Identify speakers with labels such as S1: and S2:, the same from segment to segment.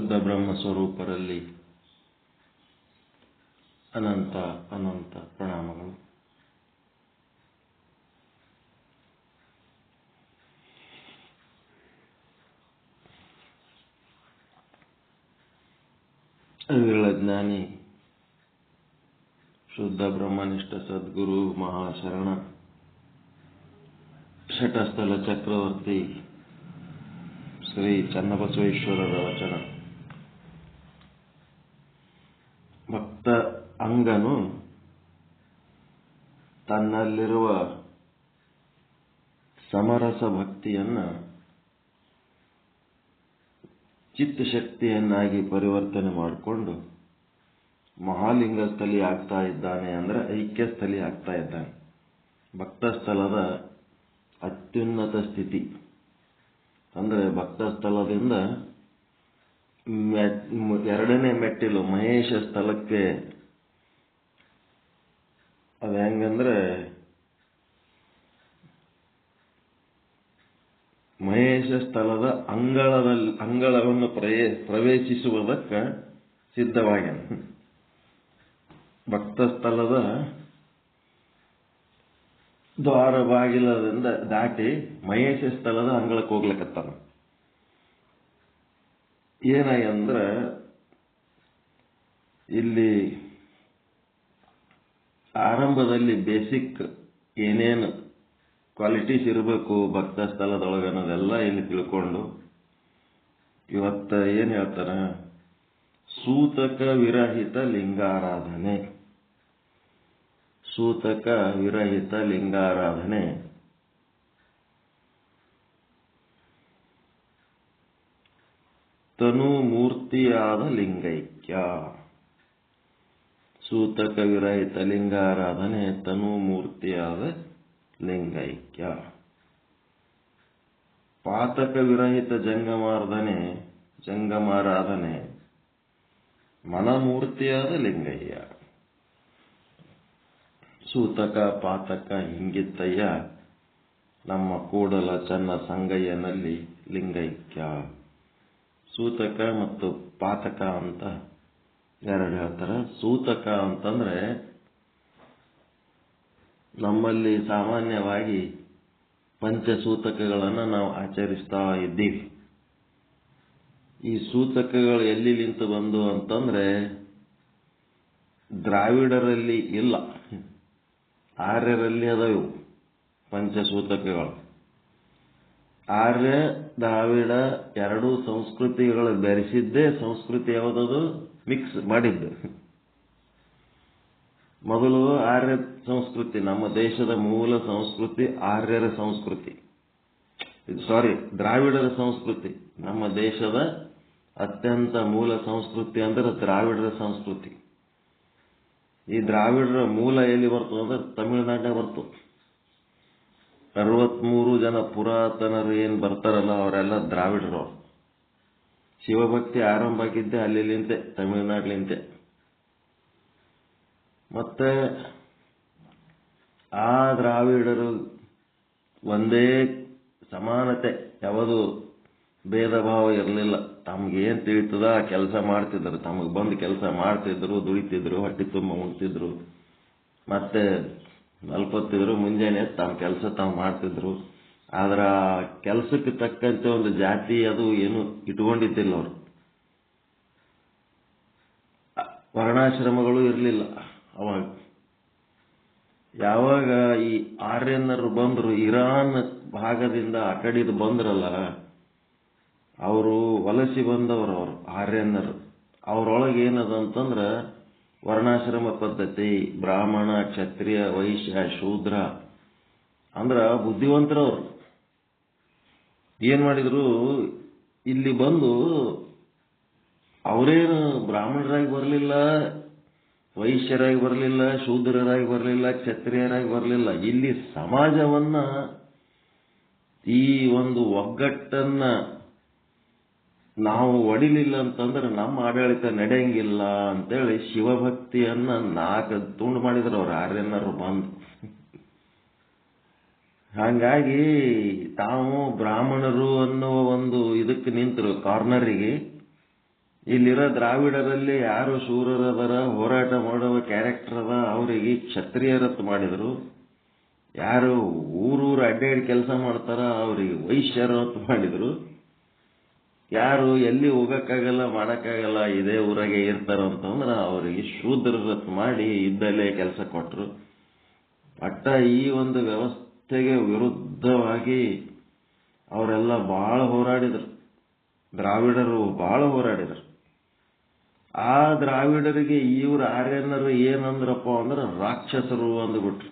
S1: ಶುದ್ಧ ಬ್ರಹ್ಮ ಸ್ವರೂಪರಲ್ಲಿ ಅನಂತ ಅನಂತ ಪ್ರಣಾಮಗಳು. ಅವಿರಳ ಜ್ಞಾನಿ ಶುದ್ಧ ಬ್ರಹ್ಮನಿಷ್ಠ ಸದ್ಗುರು ಮಹಾಶರಣ ಶಟಸ್ಥಲ ಚಕ್ರವರ್ತಿ ಶ್ರೀ ಚನ್ನಬಸವೇಶ್ವರರ ವಚನ. ಭಕ್ತ ಅಂಗನು ತನ್ನಲ್ಲಿರುವ ಸಮರಸ ಭಕ್ತಿಯನ್ನ ಚಿತ್ತಶಕ್ತಿಯನ್ನಾಗಿ ಪರಿವರ್ತನೆ ಮಾಡಿಕೊಂಡು ಮಹಾಲಿಂಗ ಸ್ಥಳಿ ಆಗ್ತಾ ಇದ್ದಾನೆ. ಅಂದ್ರೆ ಐಕ್ಯ ಸ್ಥಳಿ ಆಗ್ತಾ ಇದ್ದಾನೆ. ಭಕ್ತ ಸ್ಥಳದ ಅತ್ಯುನ್ನತ ಸ್ಥಿತಿ ಅಂದ್ರೆ ಭಕ್ತ ಸ್ಥಳದಿಂದ ಎರಡನೇ ಮೆಟ್ಟಿಲು ಮಹೇಶ ಸ್ಥಳಕ್ಕೆ. ಅದು ಹೆಂಗಂದ್ರೆ ಮಹೇಶ ಸ್ಥಳದ ಅಂಗಳವನ್ನು ಪ್ರವೇಶಿಸುವುದಕ್ಕೆ ಸಿದ್ಧವಾಗ್ಯಾನ. ಭಕ್ತ ಸ್ಥಳದ ದ್ವಾರ ಬಾಗಿಲದಿಂದ ದಾಟಿ ಮಹೇಶ ಸ್ಥಳದ ಅಂಗಳಕ್ಕೆ ಹೋಗ್ಲಿಕ್ಕತ್ತಾನ. ಏನಂದ್ರ ಇಲ್ಲಿ ಆರಂಭದಲ್ಲಿ ಬೇಸಿಕ್ ಏನೇನು ಕ್ವಾಲಿಟೀಸ್ ಇರಬೇಕು ಭಕ್ತ ಸ್ಥಳದೊಳಗೆ ಅನ್ನೋದೆಲ್ಲ ಇಲ್ಲಿ ತಿಳ್ಕೊಂಡು ಇವತ್ತ ಏನ್ ಹೇಳ್ತಾರ, ಸೂತಕ ವಿರಹಿತ ಲಿಂಗಾರಾಧನೆ. ಸೂತಕ ವಿರಹಿತ ಲಿಂಗಾರಾಧನೆ ತನು ಮೂರ್ತಿಯಾದ ಲಿಂಗೈಕ್ಯ. ಸೂತಕ ವಿರಹಿತ ಲಿಂಗಾರಾಧನೆ ತನು ಮೂರ್ತಿಯಾದ ಲಿಂಗೈಕ್ಯ. ಪಾತಕ ವಿರಹಿತ ಜಂಗಮಾರಾಧನೆ ಮನಮೂರ್ತಿಯಾದ ಲಿಂಗಯ್ಯ. ಸೂತಕ ಪಾತಕ ಹಿಂಗಿತ್ತಯ್ಯ ನಮ್ಮ ಕೂಡಲ ಚನ್ನ ಸಂಗಯ್ಯನಲ್ಲಿ ಲಿಂಗೈಕ್ಯ. ಸೂತಕ ಮತ್ತು ಪಾತಕ ಅಂತ ಎರಡು ಹೇಳ್ತಾರ. ಸೂತಕ ಅಂತಂದ್ರೆ ನಮ್ಮಲ್ಲಿ ಸಾಮಾನ್ಯವಾಗಿ ಪಂಚಸೂತಕಗಳನ್ನು ನಾವು ಆಚರಿಸ್ತಾ ಇದ್ದೀವಿ. ಈ ಸೂತಕಗಳು ಎಲ್ಲಿ ನಿಂತು ಬಂದು ಅಂತಂದ್ರೆ ದ್ರಾವಿಡರಲ್ಲಿ ಇಲ್ಲ, ಆರ್ಯರಲ್ಲಿ ಅದಾವು ಪಂಚಸೂತಕಗಳು. ಆರ್ಯ ದ್ರಾವಿಡ ಎರಡೂ ಸಂಸ್ಕೃತಿಗಳು ಬೆರೆಸಿದ್ದೇ ಸಂಸ್ಕೃತಿ ಯಾವುದದು ಮಿಕ್ಸ್ ಮಾಡಿದ್ದು. ಮೊದಲು ಆರ್ಯ ಸಂಸ್ಕೃತಿ, ನಮ್ಮ ದೇಶದ ಮೂಲ ಸಂಸ್ಕೃತಿ ಆರ್ಯರ ಸಂಸ್ಕೃತಿ, ದ್ರಾವಿಡರ ಸಂಸ್ಕೃತಿ. ನಮ್ಮ ದೇಶದ ಅತ್ಯಂತ ಮೂಲ ಸಂಸ್ಕೃತಿ ಅಂದ್ರೆ ದ್ರಾವಿಡರ ಸಂಸ್ಕೃತಿ. ಈ ದ್ರಾವಿಡರ ಮೂಲ ಎಲ್ಲಿ ಬರ್ತದೆ ಅಂದ್ರೆ ತಮಿಳುನಾಡಿನಾಗ ಬರ್ತದೆ. 63 ಜನ ಪುರಾತನರು ಏನ್ ಬರ್ತಾರಲ್ಲ ಅವರೆಲ್ಲ ದ್ರಾವಿಡರು. ಶಿವಭಕ್ತಿ ಆರಂಭ ಆಗಿದ್ದೆ ಅಲ್ಲಿಂತೆ, ತಮಿಳುನಾಡ್ಲಿಂತೆ. ಮತ್ತೆ ಆ ದ್ರಾವಿಡರು ಒಂದೇ ಸಮಾನತೆ, ಯಾವುದು ಭೇದ ಭಾವ ಇರಲಿಲ್ಲ. ತಮ್ಗೇನ್ ತಿಳಿತದ ಕೆಲಸ ಮಾಡ್ತಿದ್ರು, ತಮಗ್ ಬಂದು ಕೆಲಸ ಮಾಡ್ತಿದ್ರು, ದುಡಿತಿದ್ರು, ಹೊಟ್ಟೆ ತುಂಬ ಉಣ್ತಿದ್ರು, ಮತ್ತೆ ಮಲ್ಕೋತಿದ್ರು, ಮುಂಜಾನೆ ತಮ್ಮ ಕೆಲಸ ತಾವು ಮಾಡ್ತಿದ್ರು. ಆದ್ರ ಕೆಲಸಕ್ಕೆ ತಕ್ಕಂತೆ ಒಂದು ಜಾತಿ ಅದು ಏನು ಇಟ್ಕೊಂಡಿದ್ದಿಲ್ಲ ಅವರು. ವರ್ಣಾಶ್ರಮಗಳು ಇರಲಿಲ್ಲ ಅವಾಗ. ಯಾವಾಗ ಈ ಆರ್ಯನರು ಬಂದ್ರು, ಇರಾನ್ ಭಾಗದಿಂದ ಆ ಕಡೆದು ಬಂದ್ರಲ್ಲ, ಅವರು ವಲಸಿ ಬಂದವರು. ಅವರು ಆರ್ಯನರು ಅವರೊಳಗೆ ಏನದಂತಂದ್ರ ವರ್ಣಾಶ್ರಮ ಪದ್ಧತಿ, ಬ್ರಾಹ್ಮಣ, ಕ್ಷತ್ರಿಯ, ವೈಶ್ಯ, ಶೂದ್ರ ಅಂದ್ರ ಬುದ್ಧಿವಂತರವ್ರು. ಏನ್ ಮಾಡಿದ್ರು, ಇಲ್ಲಿ ಬಂದು ಅವರೇನು ಬ್ರಾಹ್ಮಣರಾಗಿ ಬರಲಿಲ್ಲ, ವೈಶ್ಯರಾಗಿ ಬರಲಿಲ್ಲ, ಶೂದ್ರರಾಗಿ ಬರಲಿಲ್ಲ, ಕ್ಷತ್ರಿಯರಾಗಿ ಬರಲಿಲ್ಲ. ಇಲ್ಲಿ ಸಮಾಜವನ್ನ, ಈ ಒಂದು ಒಗ್ಗಟ್ಟನ್ನ ನಾವು ಒಡಿಲಿಲ್ಲ ಅಂತಂದ್ರೆ ನಮ್ಮ ಆಡಳಿತ ನಡೆಯಂಗಿಲ್ಲ ಅಂತೇಳಿ ಶಿವಭಕ್ತಿಯನ್ನ 4 ತುಂಡು ಮಾಡಿದ್ರು ಅವ್ರು ಆರ್ಯನರು ಬಂದು. ಹಾಗಾಗಿ ತಾವು ಬ್ರಾಹ್ಮಣರು ಅನ್ನುವ ಒಂದು ಇದಕ್ಕೆ ನಿಂತರು ಕಾರ್ನರಿಗೆ. ಇಲ್ಲಿರೋ ದ್ರಾವಿಡರಲ್ಲಿ ಯಾರು ಶೂರರದರ ಹೋರಾಟ ಮಾಡುವ ಕ್ಯಾರೆಕ್ಟರ್ ಅದ ಅವರಿಗೆ ಕ್ಷತ್ರಿಯರತ್ ಮಾಡಿದ್ರು. ಯಾರು ಊರೂರು ಅಡ್ಡಾಡಿ ಕೆಲಸ ಮಾಡ್ತಾರ ಅವರಿಗೆ ವೈಶ್ಯರತ್ ಮಾಡಿದ್ರು. ಯಾರು ಎಲ್ಲಿ ಹೋಗಕ್ಕಾಗಲ್ಲ ಮಾಡಕ್ಕಾಗಲ್ಲ ಇದೇ ಊರಾಗೆ ಇರ್ತಾರ ಅಂತಂದ್ರ ಅವರಿಗೆ ಶೂದ್ರರತ್ ಮಾಡಿ ಇದ್ದಲ್ಲೇ ಕೆಲಸ ಕೊಟ್ರು. ಅಟ್ಟ ಈ ಒಂದು ವ್ಯವಸ್ಥೆಗೆ ವಿರುದ್ಧವಾಗಿ ಅವರೆಲ್ಲ ಬಹಳ ಹೋರಾಡಿದ್ರು. ದ್ರಾವಿಡರು ಬಹಳ ಹೋರಾಡಿದ್ರು. ಆ ದ್ರಾವಿಡರಿಗೆ ಇವ್ರ ಆರ್ಯನರು ಏನಂದ್ರಪ್ಪ ಅಂದ್ರೆ ರಾಕ್ಷಸರು ಅಂದ್ಬಿಟ್ರು.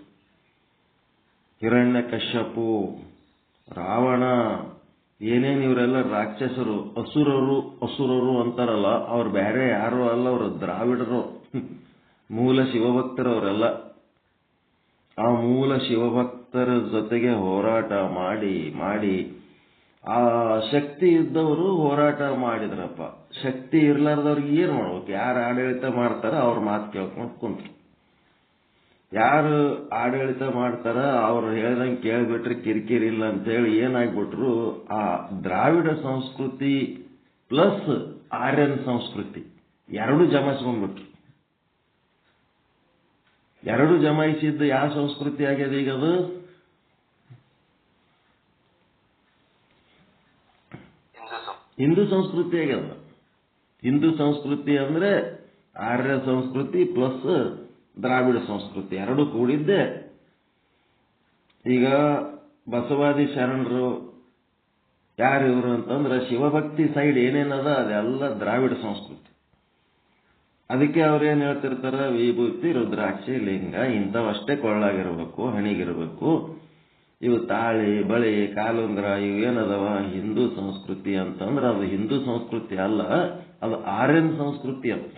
S1: ಹಿರಣ್ಯ ಕಶ್ಯಪು, ರಾವಣ, ಏನೇನು ಇವರೆಲ್ಲ ರಾಕ್ಷಸರು, ಅಸುರರು ಅಂತಾರಲ್ಲ, ಅವ್ರು ಬೇರೆ ಯಾರು ಅಲ್ಲ, ಅವರು ದ್ರಾವಿಡರು, ಮೂಲ ಶಿವಭಕ್ತರವರೆಲ್ಲ. ಆ ಮೂಲ ಶಿವಭಕ್ತರ ಜೊತೆಗೆ ಹೋರಾಟ ಮಾಡಿ ಆ ಶಕ್ತಿ ಇದ್ದವರು ಹೋರಾಟ ಮಾಡಿದ್ರಪ್ಪ. ಶಕ್ತಿ ಇರ್ಲಾರ್ದವ್ರಿಗೆ ಏನ್ ಮಾಡ್ಬೇಕು? ಯಾರು ಆಡಳಿತ ಮಾಡ್ತಾರ ಅವ್ರ ಮಾತು ಕೇಳ್ಕೊಂಡು ಕುಂತ್ರು. ಯಾರು ಆಡಳಿತ ಮಾಡ್ತಾರ ಅವ್ರು ಹೇಳ್ದಂಗೆ ಕೇಳ್ಬಿಟ್ರೆ ಕಿರಿಕಿರಿ ಇಲ್ಲ ಅಂತೇಳಿ ಏನಾಗ್ಬಿಟ್ರು, ಆ ದ್ರಾವಿಡ ಸಂಸ್ಕೃತಿ ಪ್ಲಸ್ ಆರ್ಯನ್ ಸಂಸ್ಕೃತಿ ಎರಡು ಜಮಾಯಿಸ್ಕೊಂಡ್ಬಿಟ್ರು. ಎರಡು ಜಮಾಯಿಸಿದ್ದು ಯಾವ ಸಂಸ್ಕೃತಿ ಆಗ್ಯದ ಈಗ? ಅದು ಹಿಂದೂ ಸಂಸ್ಕೃತಿ ಆಗ್ಯದ. ಹಿಂದೂ ಸಂಸ್ಕೃತಿ ಅಂದ್ರೆ ಆರ್ಯ ಸಂಸ್ಕೃತಿ ಪ್ಲಸ್ ದ್ರಾವಿಡ ಸಂಸ್ಕೃತಿ ಎರಡು ಕೂಡಿದ್ದೆ. ಈಗ ಬಸವಾದಿ ಶರಣರು ಯಾರು ಇವರು ಅಂತಂದ್ರೆ ಶಿವಭಕ್ತಿ ಸೈಡ್ ಏನೇನದ ಅದೆಲ್ಲ ದ್ರಾವಿಡ ಸಂಸ್ಕೃತಿ. ಅದಕ್ಕೆ ಅವ್ರೇನ್ ಹೇಳ್ತಿರ್ತಾರ, ವಿಭೂತಿ, ರುದ್ರಾಕ್ಷಿ, ಲಿಂಗ ಇಂಥವಷ್ಟೇ ಕೊಳ್ಳಾಗಿರ್ಬೇಕು, ಹಣಿಗಿರ್ಬೇಕು. ಇವು ತಾಳಿ, ಬಳಿ, ಕಾಲುಂಗ್ರ ಇವು ಏನದವ ಹಿಂದೂ ಸಂಸ್ಕೃತಿ ಅಂತಂದ್ರೆ ಅದು ಹಿಂದೂ ಸಂಸ್ಕೃತಿ ಅಲ್ಲ, ಅದು ಆರ್ಯನ್ ಸಂಸ್ಕೃತಿ ಅಂತ.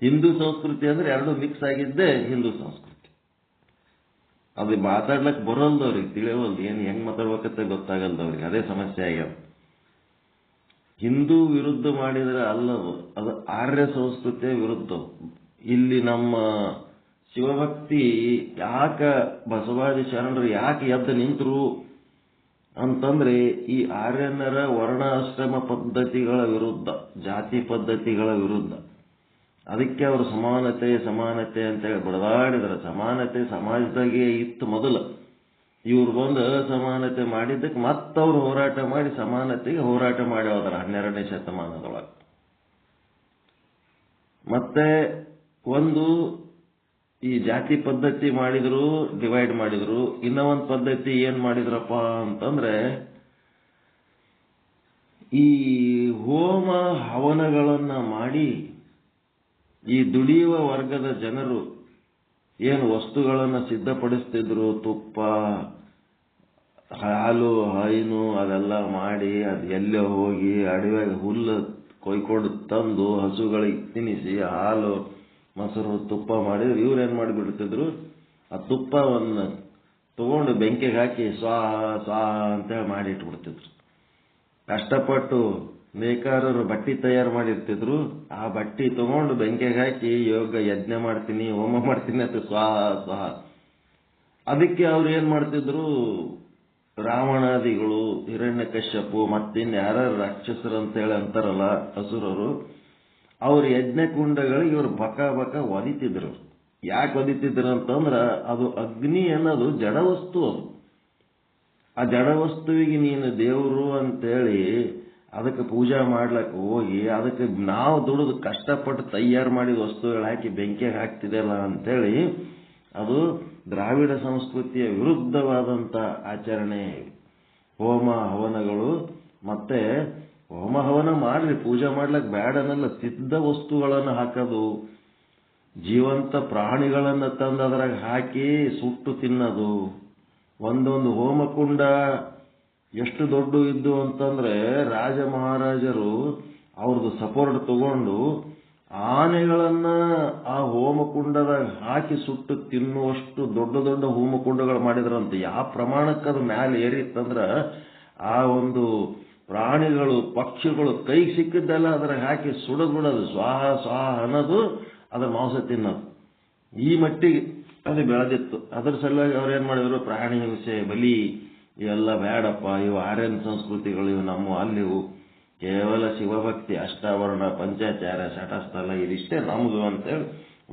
S1: ಹಿಂದೂ ಸಂಸ್ಕೃತಿ ಅಂದ್ರೆ ಎರಡು ಮಿಕ್ಸ್ ಆಗಿದ್ದೆ ಹಿಂದೂ ಸಂಸ್ಕೃತಿ. ಅದು ಮಾತಾಡ್ಲಕ್ ಬರೋಲ್ದವ್ರಿಗೆ, ತಿಳಿಯವಲ್ದು, ಏನ್ ಹೆಂಗ್ ಮಾತಾಡ್ಬೇಕಂತ ಗೊತ್ತಾಗಲ್ದವ್ರಿಗೆ. ಅದೇ ಸಮಸ್ಯೆ ಆಗ್ಯಾವ. ಹಿಂದೂ ವಿರುದ್ಧ ಮಾಡಿದ್ರೆ ಅಲ್ಲದು, ಅದು ಆರ್ಯ ಸಂಸ್ಕೃತಿಯ ವಿರುದ್ಧ. ಇಲ್ಲಿ ನಮ್ಮ ಶಿವಭಕ್ತಿ ಯಾಕ ಬಸವಾದಿ ಶರಣರು ಯಾಕೆ ಎದ್ದು ನಿಂತರು ಅಂತಂದ್ರೆ ಈ ಆರ್ಯನರ ವರ್ಣಾಶ್ರಮ ಪದ್ಧತಿಗಳ ವಿರುದ್ಧ, ಜಾತಿ ಪದ್ಧತಿಗಳ ವಿರುದ್ಧ. ಅದಕ್ಕೆ ಅವರು ಸಮಾನತೆ ಅಂತೇಳಿ ಬಡದಾಡಿದ್ರು. ಸಮಾನತೆ ಸಮಾಜದಾಗೆ ಇತ್ತು ಮೊದಲು. ಇವ್ರು ಬಂದು ಅಸಮಾನತೆ ಮಾಡಿದ್ದಕ್ಕೆ ಮತ್ತವ್ರು ಹೋರಾಟ ಮಾಡಿ ಸಮಾನತೆಗೆ ಹೋರಾಟ ಮಾಡಿ ಹೋದ್ರ 12ನೇ ಶತಮಾನದೊಳಗೆ. ಮತ್ತೆ ಒಂದು ಈ ಜಾತಿ ಪದ್ಧತಿ ಮಾಡಿದ್ರು, ಡಿವೈಡ್ ಮಾಡಿದ್ರು. ಇನ್ನ ಒಂದು ಪದ್ಧತಿ ಏನ್ ಮಾಡಿದ್ರಪ್ಪ ಅಂತಂದ್ರೆ ಈ ಹೋಮ ಹವನಗಳನ್ನ ಮಾಡಿ ಈ ದುಡಿಯುವ ವರ್ಗದ ಜನರು ಏನು ವಸ್ತುಗಳನ್ನು ಸಿದ್ಧಪಡಿಸ್ತಿದ್ರು, ತುಪ್ಪ, ಹಾಲು, ಹೈನು ಅದೆಲ್ಲ ಮಾಡಿ ಅದು ಎಲ್ಲೇ ಹೋಗಿ ಅಡವ್ಯಾಗ ಹುಲ್ಲು ಕೊಯ್ಕೊಂಡು ತಂದು ಹಸುಗಳಿಗೆ ತಿನ್ನಿಸಿ ಹಾಲು, ಮೊಸರು, ತುಪ್ಪ ಮಾಡಿದ್ರು. ಇವ್ರೇನ್ ಮಾಡಿಬಿಡ್ತಿದ್ರು, ಆ ತುಪ್ಪವನ್ನು ತಗೊಂಡು ಬೆಂಕಿಗೆ ಹಾಕಿ ಸ್ವಾಹ ಅಂತೇಳಿ ಮಾಡಿ ಇಟ್ಬಿಡ್ತಿದ್ರು. ಕಷ್ಟಪಟ್ಟು ನೇಕಾರರು ಬಟ್ಟಿ ತಯಾರು ಮಾಡಿರ್ತಿದ್ರು. ಆ ಬಟ್ಟಿ ತಗೊಂಡು ಬೆಂಕಿಗೆ ಹಾಕಿ ಯೋಗ ಯಜ್ಞ ಮಾಡ್ತೀನಿ, ಹೋಮ ಮಾಡ್ತೀನಿ ಅಂತ ಸ್ವಾಹ. ಅದಕ್ಕೆ ಅವ್ರು ಏನ್ ಮಾಡ್ತಿದ್ರು, ರಾವಣಾದಿಗಳು, ಹಿರಣ್ಯ ಕಶ್ಯಪು ಮತ್ತಿನ್ ಯಾರು ರಾಕ್ಷಸರು ಅಂತೇಳಿ ಅಂತಾರಲ್ಲ ಅಸುರರು, ಅವ್ರ ಯಜ್ಞ ಕುಂಡಗಳಿಗೆ ಇವ್ರು ಬಕ ಒದಿತಿದ್ರು. ಯಾಕೆ ಒದಿತಿದ್ರು ಅಂತಂದ್ರ ಅದು ಅಗ್ನಿ ಅನ್ನೋದು ಜಡವಸ್ತು. ಅದು ಆ ಜಡವಸ್ತುವಿಗೆ ನೀನು ದೇವರು ಅಂತೇಳಿ ಅದಕ್ಕೆ ಪೂಜಾ ಮಾಡ್ಲಕ್ಕೆ ಹೋಗಿ ಅದಕ್ಕೆ ನಾವು ದುಡಿದು ಕಷ್ಟಪಟ್ಟು ತಯಾರು ಮಾಡಿದ ವಸ್ತುಗಳು ಹಾಕಿ ಬೆಂಕಿಗೆ ಹಾಕ್ತಿದೆಲ್ಲ ಅಂತೇಳಿ ಅದು ದ್ರಾವಿಡ ಸಂಸ್ಕೃತಿಯ ವಿರುದ್ಧವಾದಂತ ಆಚರಣೆ. ಹೋಮ ಹವನಗಳು ಮತ್ತೆ ಹೋಮ ಹವನ ಮಾಡ್ರಿ, ಪೂಜೆ ಮಾಡ್ಲಕ್ ಬ್ಯಾಡ ಅನ್ನಲ್ಲ, ಸಿದ್ಧ ವಸ್ತುಗಳನ್ನು ಹಾಕೋದು, ಜೀವಂತ ಪ್ರಾಣಿಗಳನ್ನ ತಂದು ಅದ್ರಾಗ ಹಾಕಿ ಸುಟ್ಟು ತಿನ್ನೋದು. ಒಂದೊಂದು ಹೋಮಕುಂಡ ಎಷ್ಟು ದೊಡ್ಡ ಇದ್ದು ಅಂತಂದ್ರೆ ರಾಜ ಮಹಾರಾಜರು ಅವ್ರದ್ದು ಸಪೋರ್ಟ್ ತಗೊಂಡು ಆನೆಗಳನ್ನ ಆ ಹೋಮಕುಂಡದಾಗ ಹಾಕಿ ಸುಟ್ಟು ತಿನ್ನುವಷ್ಟು ದೊಡ್ಡ ದೊಡ್ಡ ಹೋಮಕುಂಡಗಳು ಮಾಡಿದ್ರಂತೆ. ಯಾವ ಪ್ರಮಾಣಕ್ಕೆ ಅದು ಮ್ಯಾಲೆ ಏರಿತ್ತಂದ್ರ ಆ ಒಂದು ಪ್ರಾಣಿಗಳು, ಪಕ್ಷಿಗಳು ಕೈಗೆ ಸಿಕ್ಕಿದ್ದೆಲ್ಲ ಅದ್ರಾಗ ಹಾಕಿ ಸುಡಬಿಡೋದು, ಸ್ವಾಹ ಅನ್ನೋದು, ಅದ್ರ ಮಾಂಸ ತಿನ್ನೋದು. ಈ ಮಟ್ಟಿಗೆ ಅದು ಬೆಳೆದಿತ್ತು. ಅದ್ರ ಸಲುವಾಗಿ ಅವ್ರು ಏನ್ ಮಾಡಿದ್ರು, ಪ್ರಾಣಿ ಹಿಂಸೆ, ಬಲಿ ಇವೆಲ್ಲ ಬೇಡಪ್ಪ, ಇವು ಆರ್ಯನ್ ಸಂಸ್ಕೃತಿಗಳು, ಇವು ನಮ್ಮ ಅಲ್ಲಿವು, ಕೇವಲ ಶಿವಭಕ್ತಿ, ಅಷ್ಟಾವರಣ, ಪಂಚಾಚಾರ, ಶಟಸ್ಥಲ ಇದಿಷ್ಟೇ ನಮ್ದು ಅಂತೇಳಿ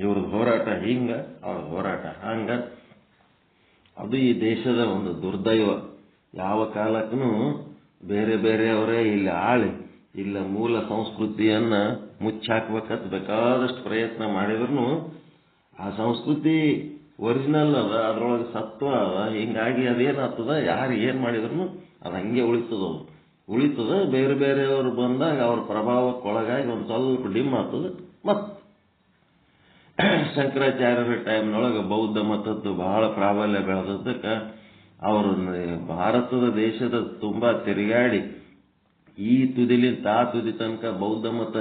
S1: ಇವ್ರದ್ದು ಹೋರಾಟ ಹಿಂಗ, ಅವ್ರ ಹೋರಾಟ ಹಂಗ. ಅದು ಈ ದೇಶದ ಒಂದು ದುರ್ದೈವ. ಯಾವ ಕಾಲಕ್ಕೂ ಬೇರೆ ಬೇರೆಯವರೇ ಇಲ್ಲಿ ಆಳಿ ಇಲ್ಲ ಮೂಲ ಸಂಸ್ಕೃತಿಯನ್ನ ಮುಚ್ಚಾಕ್ಬೇಕಂತ ಬೇಕಾದಷ್ಟು ಪ್ರಯತ್ನ ಮಾಡಿದ್ರು ಆ ಸಂಸ್ಕೃತಿ ಒರಿಜಿನಲ್ ಅದ, ಅದ್ರೊಳಗೆ ಸತ್ವ ಅದ. ಹಿಂಗಾಗಿ ಅದೇನಾಗ್ತದ, ಯಾರು ಏನ್ ಮಾಡಿದ್ರು ಅದು ಹಂಗೆ ಉಳಿತದ. ಬೇರೆ ಬೇರೆಯವರು ಬಂದಾಗ ಅವ್ರ ಪ್ರಭಾವಕ್ಕೊಳಗಾಗಿ ಒಂದು ಸ್ವಲ್ಪ ಡಿಮ್ ಆಗ್ತದೆ. ಮತ್ತು ಶಂಕರಾಚಾರ್ಯರ ಟೈಮ್ನೊಳಗೆ ಬೌದ್ಧ ಮತದ್ದು ಬಹಳ ಪ್ರಾಬಲ್ಯ ಬೆಳೆದದ್ದಕ್ಕೆ ಅವರು ಭಾರತದ ದೇಶದ ತುಂಬಾ ತಿರುಗಾಡಿ ಈ ತುದಿಲಿಂದ ಆ ತುದಿ ತನಕ ಬೌದ್ಧ ಮತ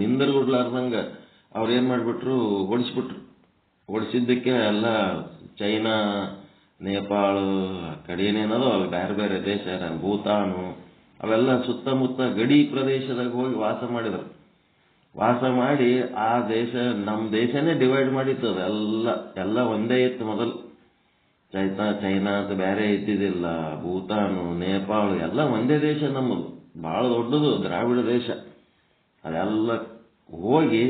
S1: ನಿಂದರ್ಗುಡ್ಲಾರ್ದಂಗ ಅವ್ರೇನ್ ಮಾಡ್ಬಿಟ್ರು, ಓಡಿಸಿದ್ದಕ್ಕೆ ಎಲ್ಲ ಚೈನಾ, ನೇಪಾಳ ಕಡೆನೇನದೋ ಅಲ್ಲಿ ಬೇರೆ ಬೇರೆ ದೇಶ, ಭೂತಾನು ಅವೆಲ್ಲ ಸುತ್ತಮುತ್ತ ಗಡಿ ಪ್ರದೇಶದಾಗ ಹೋಗಿ ವಾಸ ಮಾಡಿ ಆ ದೇಶ ನಮ್ಮ ದೇಶನೇ ಡಿವೈಡ್ ಮಾಡಿತ್ತದ. ಎಲ್ಲ ಒಂದೇ ಇತ್ತು ಮೊದಲು. ಚೈನಾ ಅಂತ ಬೇರೆ ಇದ್ದಿದ್ದಿಲ್ಲ, ಭೂತಾನು, ನೇಪಾಳ ಎಲ್ಲ ಒಂದೇ ದೇಶ ನಮ್ಮದು, ಬಹಳ ದೊಡ್ಡದು ದ್ರಾವಿಡ ದೇಶ. ಅದೆಲ್ಲ ಹೋಗಿ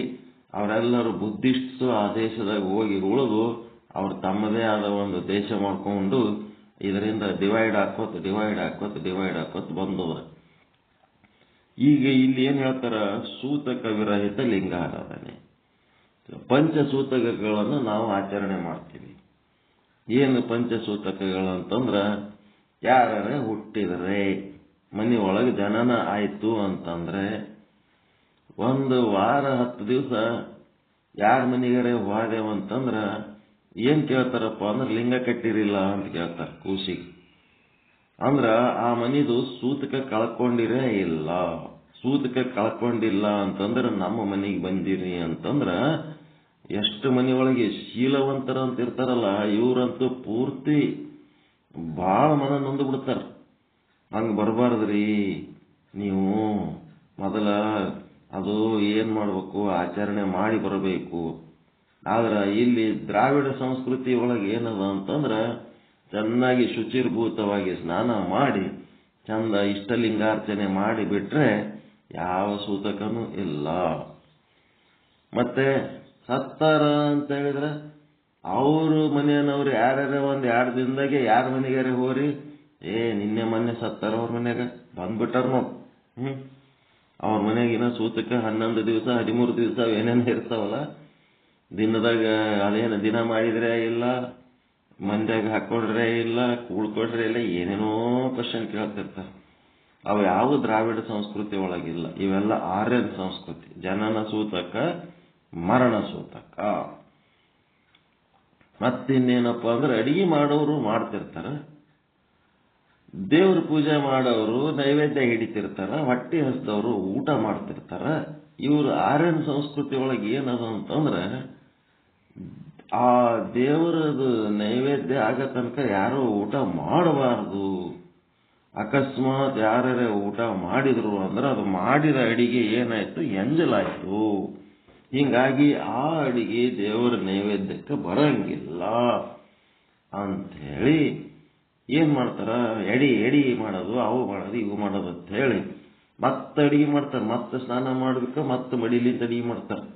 S1: ಅವರೆಲ್ಲರೂ ಬುದ್ಧಿಸ್ಟ್ಸು ಆ ದೇಶದಾಗ ಹೋಗಿ ಉಳಿದು ಅವ್ರು ತಮ್ಮದೇ ಆದ ಒಂದು ದೇಶ ಮಾಡ್ಕೊಂಡು ಇದರಿಂದ ಡಿವೈಡ್ ಹಾಕೋತ್ ಬಂದವ. ಈಗ ಇಲ್ಲಿ ಏನ್ ಹೇಳ್ತಾರ, ಸೂತಕ ವಿರಹಿತ ಲಿಂಗಾರಾಧನೆ, ಪಂಚಸೂತಕಗಳನ್ನು ನಾವು ಆಚರಣೆ ಮಾಡ್ತೀವಿ. ಏನು ಪಂಚಸೂತಕಗಳು ಅಂತಂದ್ರ, ಯಾರೇ ಹುಟ್ಟಿದರೆ ಮನೆಯೊಳಗೆ ಜನನ ಆಯ್ತು ಅಂತಂದ್ರೆ 1 ವಾರ 10 ದಿವಸ ಯಾರ ಮನೆಗಾರೆ ಹೋದೆವಂತಂದ್ರ ಏನ್ ಕೇಳ್ತಾರಪ್ಪ ಅಂದ್ರೆ ಲಿಂಗ ಕಟ್ಟಿರಿಲ್ಲ ಅಂತ ಕೇಳ್ತಾರ ಕೂಸಿಗೆ. ಅಂದ್ರ ಆ ಮನಿದು ಸೂತಕ ಕಳ್ಕೊಂಡಿರೇ ಇಲ್ಲ. ಸೂತಕ ಕಳ್ಕೊಂಡಿಲ್ಲ ಅಂತಂದ್ರೆ ನಮ್ಮ ಮನೆಗೆ ಬಂದಿರಿ ಅಂತಂದ್ರ, ಎಷ್ಟು ಮನೆಯೊಳಗೆ ಶೀಲವಂತರ ಅಂತ ಇರ್ತಾರಲ್ಲ ಇವ್ರಂತೂ ಪೂರ್ತಿ ಬಹಳ ಮನ ನೊಂದು ಬಿಡ್ತಾರ. ಹಂಗ ಬರಬಾರ್ದ್ರಿ ನೀವು, ಮೊದಲ ಅದು ಏನ್ ಮಾಡ್ಬೇಕು, ಆಚರಣೆ ಮಾಡಿ ಬರಬೇಕು. ಆದ್ರ ಇಲ್ಲಿ ದ್ರಾವಿಡ ಸಂಸ್ಕೃತಿ ಒಳಗೆ ಏನದ ಅಂತಂದ್ರ, ಚೆನ್ನಾಗಿ ಶುಚಿರ್ಭೂತವಾಗಿ ಸ್ನಾನ ಮಾಡಿ ಚಂದ ಇಷ್ಟಲಿಂಗಾರ್ಚನೆ ಮಾಡಿ ಬಿಟ್ರೆ ಯಾವ ಸೂತಕನೂ ಇಲ್ಲ. ಮತ್ತೆ ಸತ್ತಾರ ಅಂತ ಹೇಳಿದ್ರೆ ಅವರು ಮನೆಯವ್ರು ಯಾರ್ಯಾರ 1-2 ದಿನದಾಗೆ ಯಾರ ಮನೆಗಾರೆ ಹೋರಿ, ನಿನ್ನೆ ಮೊನ್ನೆ ಸತ್ತಾರ ಅವ್ರ ಮನ್ಯಾಗ ಬಂದ್ಬಿಟ್ಟಾರ ನೋಡ್. ಅವ್ರ ಮನೆಯಾಗಿನ ಸೂತಕ 11 ದಿವಸ 13 ದಿವಸ ಏನೇನು ಇರ್ತಾವಲ್ಲ, ದಿನದಾಗ ಅದೇನು ದಿನ ಮಾಡಿದ್ರೆ ಇಲ್ಲ, ಮಂದ್ಯಾಗ ಹಾಕೊಂಡ್ರೆ ಇಲ್ಲ, ಕೂಡ್ಕೊಂಡ್ರೆ ಇಲ್ಲ, ಏನೇನೋ ಕ್ವಶನ್ ಕೇಳ್ತಿರ್ತಾರೆ. ಅವು ಯಾವ ದ್ರಾವಿಡ ಸಂಸ್ಕೃತಿ ಒಳಗಿಲ್ಲ. ಇವೆಲ್ಲ ಆರ್ಯನ್ ಸಂಸ್ಕೃತಿ. ಜನನ ಸೂತಕ, ಮರಣ ಸೂತಕ. ಮತ್ತಿನ್ನೇನಪ್ಪ ಅಂದ್ರೆ ಅಡಿಗೆ ಮಾಡೋರು ಮಾಡ್ತಿರ್ತಾರ, ದೇವ್ರ ಪೂಜೆ ಮಾಡೋರು ನೈವೇದ್ಯ ಹಿಡಿತಿರ್ತಾರ, ಹೊಟ್ಟೆ ಹಸ್ದವರು ಊಟ ಮಾಡ್ತಿರ್ತಾರ. ಇವರು ಆರ್ಯನ್ ಸಂಸ್ಕೃತಿ ಒಳಗೆ ಏನದ ಅಂತಂದ್ರೆ, ಆ ದೇವರದು ನೈವೇದ್ಯ ಆಗ ತನಕ ಯಾರು ಊಟ ಮಾಡಬಾರದು. ಅಕಸ್ಮಾತ್ ಯಾರೇ ಊಟ ಮಾಡಿದ್ರು ಅಂದ್ರೆ ಅದು ಮಾಡಿದ ಅಡಿಗೆ ಏನಾಯ್ತು, ಎಂಜಲಾಯ್ತು. ಹಿಂಗಾಗಿ ಆ ಅಡಿಗೆ ದೇವರ ನೈವೇದ್ಯಕ್ಕೆ ಬರಂಗಿಲ್ಲ ಅಂಥೇಳಿ ಏನ್ ಮಾಡ್ತಾರ, ಎಡಿ ಮಾಡೋದು, ಅವು ಮಾಡೋದು, ಇವು ಮಾಡೋದು ಅಂತ ಹೇಳಿ ಮತ್ತೆ ಅಡಿಗೆ ಮಾಡ್ತಾರೆ. ಮತ್ತೆ ಸ್ನಾನ ಮಾಡ್ಬೇಕು, ಮತ್ತೆ ಮಡಿಲಿಂದ ಅಡಿಗೆ ಮಾಡ್ತಾರೆ.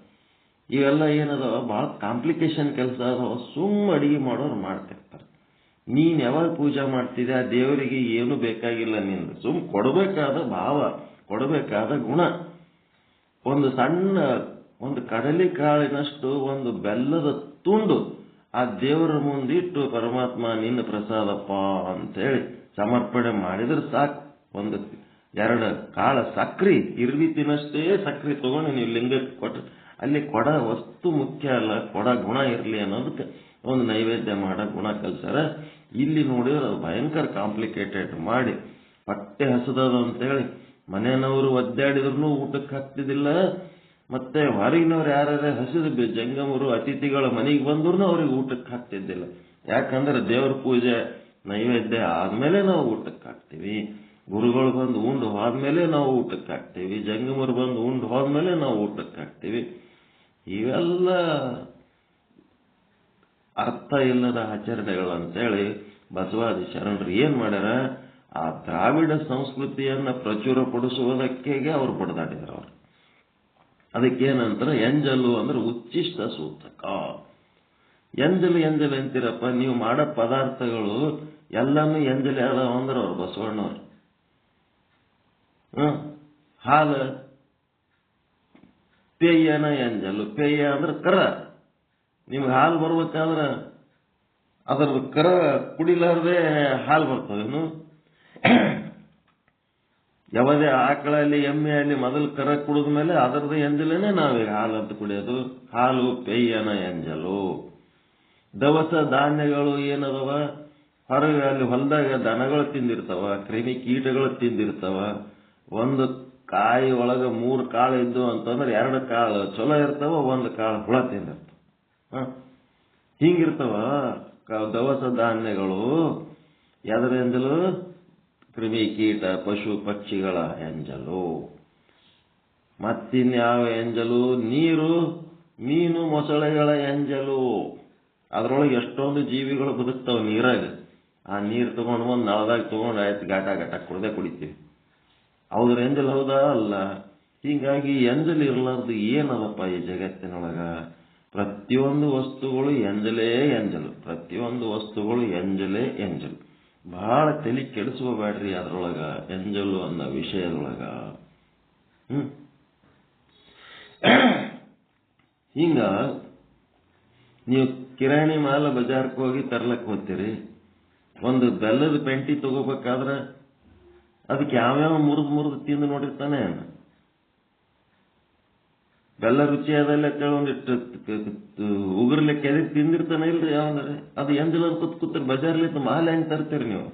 S1: ಇವೆಲ್ಲ ಏನದಾವ, ಬಹಳ ಕಾಂಪ್ಲಿಕೇಶನ್ ಕೆಲಸ ಅದಾವ. ಅಡಿಗೆ ಮಾಡೋರು ಮಾಡ್ತಿರ್ತಾರೆ. ನೀನ್ ಯಾವಾಗ ಪೂಜೆ ಮಾಡ್ತಿದ್ದೆ ಆ ದೇವರಿಗೆ ಏನು ಬೇಕಾಗಿಲ್ಲ, ನಿಂದು ಕೊಡಬೇಕಾದ ಭಾವ, ಕೊಡಬೇಕಾದ ಗುಣ. ಒಂದು ಸಣ್ಣ ಒಂದು ಕಡಲೆ ಕಾಳಿನಷ್ಟು ಒಂದು ಬೆಲ್ಲದ ತುಂಡು ಆ ದೇವರ ಮುಂದಿಟ್ಟು ಪರಮಾತ್ಮ ನಿನ್ನ ಪ್ರಸಾದಪ್ಪ ಅಂತೇಳಿ ಸಮರ್ಪಣೆ ಮಾಡಿದ್ರೆ ಸಾಕು. 1-2 ಕಾಳ ಸಕ್ರಿ, ಇರ್ವಿ ತಿನ್ನಷ್ಟೇ ಸಕ್ರಿ ತಗೊಂಡು ನೀವು ಲಿಂಗಕ್ಕೆ ಕೊಟ್ರೆ ಅಲ್ಲಿ ಕೊಡ ವಸ್ತು ಮುಖ್ಯ ಅಲ್ಲ, ಕೊಡ ಗುಣ ಇರಲಿ ಅನ್ನೋದಕ್ಕೆ ಒಂದು ನೈವೇದ್ಯ ಮಾಡೋ ಗುಣ ಕಲ್ಸಾರ. ಇಲ್ಲಿ ನೋಡಿದ್ರೆ ಭಯಂಕರ ಕಾಂಪ್ಲಿಕೇಟೆಡ್ ಮಾಡಿ ಹೊಟ್ಟೆ ಹಸದದು ಅಂತೇಳಿ ಮನೆಯವರು ಒದ್ದಾಡಿದ್ರು ಊಟಕ್ಕೆ ಹಾಕ್ತಿದ್ದಿಲ್ಲ. ಮತ್ತೆ ಹೊರಗಿನವ್ರು ಯಾರ್ಯಾರ ಹಸಿದ ಜಂಗಮರು ಅತಿಥಿಗಳ ಮನೆಗೆ ಬಂದ್ರು ಅವ್ರಿಗೆ ಊಟಕ್ಕೆ ಹಾಕ್ತಿದ್ದಿಲ್ಲ. ಯಾಕಂದ್ರೆ ದೇವ್ರ ಪೂಜೆ ನೈವೇದ್ಯ ಆದ್ಮೇಲೆ ನಾವು ಊಟಕ್ಕೆ ಹಾಕ್ತಿವಿ, ಗುರುಗಳು ಬಂದು ಉಂಡು ಹೋದ್ಮೇಲೆ ನಾವು ಊಟಕ್ಕೆ ಹಾಕ್ತಿವಿ, ಜಂಗಮರು ಬಂದು ಉಂಡು ಹೋದ್ಮೇಲೆ ನಾವು ಊಟಕ್ಕೆ ಹಾಕ್ತಿವಿ. ಇವೆಲ್ಲ ಅರ್ಥ ಇಲ್ಲದ ಆಚರಣೆಗಳು ಅಂತೇಳಿ ಬಸವಾದಿ ಶರಣರು ಏನ್ ಮಾಡ್ಯಾರ, ಆ ದ್ರಾವಿಡ ಸಂಸ್ಕೃತಿಯನ್ನ ಪ್ರಚುರಪಡಿಸುವುದಕ್ಕೆ ಅವರು ಬಡದಾಡಿದ್ರು. ಅವರು ಅದಕ್ಕೇನಂತಾರೆ ಎಂಜಲು ಅಂದ್ರೆ ಉಚ್ಚಿಷ್ಟ ಸೂತಕ. ಎಂಜಲು ಅಂತೀರಪ್ಪ, ನೀವು ಮಾಡೋ ಪದಾರ್ಥಗಳು ಎಲ್ಲಾನು ಎಂಜಲಿ ಅದಾವ ಅಂದ್ರೆ ಅವ್ರು ಬಸವಣ್ಣವ್ರು. ಹಾಲು ಪೇಯನ ಎಂಜಲು. ಪೇಯ ಅಂದ್ರೆ ಕರ. ನಿಮ್ಗೆ ಹಾಲು ಬರ್ಬೇಕಾದ್ರೆ ಅದರ ಕರ ಕುಡಿಲಾರ್ದೆ ಹಾಲು ಬರ್ತದೇನು? ಯಾವುದೇ ಆಕಳಲ್ಲಿ ಎಮ್ಮೆ ಅಲ್ಲಿ ಮೊದಲು ಕರ ಕುಡಿದ ಮೇಲೆ ಅದರದ್ದು ಎಂಜಲೇನೆ ನಾವೀಗ ಹಾಲು ಅಂತ ಕುಡಿಯೋದು. ಹಾಲು ಪೇಯನ ಎಂಜಲು. ದವಸ ಧಾನ್ಯಗಳು ಏನದವ, ಹೊರಗೆ ಅಲ್ಲಿ ಹೊಲದಾಗ ದನಗಳು ತಿಂದಿರ್ತಾವ, ಕ್ರಿಮಿ ಕೀಟಗಳು ತಿಂದಿರ್ತಾವ. ಒಂದು ಕಾಯಿ ಒಳಗೆ 3 ಕಾಳು ಇದ್ದು ಅಂತಂದ್ರೆ 2 ಕಾಳು ಚಲೋ ಇರ್ತಾವ, 1 ಕಾಳು ಹುಳ ತಿಂದಿರ್ತಾವ. ಹಿಂಗಿರ್ತಾವ ದವಸ ಧಾನ್ಯಗಳು. ಯಾವ್ದ್ರ ಎಂಜಲು? ಕ್ರಿಮಿ ಕೀಟ ಪಶು ಪಕ್ಷಿಗಳ ಎಂಜಲು. ಮತ್ತಿನ್ಯಾವ ಎಂಜಲು? ನೀರು, ಮೀನು ಮೊಸಳೆಗಳ ಎಂಜಲು. ಅದ್ರೊಳಗೆ ಎಷ್ಟೊಂದು ಜೀವಿಗಳು ಬದುಕ್ತಾವ ನೀರಾಗ. ಆ ನೀರು ತಗೊಂಡು ಬಂದು ನಳದಾಗ ತಗೊಂಡು ಆಯ್ತು ಗಾಟ ಕುಡಿತೀವಿ. ಹೌದ್ರ ಎಂಜಲ್ ಹೌದಾ? ಅಲ್ಲ. ಹೀಗಾಗಿ ಎಂಜಲ್ ಇರ್ಲಾರ್ದು ಏನದಪ್ಪ ಈ ಜಗತ್ತಿನೊಳಗ? ಪ್ರತಿಯೊಂದು ವಸ್ತುಗಳು ಎಂಜಲೇ ಎಂಜಲು. ಪ್ರತಿಯೊಂದು ವಸ್ತುಗಳು ಎಂಜಲೇ ಎಂಜಲು. ಬಹಳ ತಲೆ ಕೆಡಿಸ್ಕೋಬೇಡ್ರಿ ಅದ್ರೊಳಗ, ಎಂಜಲು ಅನ್ನೋ ವಿಷಯದೊಳಗ. ಹಿಂಗ ನೀವು ಕಿರಾಣಿ ಮಾಲ ಬಜಾರ್ಗೆ ಹೋಗಿ ತರ್ಲಕ್ ಹೋಗ್ತೀರಿ. ಒಂದು ಬೆಲ್ಲದ ಪೆಂಟಿ ತಗೋಬೇಕಾದ್ರೆ ಅದಕ್ಕೆ ಯಾವ್ಯಾವ ಮುರಿದು ತಿಂದು ನೋಡಿರ್ತಾನೆ. ಬೆಲ್ಲ ರುಚಿ ಅದಲ್ಲ ಒಂದಿಟ್ಟು ಉಗುರ್ಲಿಕ್ಕೆ ಎದಕ್ಕೆ ತಿಂದಿರ್ತಾನೆ ಇಲ್ರಿ ಯಾವಂದ್ರೆ ಅದು ಎಂಜಲ ಕೂತ್ರಿ ಬಜಾರ್ಲಿತ್ತು ಮಾಲೆ ಹೆಂಗ್ ತರ್ತೀರಿ ನೀವು?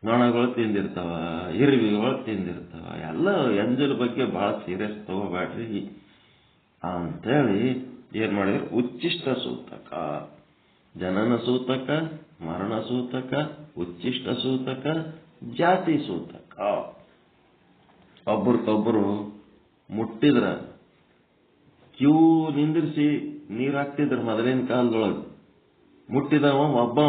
S1: ನೊಣಗಳು ತಿಂದಿರ್ತಾವ, ಇರುವಿಗಳು ತಿಂದಿರ್ತಾವ. ಎಲ್ಲ ಎಂಜಲ್ ಬಗ್ಗೆ ಬಹಳ ಸೀರಿಯಸ್ ತಗೋಬೇಡ್ರಿ ಅಂತೇಳಿ ಏನ್ ಮಾಡಿದ್ರು? ಉಚ್ಚಿಷ್ಟ ಸೂತಕ, ಜನನ ಸೂತಕ, ಮರಣ ಸೂತಕ, ಉಚ್ಚಿಷ್ಟ ಸೂತಕ, ಜಾತಿ ಸೂತಕ. ಒಬ್ಬರಿಗೊಬ್ಬರು ಮುಟ್ಟಿದ್ರ ಕ್ಯೂ ನಿಂದಿರಿಸಿ ನೀರ್ ಹಾಕ್ತಿದ್ರ ಮೊದಲಿನ ಕಾಲದೊಳಗೆ. ಮುಟ್ಟಿದವ ಒಬ್ಬವ,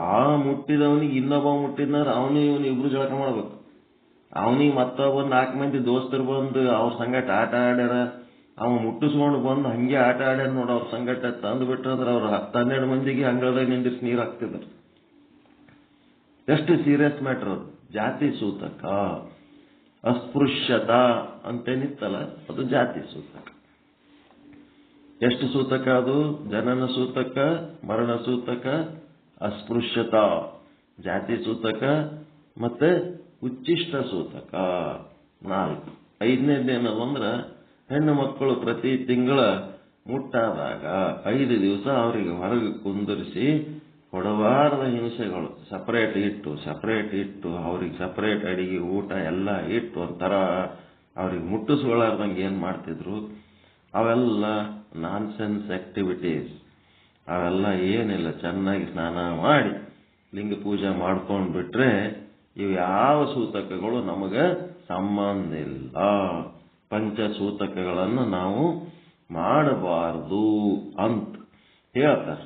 S1: ಆ ಮುಟ್ಟಿದವನಿಗೆ ಇನ್ನೊಬ್ಬ ಮುಟ್ಟಿದ್ನಾರ ಅವನು ಇವನು ಇಬ್ರು ಜಳಕ ಮಾಡ್ಬೇಕು. ಅವನಿಗೆ ಮತ್ತೊಬ್ಬ 4 ಮಂದಿ ದೋಸ್ತರು ಬಂದು ಅವ್ರ ಸಂಗಟ ಆಟ ಆಡ್ಯಾರ. ಅವ ಮುಟ್ಟಿಸ್ಕೊಂಡು ಬಂದು ಹಂಗೆ ಆಟ ಆಡ್ಯಾರ ನೋಡ ಅವ್ರ ಸಂಗಟ ತಂದು ಬಿಟ್ರಂದ್ರ ಅವ್ರು 10-12 ಮಂದಿಗೆ ಅಂಗಳದಾಗ ನಿಂದಿರಿಸಿ ನೀರು ಹಾಕ್ತಿದ್ರು. ಎಷ್ಟು ಸೀರಿಯಸ್ ಮ್ಯಾಟರ್ ಅದು. ಜಾತಿ ಸೂತಕ. ಅಸ್ಪೃಶ್ಯತಾ ಅಂತೇನಿತ್ತಲ್ಲ ಅದು ಜಾತಿ ಸೂತಕ. ಎಷ್ಟು ಸೂತಕ ಅದು? ಜನನ ಸೂತಕ, ಮರಣ ಸೂತಕ, ಅಸ್ಪೃಶ್ಯತಾ, ಜಾತಿ ಸೂತಕ, ಮತ್ತೆ ಉಚ್ಚಿಷ್ಟ ಸೂತಕ. 4. 5ನೇದೇನದು ಅಂದ್ರೆ ಹೆಣ್ಣು ಮಕ್ಕಳು ಪ್ರತಿ ತಿಂಗಳ ಮುಟ್ಟಾದಾಗ 5 ದಿವಸ ಅವರಿಗೆ ಹೊರಗೆ ಕುಂದಿರಿಸಿ ಕೊಡಬಾರದ ಹಿಂಸೆಗಳು ಸಪರೇಟ್ ಇಟ್ಟು ಅವ್ರಿಗೆ ಸಪರೇಟ್ ಅಡಿಗೆ ಊಟ ಎಲ್ಲ ಇಟ್ಟು ಒಂಥರ ಅವ್ರಿಗೆ ಮುಟ್ಟಿಸ್ಕೊಳ್ಳಾರ್ದಂಗೆ ಏನ್ ಮಾಡ್ತಿದ್ರು? ಅವೆಲ್ಲ ನಾನ್ಸೆನ್ಸ್ ಆಕ್ಟಿವಿಟೀಸ್. ಅವೆಲ್ಲ ಏನಿಲ್ಲ, ಚೆನ್ನಾಗಿ ಸ್ನಾನ ಮಾಡಿ ಲಿಂಗ ಪೂಜೆ ಮಾಡ್ಕೊಂಡ್ ಬಿಟ್ರೆ ಇವು ಯಾವ ಸೂತಕಗಳು ನಮಗೆ ಸಂಬಂಧ ಇಲ್ಲ. ಪಂಚಸೂತಕಗಳನ್ನು ನಾವು ಮಾಡಬಾರದು ಅಂತ ಹೇಳ್ತಾರೆ.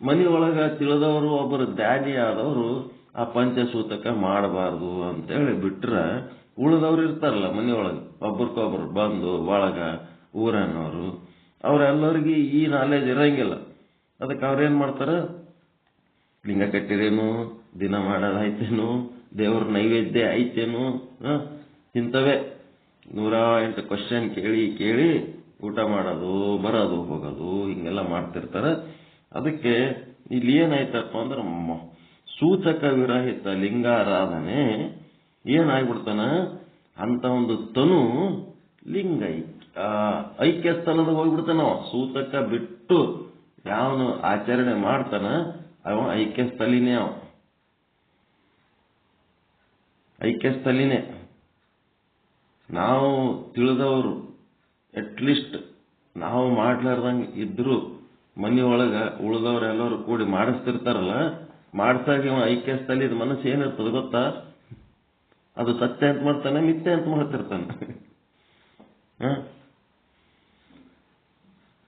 S1: ಮನೆಯೊಳಗ ತಿಳಿದವರು ಒಬ್ಬರು ದಾನಿ ಆದವರು ಆ ಪಂಚಸೂತಕ ಮಾಡಬಾರ್ದು ಅಂತೇಳಿ ಬಿಟ್ರೆ ಉಳಿದವ್ರು ಇರ್ತಾರಲ್ಲ ಮನೆಯೊಳಗೆ ಒಬ್ರಿಗೊಬ್ರು ಬಂದು ಒಳಗ ಊರನ್ನವರು, ಅವರೆಲ್ಲರಿಗೆ ಈ ನಾಲೆಜ್ ಇರಂಗಿಲ್ಲ. ಅದಕ್ಕೆ ಅವ್ರೇನ್ ಮಾಡ್ತಾರ? ಲಿಂಗ ಕಟ್ಟಿರೇನು, ದಿನ ಮಾಡೋದಾಯ್ತೇನು, ದೇವ್ರ ನೈವೇದ್ಯ ಐತೇನು, ಇಂಥವೇ 108 ಕ್ವಶನ್ ಕೇಳಿ ಊಟ ಮಾಡೋದು, ಬರೋದು, ಹೋಗೋದು, ಹಿಂಗೆಲ್ಲ ಮಾಡ್ತಿರ್ತಾರ. ಅದಕ್ಕೆ ಇಲ್ಲಿ ಏನಾಯ್ತಪ್ಪ ಅಂದ್ರೆ ಸೂಚಕ ವಿರಹಿತ ಲಿಂಗಾರಾಧನೆ ಏನಾಗ್ಬಿಡ್ತಾನ ಅಂತ ಒಂದು ತನು ಐಕ್ಯ ಸ್ಥಳದಾಗ ಹೋಗ್ಬಿಡ್ತಾನ. ಸೂತಕ ಬಿಟ್ಟು ಯಾವನು ಆಚರಣೆ ಮಾಡ್ತಾನ ಅವ ಐಕ್ಯ ಸ್ಥಳಿನೇ. ನಾವು ತಿಳಿದವರು ಅಟ್ಲೀಸ್ಟ್ ನಾವು ಮಾಡ್ಲಾರ್ದಂಗೆ ಇದ್ರು ಮನೆಯೊಳಗ ಉಳಿದವ್ರೆಲ್ಲರೂ ಕೂಡಿ ಮಾಡಿಸ್ತಿರ್ತಾರಲ್ಲ, ಮಾಡ್ಸಾಗ ಇವ ಐಕ್ಯ ಸ್ಥಳಿದ ಮನಸ್ಸು ಏನಿರ್ತದೆ ಗೊತ್ತಾ? ಅದು ಸತ್ಯ ಅಂತ ಮಾಡ್ತಾನೆ, ಮಿಥ್ಯೆ ಅಂತ ಮಾಡ್ತಿರ್ತಾನೆ.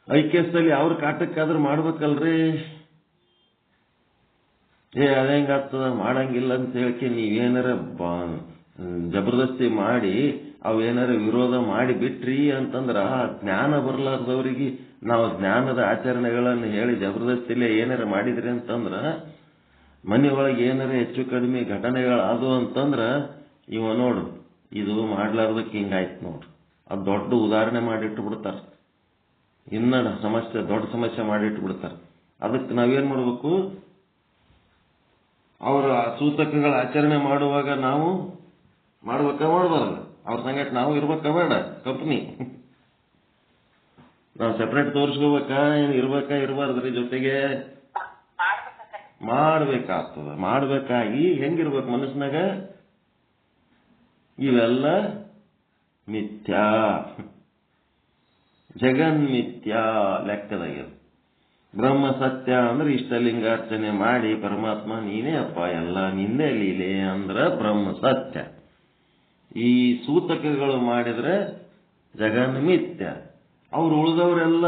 S1: ಐಕ್ಯ ಸ್ಥಳಿ ಅವ್ರ ಕಾಟಕ್ಕಾದ್ರೂ ಮಾಡ್ಬೇಕಲ್ರಿ. ಅದೇಂಗಾಗ್ತದ ಮಾಡಂಗಿಲ್ಲ ಅಂತ ಹೇಳಕ್ಕೆ ನೀವೇನಾರ ಜಬರ್ದಸ್ತಿ ಮಾಡಿ ಅವೇನಾರ ವಿರೋಧ ಮಾಡಿ ಬಿಟ್ರಿ ಅಂತಂದ್ರ ಜ್ಞಾನ ಬರ್ಲಾರ್ದವ್ರಿಗೆ ನಾವು ಜ್ಞಾನದ ಆಚರಣೆಗಳನ್ನು ಹೇಳಿ ಜಬರ್ದಸ್ತಿಲೇ ಏನಾರ ಮಾಡಿದ್ರಿ ಅಂತಂದ್ರ ಮನೆಯೊಳಗೆ ಏನಾರ ಹೆಚ್ಚು ಕಡಿಮೆ ಘಟನೆಗಳಾದವು ಅಂತಂದ್ರ ಇವ ನೋಡು ಇದು ಮಾಡ್ಲಾರ್ದಕ್ಕೆ ಹಿಂಗಾಯ್ತು ನೋಡ್ರಿ ಅದು ದೊಡ್ಡ ಉದಾಹರಣೆ ಮಾಡಿಟ್ಟು ಬಿಡ್ತಾರ. ಇನ್ನ ಸಮಸ್ಯೆ ದೊಡ್ಡ ಸಮಸ್ಯೆ ಮಾಡಿಟ್ಟು ಬಿಡ್ತಾರ. ಅದಕ್ಕೆ ನಾವೇನ್ ಮಾಡ್ಬೇಕು, ಅವರ ಸೂತಕಗಳ ಆಚರಣೆ ಮಾಡುವಾಗ ನಾವು ಮಾಡ್ಬೇಕಾ ಮಾಡಬಾರಲ್ಲ, ಅವ್ರ ಸಂಗಟ ನಾವು ಇರ್ಬೇಕಾ ಬೇಡ, ಕಂಪ್ನಿ ನಾವು ಸೆಪರೇಟ್ ತೋರಿಸ್ಕೋಬೇಕಾ ಏನು ಇರ್ಬೇಕಾ ಇರಬಾರ್ದ್ರಿ, ಜೊತೆಗೆ ಮಾಡ್ಬೇಕಾಗ್ತದ. ಮಾಡ್ಬೇಕಾಗಿ ಹೆಂಗಿರ್ಬೇಕು ಮನಸ್ಸಿನಾಗ, ಇವೆಲ್ಲ ಮಿಥ್ಯಾ, ಜಗನ್ಮಿಥ್ಯಾ ಲೆಕ್ಕದಾಗ್ಯದ. ಬ್ರಹ್ಮ ಸತ್ಯ ಅಂದ್ರೆ ಇಷ್ಟಲಿಂಗಾರ್ಚನೆ ಮಾಡಿ ಪರಮಾತ್ಮ ನೀನೇ ಅಪ್ಪ ಎಲ್ಲ ನಿಂದೇ ಲೀಲೆ ಅಂದ್ರ ಬ್ರಹ್ಮ ಸತ್ಯ. ಈ ಸೂತಕಗಳು ಮಾಡಿದ್ರೆ ಜಗನ್ಮಿಥ್ಯ. ಅವ್ರು ಉಳಿದವರೆಲ್ಲ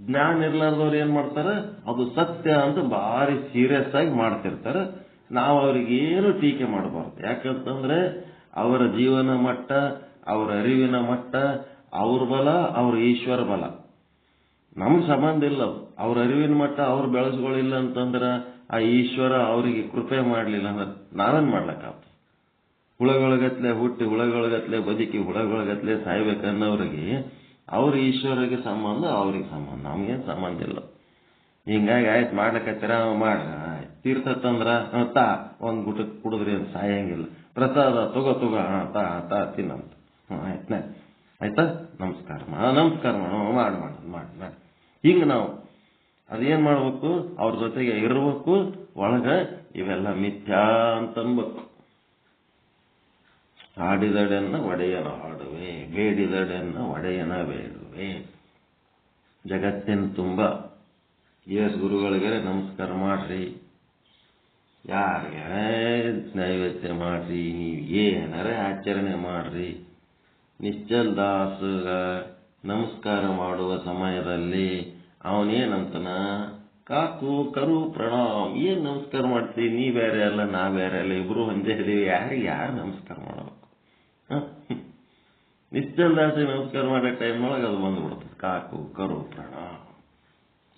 S1: ಜ್ಞಾನ ಇರ್ಲಾರ್ದವ್ರು ಏನ್ ಮಾಡ್ತಾರ, ಅದು ಸತ್ಯ ಅಂತ ಭಾರಿ ಸೀರಿಯಸ್ ಆಗಿ ಮಾಡ್ತಿರ್ತಾರ. ನಾವು ಅವ್ರಿಗೇನು ಟೀಕೆ ಮಾಡಬಾರ್ದು. ಯಾಕಂತಂದ್ರೆ ಅವರ ಜೀವನ ಮಟ್ಟ, ಅವರ ಅರಿವಿನ ಮಟ್ಟ, ಅವ್ರ ಬಲ, ಅವ್ರ ಈಶ್ವರ ಬಲ ನಮ್ಗೆ ಸಂಬಂಧ ಇಲ್ಲ. ಅವ್ರ ಅರಿವಿನ ಮಟ್ಟ ಅವ್ರು ಬೆಳೆಸ್ಕೊಳ್ಳಿಲ್ಲ ಅಂತಂದ್ರ ಆ ಈಶ್ವರ ಅವರಿಗೆ ಕೃಪೆ ಮಾಡ್ಲಿಲ್ಲ ಅಂದ್ರೆ ನಾವೇನ್ ಮಾಡ್ಲಕ್ಕಾಗ್ತದೆ. ಹುಳಗೊಳಗತ್ಲೆ ಹುಟ್ಟಿ ಹುಳಗೊಳಗತ್ಲೆ ಬದುಕಿ ಹುಳಗೊಳಗತ್ಲೆ ಸಾಯ್ಬೇಕನ್ನೋರಿಗೆ ಅವ್ರ ಈಶ್ವರಿಗೆ ಸಂಬಂಧ, ಅವ್ರಿಗೆ ಸಂಬಂಧ, ನಮ್ಗೇನ್ ಸಂಬಂಧ ಇಲ್ಲ. ಹಿಂಗಾಗಿ ಆಯ್ತು ಮಾಡ್ಲಕತ್ತೀರ ಮಾಡ, ತೀರ್ಥ ತಂದ್ರ ತಾ ಒಂದ್ ಗುಟಕ್ ಕುಡಿದ್ರಿ ಅಂತ ಸಾಯಂಗಿಲ್ಲ. ಪ್ರಸಾದ ತಗೋ ತಾ ತಿನ್ನಂತ, ಆಯ್ತಾ ನಮಸ್ಕಾರ ನಮಸ್ಕಾರ ಮಾಡಿ ಹಿಂಗ ನಾವು ಅದೇನ್ ಮಾಡ್ಬೇಕು, ಅವ್ರ ಜೊತೆಗೆ ಇರ್ಬೇಕು. ಒಳಗ ಇವೆಲ್ಲ ಮಿಥ್ಯಾ ಅಂತ ಅನ್ಬೇಕು. ಆಡಿದಡೆನ್ನ ಒಡೆಯನ ಹಾಡುವೆ, ಬೇಡಿದಡೆನ್ನ ಒಡೆಯನ ಬೇಡುವೆ. ಜಗತ್ತಿನ ತುಂಬ ಗುರುಗಳಿಗೆ ನಮಸ್ಕಾರ ಮಾಡ್ರಿ, ಯಾರಿಗೆ ನೈವೇದ್ಯ ಮಾಡ್ರಿ, ನೀವು ಏನಾರ ಆಚರಣೆ ಮಾಡ್ರಿ. ನಿಶ್ಚಲ್ ದಾಸಗ ನಮಸ್ಕಾರ ಮಾಡುವ ಸಮಯದಲ್ಲಿ ಅವನೇನಂತನ, ಕಾಕು ಕರು ಪ್ರಣಾಮ್. ಏನ್ ನಮಸ್ಕಾರ ಮಾಡ್ತೀವಿ, ನೀ ಬೇರೆ ಅಲ್ಲ ನಾ ಬೇರೆ ಅಲ್ಲ, ಇಬ್ರು ಒಂದೇ ಇದೀವಿ, ಯಾರು ನಮಸ್ಕಾರ ಮಾಡಬೇಕು. ನಿಶ್ಚಲ್ ದಾಸಿಗೆ ನಮಸ್ಕಾರ ಮಾಡೋ ಟೈಮ್ನೊಳಗೆ ಅದು ಬಂದ್ಬಿಡ್ತದೆ, ಕಾಕು ಕರು ಪ್ರಣಾಮ್.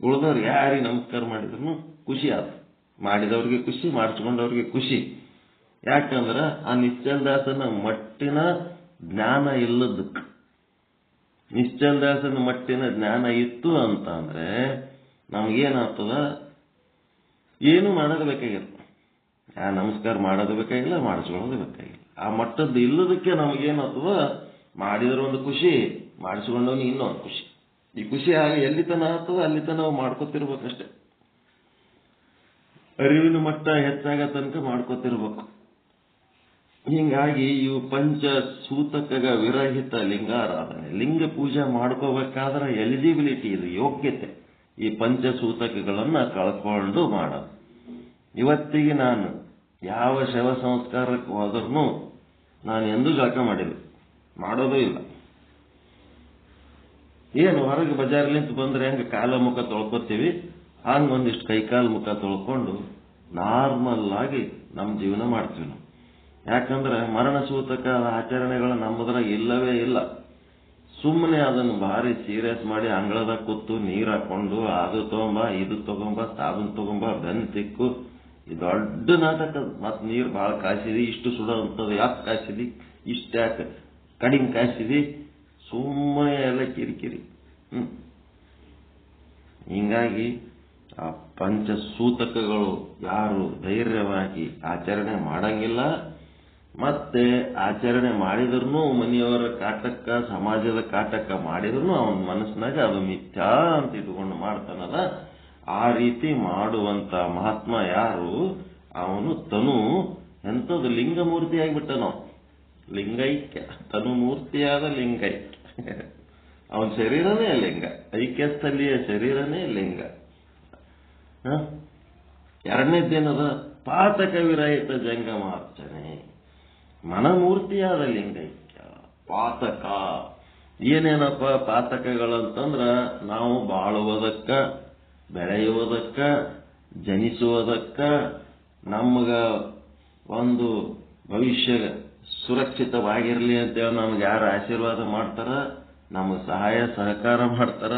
S1: ಉಳಿದವ್ರು ಯಾರಿಗೆ ನಮಸ್ಕಾರ ಮಾಡಿದ್ರು ಖುಷಿ ಆಯ್ತು, ಮಾಡಿದವ್ರಿಗೆ ಖುಷಿ, ಮಾಡಿಸ್ಕೊಂಡವ್ರಿಗೆ ಖುಷಿ. ಯಾಕಂದ್ರ ಆ ನಿಶ್ಚಲ್ ದಾಸನ ಮಟ್ಟಿನ ಜ್ಞಾನ ಇಲ್ಲದಕ್ಕೆ. ನಿಶ್ಚಲ್ ದಾಸನ ಮಟ್ಟಿನ ಜ್ಞಾನ ಇತ್ತು ಅಂತ ಅಂದ್ರೆ ನಮಗೇನಾಗ್ತದ, ಏನು ಮಾಡೋದು ಬೇಕಾಗಿಲ್ಲ, ನಮಸ್ಕಾರ ಮಾಡೋದು ಬೇಕಾಗಿಲ್ಲ, ಮಾಡಿಸ್ಕೊಳ್ಳೋದು ಬೇಕಾಗಿಲ್ಲ. ಆ ಮಟ್ಟದ್ದು ಇಲ್ಲದಕ್ಕೆ ನಮಗೇನಾಗ್ತದ, ಮಾಡಿದ್ರೆ ಒಂದು ಖುಷಿ, ಮಾಡಿಸ್ಕೊಂಡವನು ಇನ್ನೊಂದು ಖುಷಿ. ಈ ಖುಷಿ ಆಗ ಎಲ್ಲಿ ತನ ಆಗ್ತದ ಅಲ್ಲಿ ತನ ನಾವು ಮಾಡ್ಕೊತಿರ್ಬೇಕಷ್ಟೆ. ಅರಿವಿನ ಮಟ್ಟ ಹೆಚ್ಚಾಗ ತನಕ ಮಾಡ್ಕೊತಿರ್ಬೇಕು. ಹಿಂಗಾಗಿ ಇವು ಪಂಚ ಸೂತಕಗ ವಿರಹಿತ ಲಿಂಗಾರಾಧನೆ, ಲಿಂಗ ಪೂಜೆ ಮಾಡ್ಕೋಬೇಕಾದ್ರೆ ಎಲಿಜಿಬಿಲಿಟಿ, ಇದು ಯೋಗ್ಯತೆ. ಈ ಪಂಚ ಸೂತಕಗಳನ್ನ ಕಳ್ಕೊಂಡು ಮಾಡೋದು. ಇವತ್ತಿಗೆ ನಾನು ಯಾವ ಶವ ಸಂಸ್ಕಾರಕ್ಕೆ ಹೋದ್ರೂ ನಾನು ಎಂದೂ ಜಳಕ ಮಾಡಿಲ್ಲ, ಮಾಡೋದೂ ಇಲ್ಲ. ಏನು ಹೊರಗೆ ಬಜಾರ್ಲಿಂತ ಬಂದ್ರೆ ಹೆಂಗೆ ಕಾಲ ಮುಖ ತೊಳ್ಕೊತೀವಿ, ಹಂಗ ಒಂದಿಷ್ಟು ಕೈಕಾಲು ಮುಖ ತೊಳ್ಕೊಂಡು ನಾರ್ಮಲ್ ಆಗಿ ನಮ್ಮ ಜೀವನ ಮಾಡ್ತೀವಿ ನಾವು. ಯಾಕಂದ್ರೆ ಮರಣ ಸೂತಕ ಆಚರಣೆಗಳು ನಮ್ಮದ್ರಾಗ ಇಲ್ಲವೇ ಇಲ್ಲ. ಸುಮ್ಮನೆ ಅದನ್ನು ಭಾರಿ ಸೀರಿಯಸ್ ಮಾಡಿ ಅಂಗಳದಾಗ ಕೂತು ನೀರು ಹಾಕೊಂಡು ಅದು ತಗೊಂಬ, ಇದು ತಗೊಂಬ, ಸಾಬೂನ್ ತಗೊಂಬ, ಬೆನ್ ತಿಕ್ಕು, ಈ ದೊಡ್ಡ ನಾಟಕ. ಮತ್ ನೀರು ಭಾಳ ಕಾಯಿಸಿದಿ, ಇಷ್ಟು ಸುಡೋಂಥದ್ದು ಯಾಕೆ ಕಾಯಿಸಿದಿ, ಇಷ್ಟ ಯಾಕೆ ಕಡಿಮೆ ಕಾಯಿಸಿದಿ, ಸುಮ್ಮನೆ ಎಲ್ಲ ಕಿರಿಕಿರಿ. ಹಿಂಗಾಗಿ ಆ ಪಂಚಸೂತಕಗಳು ಯಾರು ಧೈರ್ಯವಾಗಿ ಆಚರಣೆ ಮಾಡಂಗಿಲ್ಲ, ಮತ್ತೆ ಆಚರಣೆ ಮಾಡಿದ್ರು ಮನೆಯವರ ಕಾಟಕ್ಕ, ಸಮಾಜದ ಕಾಟಕ್ಕ ಮಾಡಿದ್ರು ಅವನ ಮನಸ್ಸಿನಾಗ ಅದು ಮಿಥ್ಯಾ ಅಂತ ಇಟ್ಕೊಂಡು ಮಾಡ್ತಾನಲ್ಲ, ಆ ರೀತಿ ಮಾಡುವಂತ ಮಹಾತ್ಮ ಯಾರು, ಅವನು ತನು ಎಂಥದ್ದು ಲಿಂಗಮೂರ್ತಿ ಆಗಿಬಿಟ್ಟ. ನಾವು ಲಿಂಗೈಕ್ಯ, ತನು ಮೂರ್ತಿಯಾದ ಲಿಂಗೈಕ್ಯ. ಅವನ ಶರೀರನೇ ಲಿಂಗ, ಐಕ್ಯಸ್ಥಳೀಯ ಶರೀರನೇ ಲಿಂಗ. ಎರಡನೇದ್ದೇನದ, ಪಾತಕ ವಿರಹಿತ ಜಂಗಮಾರ್ಚನೆ, ಮನಮೂರ್ತಿಯಾದ ಲಿಂಗೈಕ್ಯ. ಪಾತಕ ಏನೇನಪ್ಪ ಪಾತಕಗಳಂತಂದ್ರ, ನಾವು ಬಾಳುವುದಕ್ಕ, ಬೆಳೆಯುವುದಕ್ಕ, ಜನಿಸುವುದಕ್ಕ, ನಮಗ ಒಂದು ಭವಿಷ್ಯ ಸುರಕ್ಷಿತವಾಗಿರಲಿ ಅಂತೇಳಿ ನಮ್ಗೆ ಯಾರು ಆಶೀರ್ವಾದ ಮಾಡ್ತಾರ, ನಮಗೆ ಸಹಾಯ ಸಹಕಾರ ಮಾಡ್ತಾರ,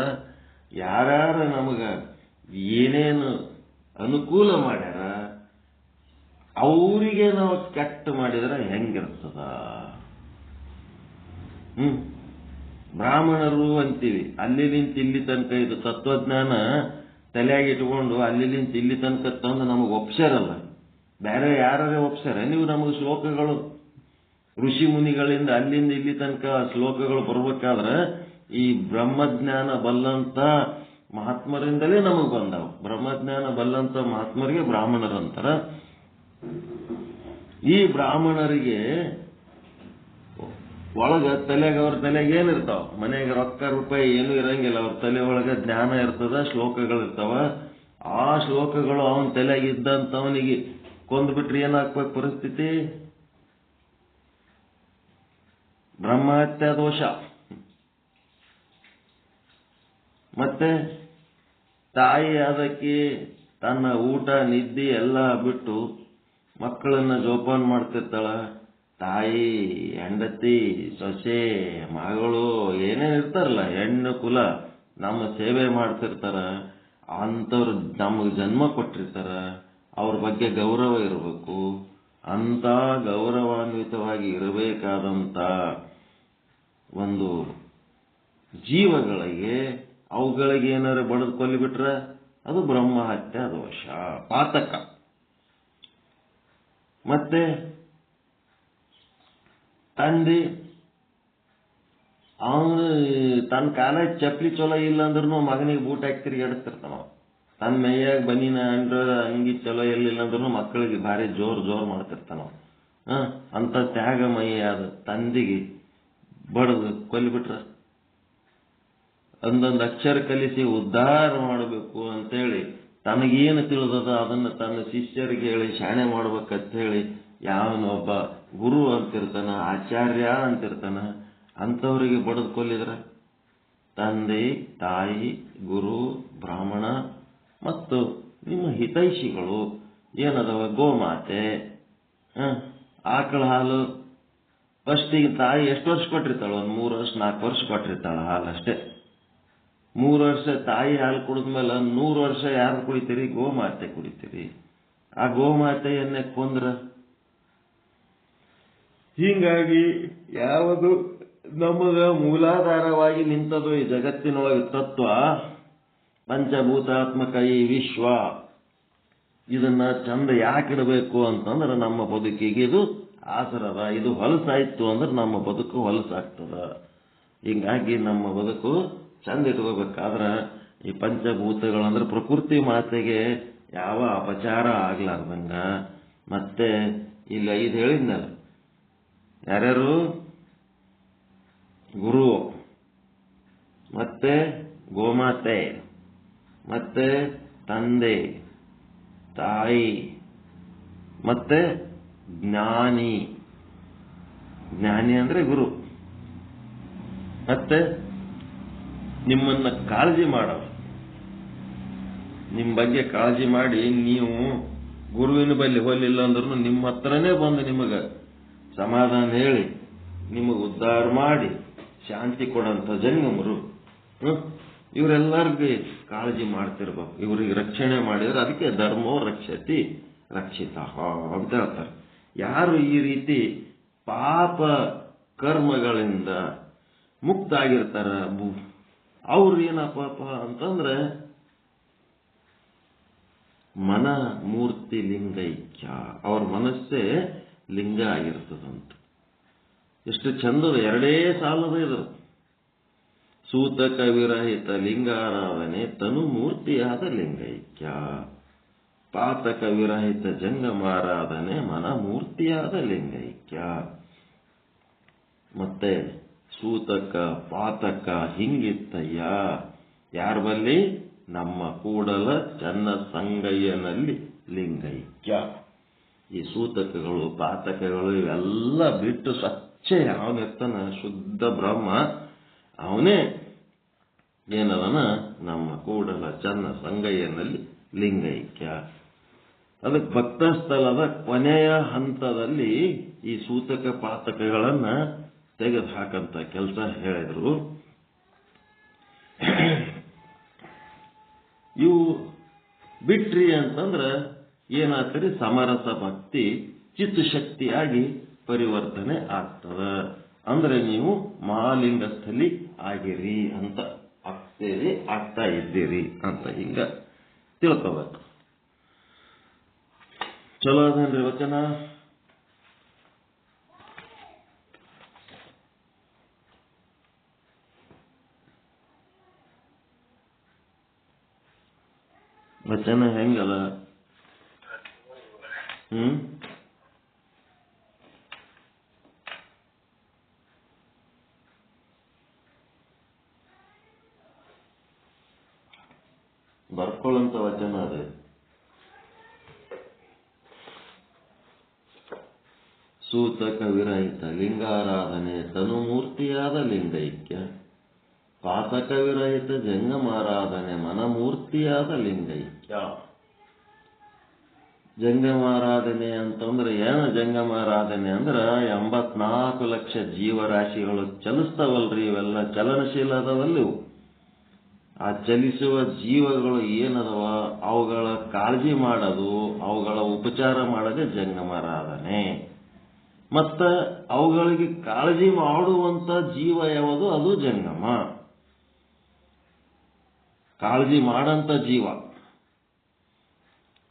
S1: ಯಾರ್ಯಾರು ನಮಗೆ ಏನೇನು ಅನುಕೂಲ ಮಾಡ್ಯಾರ ಅವರಿಗೆ ನಾವು ಕೆಟ್ಟ ಮಾಡಿದ್ರೆ ಹೆಂಗಿರ್ತದ? ಬ್ರಾಹ್ಮಣರು ಅಂತೀವಿ, ಅಲ್ಲಿ ನಿಂತ ಇಲ್ಲಿ ತನಕ ಇದು ತತ್ವಜ್ಞಾನ ತಲೆಯಾಗಿ ಇಟ್ಕೊಂಡು ಅಲ್ಲಿ ನಿಂತ ಇಲ್ಲಿ ತನಕ ತಂದು ನಮಗೆ ಒಪ್ಸ್ಯಾರಲ್ಲ. ಬೇರೆ ಯಾರೇ ಒಪ್ಸ್ಯಾರ ನೀವು? ನಮಗೆ ಶ್ಲೋಕಗಳು ಋಷಿ ಮುನಿಗಳಿಂದ ಅಲ್ಲಿಂದ ಇಲ್ಲಿ ತನಕ ಶ್ಲೋಕಗಳು ಬರ್ಬೇಕಾದ್ರೆ ಈ ಬ್ರಹ್ಮಜ್ಞಾನ ಬಲ್ಲಂತ ಮಹಾತ್ಮರಿಂದಲೇ ನಮಗೆ ಬಂದವು. ಬ್ರಹ್ಮಜ್ಞಾನ ಬಲ್ಲಂತ ಮಹಾತ್ಮರಿಗೆ ಬ್ರಾಹ್ಮಣರಂತಾರ. ಈ ಬ್ರಾಹ್ಮಣರಿಗೆ ಒಳಗ ತಲೆಗೆ ಅವ್ರ ತಲೆಗೆ ಏನಿರ್ತಾವ? ಮನೆಗೆ ರೊಕ್ಕ ರೂಪಾಯಿ ಏನೂ ಇರಂಗಿಲ್ಲ, ಅವ್ರ ತಲೆ ಒಳಗೆ ಜ್ಞಾನ ಇರ್ತದ, ಶ್ಲೋಕಗಳಿರ್ತಾವ. ಆ ಶ್ಲೋಕಗಳು ಅವನ ತಲೆಗೆ ಇದ್ದಂಥವನಿಗೆ ಕೊಂದ್ಬಿಟ್ರೆ ಏನಾಗ್ಬೇಕು ಪರಿಸ್ಥಿತಿ? ಬ್ರಹ್ಮಹತ್ಯಾ ದೋಷ. ಮತ್ತೆ ತಾಯಿ ಅದಕ್ಕೆ ತನ್ನ ಊಟ ನಿದ್ದೆ ಎಲ್ಲ ಬಿಟ್ಟು ಮಕ್ಕಳನ್ನ ಜೋಪಾನ ಮಾಡ್ತಿರ್ತಾಳ. ತಾಯಿ, ಹೆಂಡತಿ, ಸೊಸೆ, ಮಗಳು ಏನೇನು ಇರ್ತಾರಲ್ಲ, ಹೆಣ್ಣು ಕುಲ ನಮ್ಮ ಸೇವೆ ಮಾಡ್ತಿರ್ತಾರ. ಅಂಥವ್ರು ನಮಗೆ ಜನ್ಮ ಕೊಟ್ಟಿರ್ತಾರ, ಅವ್ರ ಬಗ್ಗೆ ಗೌರವ ಇರಬೇಕು. ಅಂತ ಗೌರವಾನ್ವಿತವಾಗಿ ಇರಬೇಕಾದಂಥ ಒಂದು ಜೀವಗಳಿಗೆ ಅವುಗಳಿಗೆ ಏನಾರು ಬಡದು ಕೊಲ್ಲಿಬಿಟ್ರೆ ಅದು ಬ್ರಹ್ಮಹತ್ಯಾ ದೋಷ, ಪಾತಕ. ಮತ್ತೆ ತಂದೆ ಅವನು ತನ್ನ ಕಾಲ ಚಪ್ಪಲಿ ಚಲೋ ಇಲ್ಲ ಅಂದ್ರೂ ಮಗನಿಗೆ ಬೂಟ್ ಹಾಕಿ ತಿರುಗಾಡಿಸ್ತಿರ್ತಾನ. ತನ್ನ ಮೈಯಾಗ ಬನಿನ ಅಂಗಿ ಚಲೋ ಎಲ್ಲಿಲ್ಲ ಅಂದ್ರೂ ಮಕ್ಕಳಿಗೆ ಭಾರಿ ಜೋರ್ ಮಾಡ್ತಿರ್ತಾನ. ಅಂತ ತ್ಯಾಗಮಯಿಯಾದ ತಂದೆಗೆ ಬಡದು ಕೊಲ್ಲಿಬಿಟ್ರ ಒಂದೊಂದು ಅಕ್ಷರ ಕಲಿಸಿ ಉದ್ಧಾರ ಮಾಡಬೇಕು ಅಂತೇಳಿ ತನಗೇನು ತಿಳಿದದ ಅದನ್ನು ತನ್ನ ಶಿಷ್ಯರಿಗೆ ಹೇಳಿ ಶಾಣೆ ಮಾಡ್ಬೇಕಂತ ಹೇಳಿ ಯಾವನೊಬ್ಬ ಗುರು ಅಂತಿರ್ತಾನ, ಆಚಾರ್ಯ ಅಂತಿರ್ತಾನ, ಅಂಥವರಿಗೆ ಬಡದು ಕೊಲ್ಲಿದ್ರ ತಂದೆ, ತಾಯಿ, ಗುರು, ಬ್ರಾಹ್ಮಣ ಮತ್ತು ನಿಮ್ಮ ಹಿತೈಷಿಗಳು ಏನದವ, ಗೋಮಾತೆ, ಆಕಳ ಹಾಲು. ಫಸ್ಟಿಗೆ ತಾಯಿ ಎಷ್ಟು ವರ್ಷ ಕೊಟ್ಟಿರ್ತಾಳ? ಒಂದು 3 ವರ್ಷ 4 ವರ್ಷ ಕೊಟ್ಟಿರ್ತಾಳ ಹಾಲು ಅಷ್ಟೇ. 3 ವರ್ಷ ತಾಯಿ ಹಾಲು ಕುಡಿದ್ಮೇಲೆ 100 ವರ್ಷ ಯಾರು ಕುಡಿತೀರಿ? ಗೋಮಾತೆ ಕುಡಿತೀರಿ. ಆ ಗೋಮಾತೆಯನ್ನೇ ಕೊಂದ್ರ. ಹೀಗಾಗಿ ಯಾವುದು ನಮಗ ಮೂಲಾಧಾರವಾಗಿ ನಿಂತದು ಈ ಜಗತ್ತಿನೊಳಗೆ ತತ್ವ, ಪಂಚಭೂತಾತ್ಮಕ ಈ ವಿಶ್ವ, ಇದನ್ನ ಚಂದ ಯಾಕಿಡಬೇಕು ಅಂತಂದ್ರೆ ನಮ್ಮ ಬದುಕಿಗೆ ಇದು ಆಸರದ. ಇದು ಹೊಲಸಾಯ್ತು ಅಂದ್ರೆ ನಮ್ಮ ಬದುಕು ಹೊಲಸಾಗ್ತದ. ಹೀಗಾಗಿ ನಮ್ಮ ಬದುಕು ಚಂದ ಇಟ್ಕೋಬೇಕಾದ್ರೆ ಈ ಪಂಚಭೂತಗಳಂದ್ರೆ ಪ್ರಕೃತಿ ಮಾತೆಗೆ ಯಾವ ಅಪಚಾರ ಆಗ್ಲಾರ್ದಂಗ. ಮತ್ತೆ ಇಲ್ಲಿ 5 ಹೇಳಿದ್ನಲ್ಲ, ಯಾರ್ಯಾರು? ಗುರು, ಮತ್ತೆ ಗೋಮಾತೆ, ಮತ್ತೆ ತಂದೆ, ತಾಯಿ, ಮತ್ತೆ ಜ್ಞಾನಿ. ಜ್ಞಾನಿ ಅಂದ್ರೆ ಗುರು. ಮತ್ತೆ ನಿಮ್ಮನ್ನ ಕಾಳಜಿ ಮಾಡೋರು, ನಿಮ್ಮ ಬಗ್ಗೆ ಕಾಳಜಿ ಮಾಡಿ ನೀವು ಗುರುವಿನ ಬಳಿ ಹೋಲಿಲ್ಲ ಅಂದ್ರೂ ನಿಮ್ಮ ಹತ್ರನೇ ಬಂದು ನಿಮಗೆ ಸಮಾಧಾನ ಹೇಳಿ ನಿಮಗೆ ಉದ್ಧಾರ ಮಾಡಿ ಶಾಂತಿ ಕೊಡಂತ ಜಂಗಮರು. ಇವರೆಲ್ಲರಿಗೆ ಕಾಳಜಿ ಮಾಡ್ತಿರ್ಬೇಕು, ಇವ್ರಿಗೆ ರಕ್ಷಣೆ ಮಾಡಿದ್ರೆ ಅದಕ್ಕೆ ಧರ್ಮೋ ರಕ್ಷತಿ ರಕ್ಷಿತ ಅಂತ ಹೇಳ್ತಾರೆ. ಯಾರು ಈ ರೀತಿ ಪಾಪ ಕರ್ಮಗಳಿಂದ ಮುಕ್ತ ಆಗಿರ್ತಾರ ಅವ್ರು ಏನಪ್ಪ ಅಂತಂದ್ರೆ ಮನ ಮೂರ್ತಿ ಲಿಂಗೈಕ್ಯ, ಅವ್ರ ಮನಸ್ಸೇ ಲಿಂಗ ಆಗಿರ್ತದಂತ. ಎಷ್ಟು ಚಂದದ 2 ಸಾಲದ ಇದು. ಸೂತಕ ವಿರಹಿತ ಲಿಂಗಾರಾಧನೆ ತನು ಮೂರ್ತಿಯಾದ ಲಿಂಗೈಕ್ಯ, ಪಾತಕ ವಿರಹಿತ ಜಂಗಮಾರಾಧನೆ ಮನ ಮೂರ್ತಿಯಾದ ಲಿಂಗೈಕ್ಯ. ಮತ್ತೆ ಸೂತಕ ಪಾತಕ ಹಿಂಗಿತ್ತಯ್ಯ ಯಾರ ಬಲ್ಲಿ? ನಮ್ಮ ಕೂಡಲ ಚನ್ನ ಸಂಗಯ್ಯನಲ್ಲಿ ಲಿಂಗೈಕ್ಯ. ಈ ಸೂತಕಗಳು ಪಾತಕಗಳು ಇವೆಲ್ಲ ಬಿಟ್ಟು ಸ್ವಚ್ಛ ಅವನಿರ್ತಾನ, ಶುದ್ಧ ಬ್ರಹ್ಮ ಅವನೇ ಏನದನ ನಮ್ಮ ಕೂಡಲ ಚನ್ನ ಸಂಗಯ್ಯನಲ್ಲಿ ಲಿಂಗೈಕ್ಯ. ಅದಕ್ಕೆ ಭಕ್ತಸ್ಥಲದ ಕೊನೆಯ ಹಂತದಲ್ಲಿ ಈ ಸೂತಕ ಪಾತಕಗಳನ್ನ ತೆಗೆದು ಹಾಕಂತ ಕೆಲಸ ಹೇಳಿದ್ರು. ಇವು ಬಿಟ್ರಿ ಅಂತಂದ್ರ ಏನಾಗ್ತದೆ, ಸಮರಸ ಭಕ್ತಿ ಚಿತ್ತಶಕ್ತಿಯಾಗಿ ಪರಿವರ್ತನೆ ಆಗ್ತದ. ಅಂದ್ರೆ ನೀವು ಮಹಾಲಿಂಗ ಸ್ಥಲಿ ಆಗಿರಿ ಅಂತ ಆಗ್ತಾ ಇದ್ದೀರಿ ಅಂತ ಹಿಂಗ ತಿಳ್ಕೋಬೇಕು. ಚಲೋ ಅದೇನ್ರಿ ವಚನ? ವಚನ ಹೆಂಗದ? ಬರ್ಕೊಳ್ಳಂತ ವಚನ ಅದೇ. ಸೂತಕ ವಿರಹಿತ ಲಿಂಗಾರಾಧನೆ ತನುಮೂರ್ತಿಯಾದ ಲಿಂಗೈಕ್ಯ, ಪಾತಕ ವಿರಹಿತ ಜಂಗಮಾರಾಧನೆ ಮನಮೂರ್ತಿಯಾದ ಲಿಂಗೈಕ್ಯ. ಜಂಗಮಾರಾಧನೆ ಅಂತಂದ್ರೆ ಏನು? ಜಂಗಮಾರಾಧನೆ ಅಂದ್ರ 84 ಲಕ್ಷ ಜೀವರಾಶಿಗಳು ಚಲಿಸ್ತಾವಲ್ರಿ, ಇವೆಲ್ಲ ಚಲನಶೀಲ ಅದಾವಲ್ಲಿ. ಆ ಚಲಿಸುವ ಜೀವಗಳು ಏನದವ ಅವುಗಳ ಕಾಳಜಿ ಮಾಡೋದು, ಅವುಗಳ ಉಪಚಾರ ಮಾಡೋದೇ ಜಂಗಮಾರಾಧನೆ. ಮತ್ತ ಅವುಗಳಿಗೆ ಕಾಳಜಿ ಮಾಡುವಂತ ಜೀವ ಯಾವುದು? ಅದು ಜಂಗಮ. ಕಾಳಜಿ ಮಾಡಂತ ಜೀವ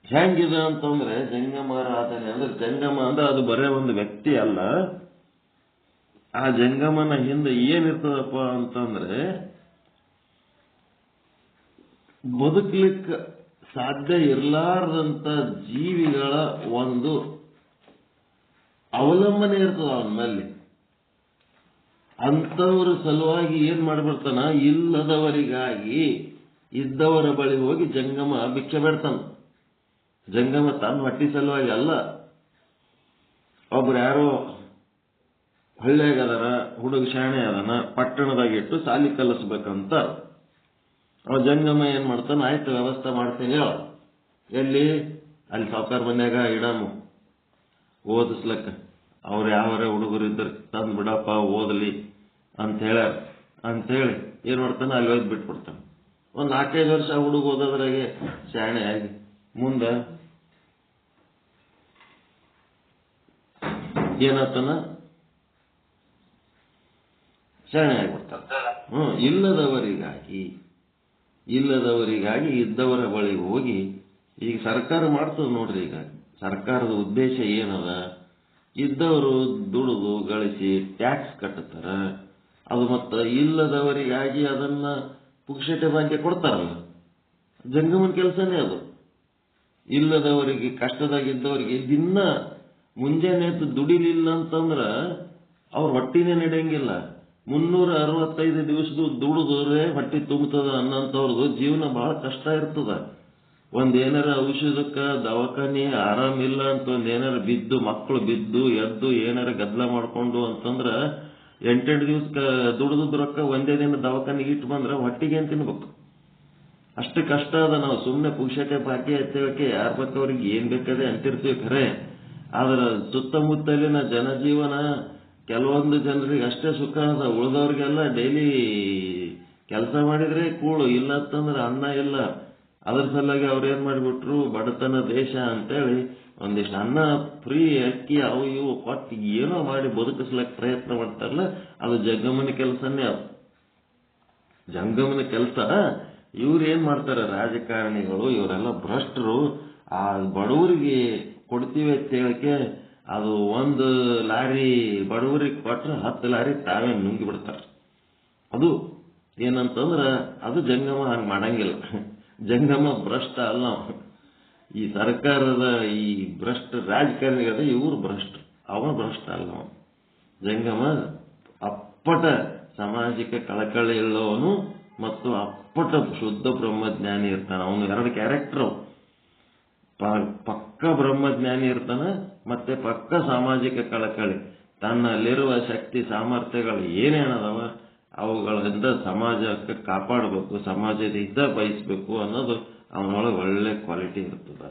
S1: ಹೆಂಗಿದೆ ಅಂತಂದ್ರೆ, ಜಂಗಮಾರಾಧನೆ ಅಂದ್ರೆ, ಜಂಗಮ ಅಂದ್ರೆ ಅದು ಬರೇ ಒಂದು ವ್ಯಕ್ತಿ ಅಲ್ಲ. ಆ ಜಂಗಮನ ಹಿಂದೆ ಏನಿರ್ತದಪ್ಪ ಅಂತಂದ್ರೆ, ಬದುಕಲಿಕ್ಕೆ ಸಾಧ್ಯ ಇರಲಾರದಂತ ಜೀವಿಗಳ ಒಂದು ಅವಲಂಬನೆ ಇರ್ತದ ಅವನ ಮೇಲೆ. ಅಂಥವ್ರ ಸಲುವಾಗಿ ಏನ್ ಮಾಡ್ಬಿಡ್ತಾನ, ಇಲ್ಲದವರಿಗಾಗಿ ಇದ್ದವರ ಬಳಿ ಹೋಗಿ ಜಂಗಮ ಭಿಕ್ಷೆ ಬೇಡ್ತಾನ. ಜಂಗಮ ತನ್ನ ಹೊಟ್ಟಿ ಸಲುವಾಗಿ ಅಲ್ಲ. ಒಬ್ರು ಯಾರೋ ಹಳ್ಳಿಯಾಗ ಅದರ, ಹುಡುಗ ಶಾಣೆ ಅದನ, ಪಟ್ಟಣದಾಗಿಟ್ಟು ಸಾಲಿ ಕಲಿಸ್ಬೇಕಂತ ಅವ ಜಂಗಮ ಏನ್ ಮಾಡ್ತಾನ, ಆಯ್ತು ವ್ಯವಸ್ಥೆ ಮಾಡ್ತೀನಿ ಹೇಳ, ಎಲ್ಲಿ? ಅಲ್ಲಿ ಸಾವುಕಾರ ಮನ್ಯಾಗ ಇಡಾಮು ಓದಿಸ್ಲಕ್ಕ. ಅವ್ರು ಯಾವರೇ ಹುಡುಗರು ಇದ್ರ ತಂದು ಬಿಡಪ್ಪ ಓದಲಿ ಅಂತ ಹೇಳ್ಯಾರ ಅಂತೇಳಿ ಏನ್ ಮಾಡ್ತಾನ, ಅಲ್ಲಿ ಹೋಗಿ ಬಿಟ್ಬಿಡ್ತಾನ. ಒಂದ್ 4-5 ವರ್ಷ ಹುಡುಗ ಓದೋದ್ರಾಗೆ ಶಾಣೆ ಆಗಿ ಮುಂದ ಏನಾಗ್ತಾನ, ಶಾಣೆ ಆಗಿಬಿಡ್ತಾನ. ಇಲ್ಲದವರಿಗಾಗಿ ಇದ್ದವರ ಬಳಿ ಹೋಗಿ. ಈಗ ಸರ್ಕಾರ ಮಾಡ್ತದ ನೋಡ್ರಿ. ಈಗ ಸರ್ಕಾರದ ಉದ್ದೇಶ ಏನದ, ಇದ್ದವರು ದುಡಿದು ಗಳಿಸಿ ಟ್ಯಾಕ್ಸ್ ಕಟ್ಟುತ್ತಾರ. ಅದು ಮತ್ತ ಇಲ್ಲದವರಿಗಾಗಿ ಅದನ್ನ ಪುಕ್ಷಟೆ ಭಾಗ್ಯ ಕೊಡ್ತಾರಲ್ಲ, ಜಂಗಮನ ಕೆಲಸನೇ ಅದು. ಇಲ್ಲದವರಿಗೆ, ಕಷ್ಟದಾಗಿದ್ದವರಿಗೆ ದಿನ ಮುಂಜಾನೆ ಎದ್ದು ದುಡಿಲಿಲ್ಲ ಅಂತಂದ್ರ ಅವ್ರ ಹೊಟ್ಟಿನೇ ನಡೆಯಂಗಿಲ್ಲ. 365 ದಿವಸದ್ದು ದುಡಿದ್ರೆ ಹೊಟ್ಟಿ ತುಂಬುತ್ತದ ಅನ್ನಂತವ್ರದ್ದು ಜೀವನ ಬಹಳ ಕಷ್ಟ ಇರ್ತದ. ಒಂದೇನಾರ ಔಷಧಕ್ಕ ದವಾಖಾನೆ ಆರಾಮಿಲ್ಲ ಅಂತ ಒಂದೇನಾರ ಬಿದ್ದು, ಮಕ್ಕಳು ಬಿದ್ದು ಎದ್ದು ಏನಾರ ಗದ್ದಲ ಮಾಡ್ಕೊಂಡು ಅಂತಂದ್ರ 8-8 ದಿವಸ ದುಡಿದ ರೊಕ್ಕ ಒಂದೇ ದಿನ ದವಾಖಾನೆಗೆ ಇಟ್ಟು ಬಂದ್ರ ಹೊಟ್ಟಿಗೆ ಏನ್ ತಿನ್ಬೇಕು? ಅಷ್ಟು ಕಷ್ಟ ಅದ. ನಾವು ಸುಮ್ಮನೆ ಪುಕ್ಷಟೆ ಬಾಕಿ ಹಚ್ಚೋಕೆ ಯಾರ ಬೇಕವ್ರಿಗೆ ಏನ್ ಬೇಕಾದ್ರೆ ಅಂತಿರ್ತೀವಿ ಖರೆ. ಆದ್ರ ಸುತ್ತಮುತ್ತಲಿನ ಜನಜೀವನ ಕೆಲವೊಂದು ಜನರಿಗೆ ಅಷ್ಟೇ ಸುಖ ಅದ. ಉಳಿದವ್ರಿಗೆಲ್ಲ ಡೈಲಿ ಕೆಲಸ ಮಾಡಿದ್ರೆ ಕೂಳು, ಇಲ್ಲ ಅಂತಂದ್ರೆ ಅನ್ನ ಇಲ್ಲ. ಅದ್ರ ಸಲುವಾಗಿ ಅವ್ರೇನ್ ಮಾಡಿಬಿಟ್ರು, ಬಡತನ ದೇಶ ಅಂತೇಳಿ ಒಂದಿಷ್ಟು ಅನ್ನ ಫ್ರೀ ಅಕ್ಕಿ ಅವು ಇವು ಕೊಟ್ಟು ಏನೋ ಮಾಡಿ ಬದುಕಿಸ್ಲಕ್ ಪ್ರಯತ್ನ ಮಾಡ್ತಾರಲ್ಲ, ಅದು ಜಂಗಮನ ಕೆಲಸನೇ. ಅದು ಜಂಗಮನ ಕೆಲಸ. ಇವ್ರು ಏನ್ ಮಾಡ್ತಾರೆ, ರಾಜಕಾರಣಿಗಳು ಇವರೆಲ್ಲ ಭ್ರಷ್ಟರು. ಆ ಬಡವರಿಗೆ ಕೊಡ್ತೀವಿ ಅಂತ ಹೇಳಿಕೆ ಅದು 1 ಲಾರಿ ಬಡವರಿಗೆ ಕೊಟ್ರೆ 10 ಲಾರಿ ತಾವೇ ನುಂಗಿ ಬಿಡ್ತಾರೆ. ಅದು ಏನಂತಂದ್ರ ಅದು ಜಂಗಮ ಹಂಗೆ ಮಾಡಂಗಿಲ್ಲ. ಜಂಗಮ ಭ್ರಷ್ಟ ಅಲ್ಲ. ಈ ಸರ್ಕಾರದ ಈ ಭ್ರಷ್ಟ ರಾಜಕಾರಣಿಗಳ ಇವರು ಭ್ರಷ್ಟ, ಅವ ಭ್ರಷ್ಟ ಅಲ್ಲ. ಜಂಗಮ ಅಪ್ಪಟ ಸಾಮಾಜಿಕ ಕಳಕಳಿ ಉಳ್ಳವನು ಮತ್ತು ಅಪ್ಪಟ ಶುದ್ಧ ಬ್ರಹ್ಮಜ್ಞಾನಿ ಇರ್ತಾನೆ. ಅವನು 2 ಕ್ಯಾರೆಕ್ಟರ್. ಪಕ್ಕ ಬ್ರಹ್ಮಜ್ಞಾನಿ ಇರ್ತಾನೆ, ಮತ್ತೆ ಪಕ್ಕ ಸಾಮಾಜಿಕ ಕಳಕಳಿ. ತನ್ನಲ್ಲಿರುವ ಶಕ್ತಿ ಸಾಮರ್ಥ್ಯಗಳು ಏನೇನದವ ಅವುಗಳಿಂದ ಸಮಾಜಕ್ಕೆ ಕಾಪಾಡಬೇಕು, ಸಮಾಜದ ಹಿತ ಬಯಸಬೇಕು ಅನ್ನೋದು ಅವನೊಳಗೆ ಒಳ್ಳೆ ಕ್ವಾಲಿಟಿ ಇರ್ತದ.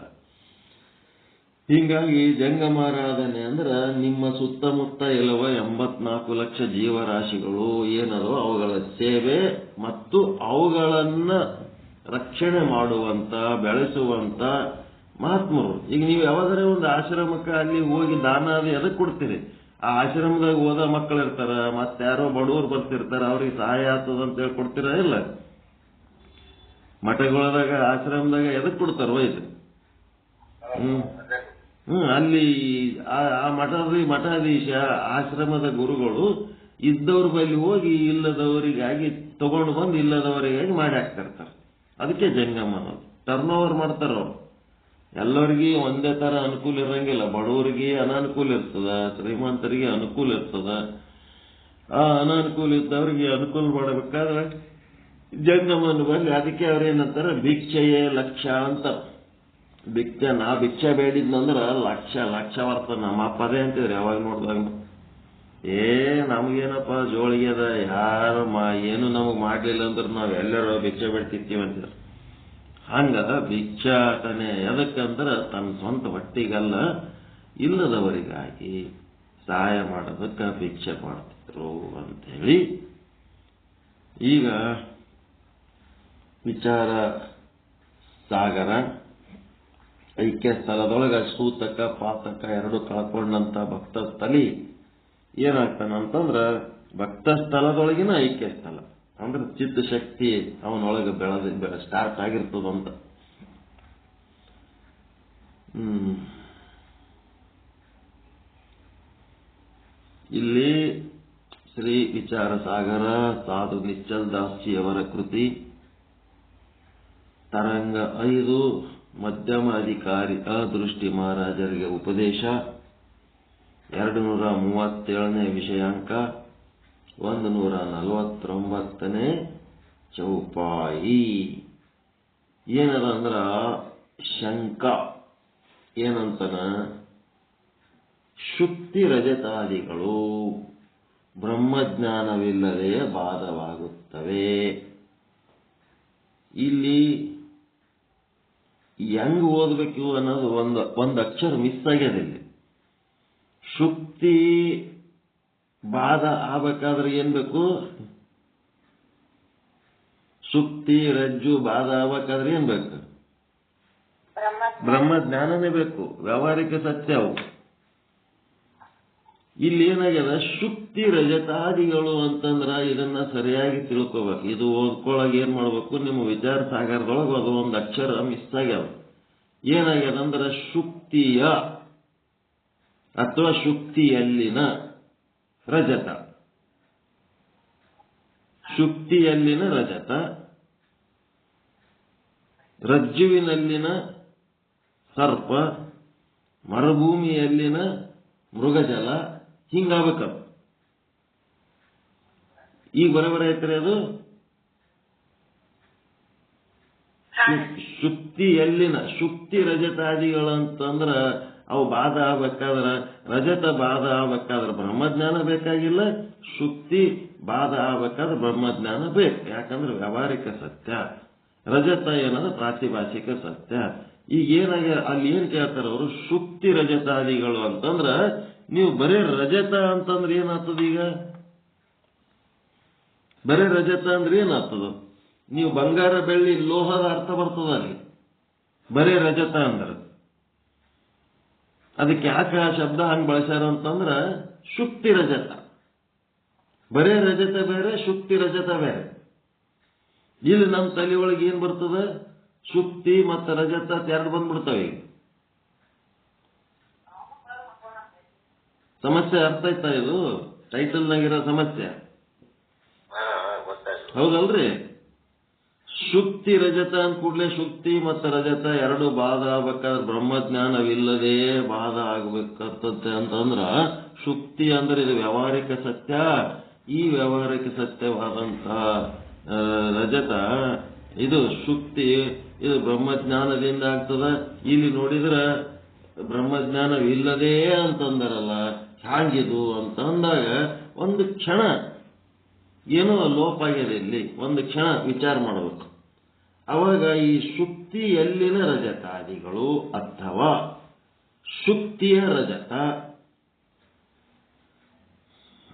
S1: ಹೀಗಾಗಿ ಜಂಗಮಾರಾಧನೆ ಅಂದ್ರೆ ನಿಮ್ಮ ಸುತ್ತಮುತ್ತ ಇರುವ 84 ಲಕ್ಷ ಜೀವರಾಶಿಗಳು ಏನದೋ ಅವುಗಳ ಸೇವೆ ಮತ್ತು ಅವುಗಳನ್ನ ರಕ್ಷಣೆ ಮಾಡುವಂತ ಬೆಳೆಸುವಂತ ಮಹಾತ್ಮರು. ಈಗ ನೀವು ಯಾವಾಗಾದ್ರೆ ಒಂದು ಆಶ್ರಮಕ್ಕೆ ಅಲ್ಲಿ ಹೋಗಿ ದಾನ ಅದು ಎದಕ್ಕೆ ಕೊಡ್ತೀರಿ? ಆ ಆಶ್ರಮದಾಗ ಓದೋ ಮಕ್ಕಳು ಇರ್ತಾರ, ಮತ್ತೆ ಯಾರೋ ಬಡವರು ಬರ್ತಿರ್ತಾರ, ಅವ್ರಿಗೆ ಸಹಾಯ ಆಗ್ತದ ಅಂತ ಹೇಳಿ ಕೊಡ್ತೀರಾ? ಇಲ್ಲ. ಮಠಗಳದಾಗ ಆಶ್ರಮದಾಗ ಎದಕ್ಕೆ ಕೊಡ್ತಾರ ಇದು? ಅಲ್ಲಿ ಆ ಮಠಾಧೀಶ ಆಶ್ರಮದ ಗುರುಗಳು ಇದ್ದವ್ರ ಬಳಿ ಹೋಗಿ ಇಲ್ಲದವರಿಗಾಗಿ ತಗೊಂಡು ಬಂದು ಇಲ್ಲದವರಿಗಾಗಿ ಮಾಡಿ ಹಾಕ್ತಿರ್ತಾರೆ. ಅದಕ್ಕೆ ಜಂಗಮ ಅನ್ನೋದು. ಟರ್ನ್ ಓವರ್ ಮಾಡ್ತಾರ ಅವ್ರು. ಎಲ್ಲರಿಗೂ ಒಂದೇ ತರ ಅನುಕೂಲ ಇರಂಗಿಲ್ಲ. ಬಡವರಿಗೆ ಅನಾನುಕೂಲ ಇರ್ತದ, ಶ್ರೀಮಂತರಿಗೆ ಅನುಕೂಲ ಇರ್ತದ. ಆ ಅನಾನುಕೂಲ ಇದ್ದವರಿಗೆ ಅನುಕೂಲ ಮಾಡಬೇಕಾದ್ರೆ ಜಂಗಮನ ಬಲ್ಲಿ. ಅದಕ್ಕೆ ಅವ್ರೇನಂತಾರ ಭಿಕ್ಷೆಯೇ ಲಕ್ಷ ಅಂತ. ಭಿಕ್ಷೆ ಬೇಡಿದ್ನಂದ್ರ ಲಕ್ಷ ಬರ್ತ. ನಮ್ಮ ಅಪ್ಪದೇ ಅಂತಿದ್ರಿ ಯಾವಾಗ ನೋಡಿದಾಗ. ನಮಗೇನಪ್ಪ ಜೋಳಿಗೆ ಅದ, ಯಾರು ಏನು ನಮಗ್ ಮಾಡ್ಲಿಲ್ಲ ಅಂದ್ರೆ ನಾವ್ ಎಲ್ಲರೂ ಭಿಕ್ಷೆ ಬೇಡ್ತಿರ್ತೀವಿ ಅಂತಿದ್ರು. ಹಂಗ ಭಿಕ್ಷಾಟನೆ ಎದಕ್ಕಂದ್ರ ತನ್ನ ಸ್ವಂತ ಹೊಟ್ಟಿಗಲ್ಲ, ಇಲ್ಲದವರಿಗಾಗಿ ಸಹಾಯ ಮಾಡೋದಕ್ಕ ಭಿಕ್ಷೆ ಮಾಡ್ತಿದ್ರು ಅಂತ ಹೇಳಿ. ಈಗ ವಿಚಾರ ಸಾಗರ ಐಕ್ಯ ಸ್ಥಳದೊಳಗ ಸೂತಕ ಪಾತಕ ಎರಡು ಕಳ್ಕೊಂಡಂತ ಭಕ್ತ ಸ್ಥಳಿ ಏನಾಗ್ತಾನಂತಂದ್ರ ಭಕ್ತ ಸ್ಥಳದೊಳಗಿನ ಐಕ್ಯ ಸ್ಥಳ ಅಂದ್ರೆ ಚಿತ್ತ ಶಕ್ತಿ ಅವನೊಳಗೆ ಸ್ಟಾರ್ಟ್ ಆಗಿರ್ತದಂತ. ಇಲ್ಲಿ ಶ್ರೀ ವಿಚಾರ ಸಾಗರ ಸಾಧು ನಿಶ್ಚಲ್ ದಾಸಿಯವರ ಕೃತಿ. ತರಂಗ 5 ಮಧ್ಯಮ ಅಧಿಕಾರಿ ಅದೃಷ್ಟಿ ಮಹಾರಾಜರಿಗೆ ಉಪದೇಶ. 237ನೇ ವಿಷಯಾಂಕ, 149ನೇ ಚೌಪಾಯಿ. ಏನದ ಅಂದ್ರ ಶಂಕ ಏನಂತನ, ಶುಕ್ತಿ ರಜತಾದಿಗಳು ಬ್ರಹ್ಮಜ್ಞಾನವಿಲ್ಲದೆ ಬಾಧವಾಗುತ್ತವೆ. ಇಲ್ಲಿ ಹೆಂಗ್ ಓದ್ಬೇಕು ಅನ್ನೋದು ಒಂದು ಅಕ್ಷರ ಮಿಸ್ ಆಗ್ಯದ. ಇಲ್ಲಿ ಶುಕ್ತಿ ಬಾಧ ಆಗ್ಬೇಕಾದ್ರೆ ಏನ್ ಬೇಕು? ಶುಕ್ತಿ ರಜ್ಜು ಬಾಧ ಆಗ್ಬೇಕಾದ್ರೆ ಏನ್ ಬೇಕು? ಬ್ರಹ್ಮಜ್ಞಾನನೇ ಬೇಕು. ವ್ಯಾವಹಾರಿಕ ಸತ್ಯ ಅವು. ಇಲ್ಲಿ ಏನಾಗ್ಯದ, ಶುಕ್ತಿ ರಜತಾದಿಗಳು ಅಂತಂದ್ರ ಇದನ್ನ ಸರಿಯಾಗಿ ತಿಳ್ಕೋಬೇಕು. ಇದು ಓದ್ಕೊಳಗೆ ಏನ್ ಮಾಡ್ಬೇಕು, ನಿಮ್ಮ ವಿಚಾರ ಸಾಗರದೊಳಗೆ ಅದು ಒಂದು ಅಕ್ಷರ ಮಿಸ್ ಆಗ್ಯಾವ. ಏನಾಗ್ಯದಂದ್ರ ಶುಕ್ತಿಯ ಅಥವಾ ಶುಕ್ತಿಯಲ್ಲಿನ ರಜತ, ಶುಕ್ತಿಯಲ್ಲಿನ ರಜತ, ರಜ್ಜುವಿನಲ್ಲಿನ ಸರ್ಪ, ಮರುಭೂಮಿಯಲ್ಲಿನ ಮೃಗಜಲ, ಹಿಂಗಾಗಬೇಕ. ಈಗ ಬರಬರ ಐತ್ರಿ ಅದು. ಶುಕ್ತಿಯಲ್ಲಿನ ಶುಕ್ತಿ ರಜತಾದಿಗಳು ಅಂತಂದ್ರ ಅವು ಬಾಧ ಆಗ್ಬೇಕಾದ್ರ, ರಜತ ಬಾಧ ಆಗ್ಬೇಕಾದ್ರೆ ಬ್ರಹ್ಮಜ್ಞಾನ ಬೇಕಾಗಿಲ್ಲ. ಶುಕ್ತಿ ಬಾಧ ಆಗ್ಬೇಕಾದ್ರೆ ಬ್ರಹ್ಮಜ್ಞಾನ ಬೇಕು. ಯಾಕಂದ್ರೆ ವ್ಯಾವಹಾರಿಕ ಸತ್ಯ. ರಜತ ಏನಂದ್ರೆ ಪ್ರಾತಿಭಾಷಿಕ ಸತ್ಯ. ಈಗ ಏನಾಗ್ಯ ಅಲ್ಲಿ ಏನ್ ಕೇಳ್ತಾರ ಅವರು, ಶುಕ್ತಿ ರಜತಾದಿಗಳು ಅಂತಂದ್ರ ನೀವು ಬರೇ ರಜತ ಅಂತಂದ್ರೆ ಏನಾಗ್ತದ? ಈಗ ಬರೇ ರಜತ ಅಂದ್ರೆ ಏನಾಗ್ತದ? ನೀವು ಬಂಗಾರ ಬೆಳ್ಳಿ ಲೋಹದ ಅರ್ಥ ಬರ್ತದ ಅಲ್ಲಿ. ಬರೇ ರಜತ ಅಂದ್ರೆ ಅದಕ್ಕೆ ಯಾಕೆ ಆ ಶಬ್ದ ಹಂಗ್ ಬಳಸ್ಯಾರ ಅಂತಂದ್ರ ಶುಕ್ತಿ ರಜತ. ಬರೇ ರಜತ ಬೇರೆ, ಶುಕ್ತಿ ರಜತ ಬೇರೆ. ಇಲ್ಲಿ ನಮ್ಮ ತಲೆ ಒಳಗೆ ಏನ್ ಬರ್ತದ? ಶುಕ್ತಿ ಮತ್ತು ರಜತ ಎರಡು ಬಂದ್ಬಿಡ್ತಾವೆ. ಈಗ ಸಮಸ್ಯೆ ಅರ್ಥ ಆಯ್ತಾ? ಇದು ಟೈಟಲ್ನಾಗಿರೋ ಸಮಸ್ಯೆ ಹೌದಲ್ರಿ? ಶುಕ್ತಿ ರಜತ ಅಂದ ಕೂಡಲೇ ಶುಕ್ತಿ ಮತ್ತು ರಜತ ಎರಡು ಬಾಧ ಆಗ್ಬೇಕಾದ್ರೆ ಬ್ರಹ್ಮಜ್ಞಾನವಿಲ್ಲದೆ ಬಾಧ ಆಗ್ಬೇಕಂತೆ ಅಂತಂದ್ರ, ಶುಕ್ತಿ ಅಂದ್ರೆ ಇದು ವ್ಯಾವಹಾರಿಕ ಸತ್ಯ. ಈ ವ್ಯಾವಹಾರಿಕ ಸತ್ಯವಾದಂತ ರಜತ, ಇದು ಶುಕ್ತಿ, ಇದು ಬ್ರಹ್ಮಜ್ಞಾನದಿಂದ ಆಗ್ತದ. ಇಲ್ಲಿ ನೋಡಿದ್ರ ಬ್ರಹ್ಮಜ್ಞಾನವಿಲ್ಲದೆ ಅಂತಂದರಲ್ಲ, ಹ್ಯಾಂಗಿದು ಅಂತಂದಾಗ ಒಂದು ಕ್ಷಣ ಏನೋ ಲೋಪ ಆಗಿದೆ. ಇಲ್ಲಿ ಒಂದು ಕ್ಷಣ ವಿಚಾರ ಮಾಡಬೇಕು. ಅವಾಗ ಈ ಶುಕ್ತಿಯಲ್ಲಿನ ರಜತಾದಿಗಳು ಅಥವಾ ಶುಕ್ತಿಯ ರಜತ,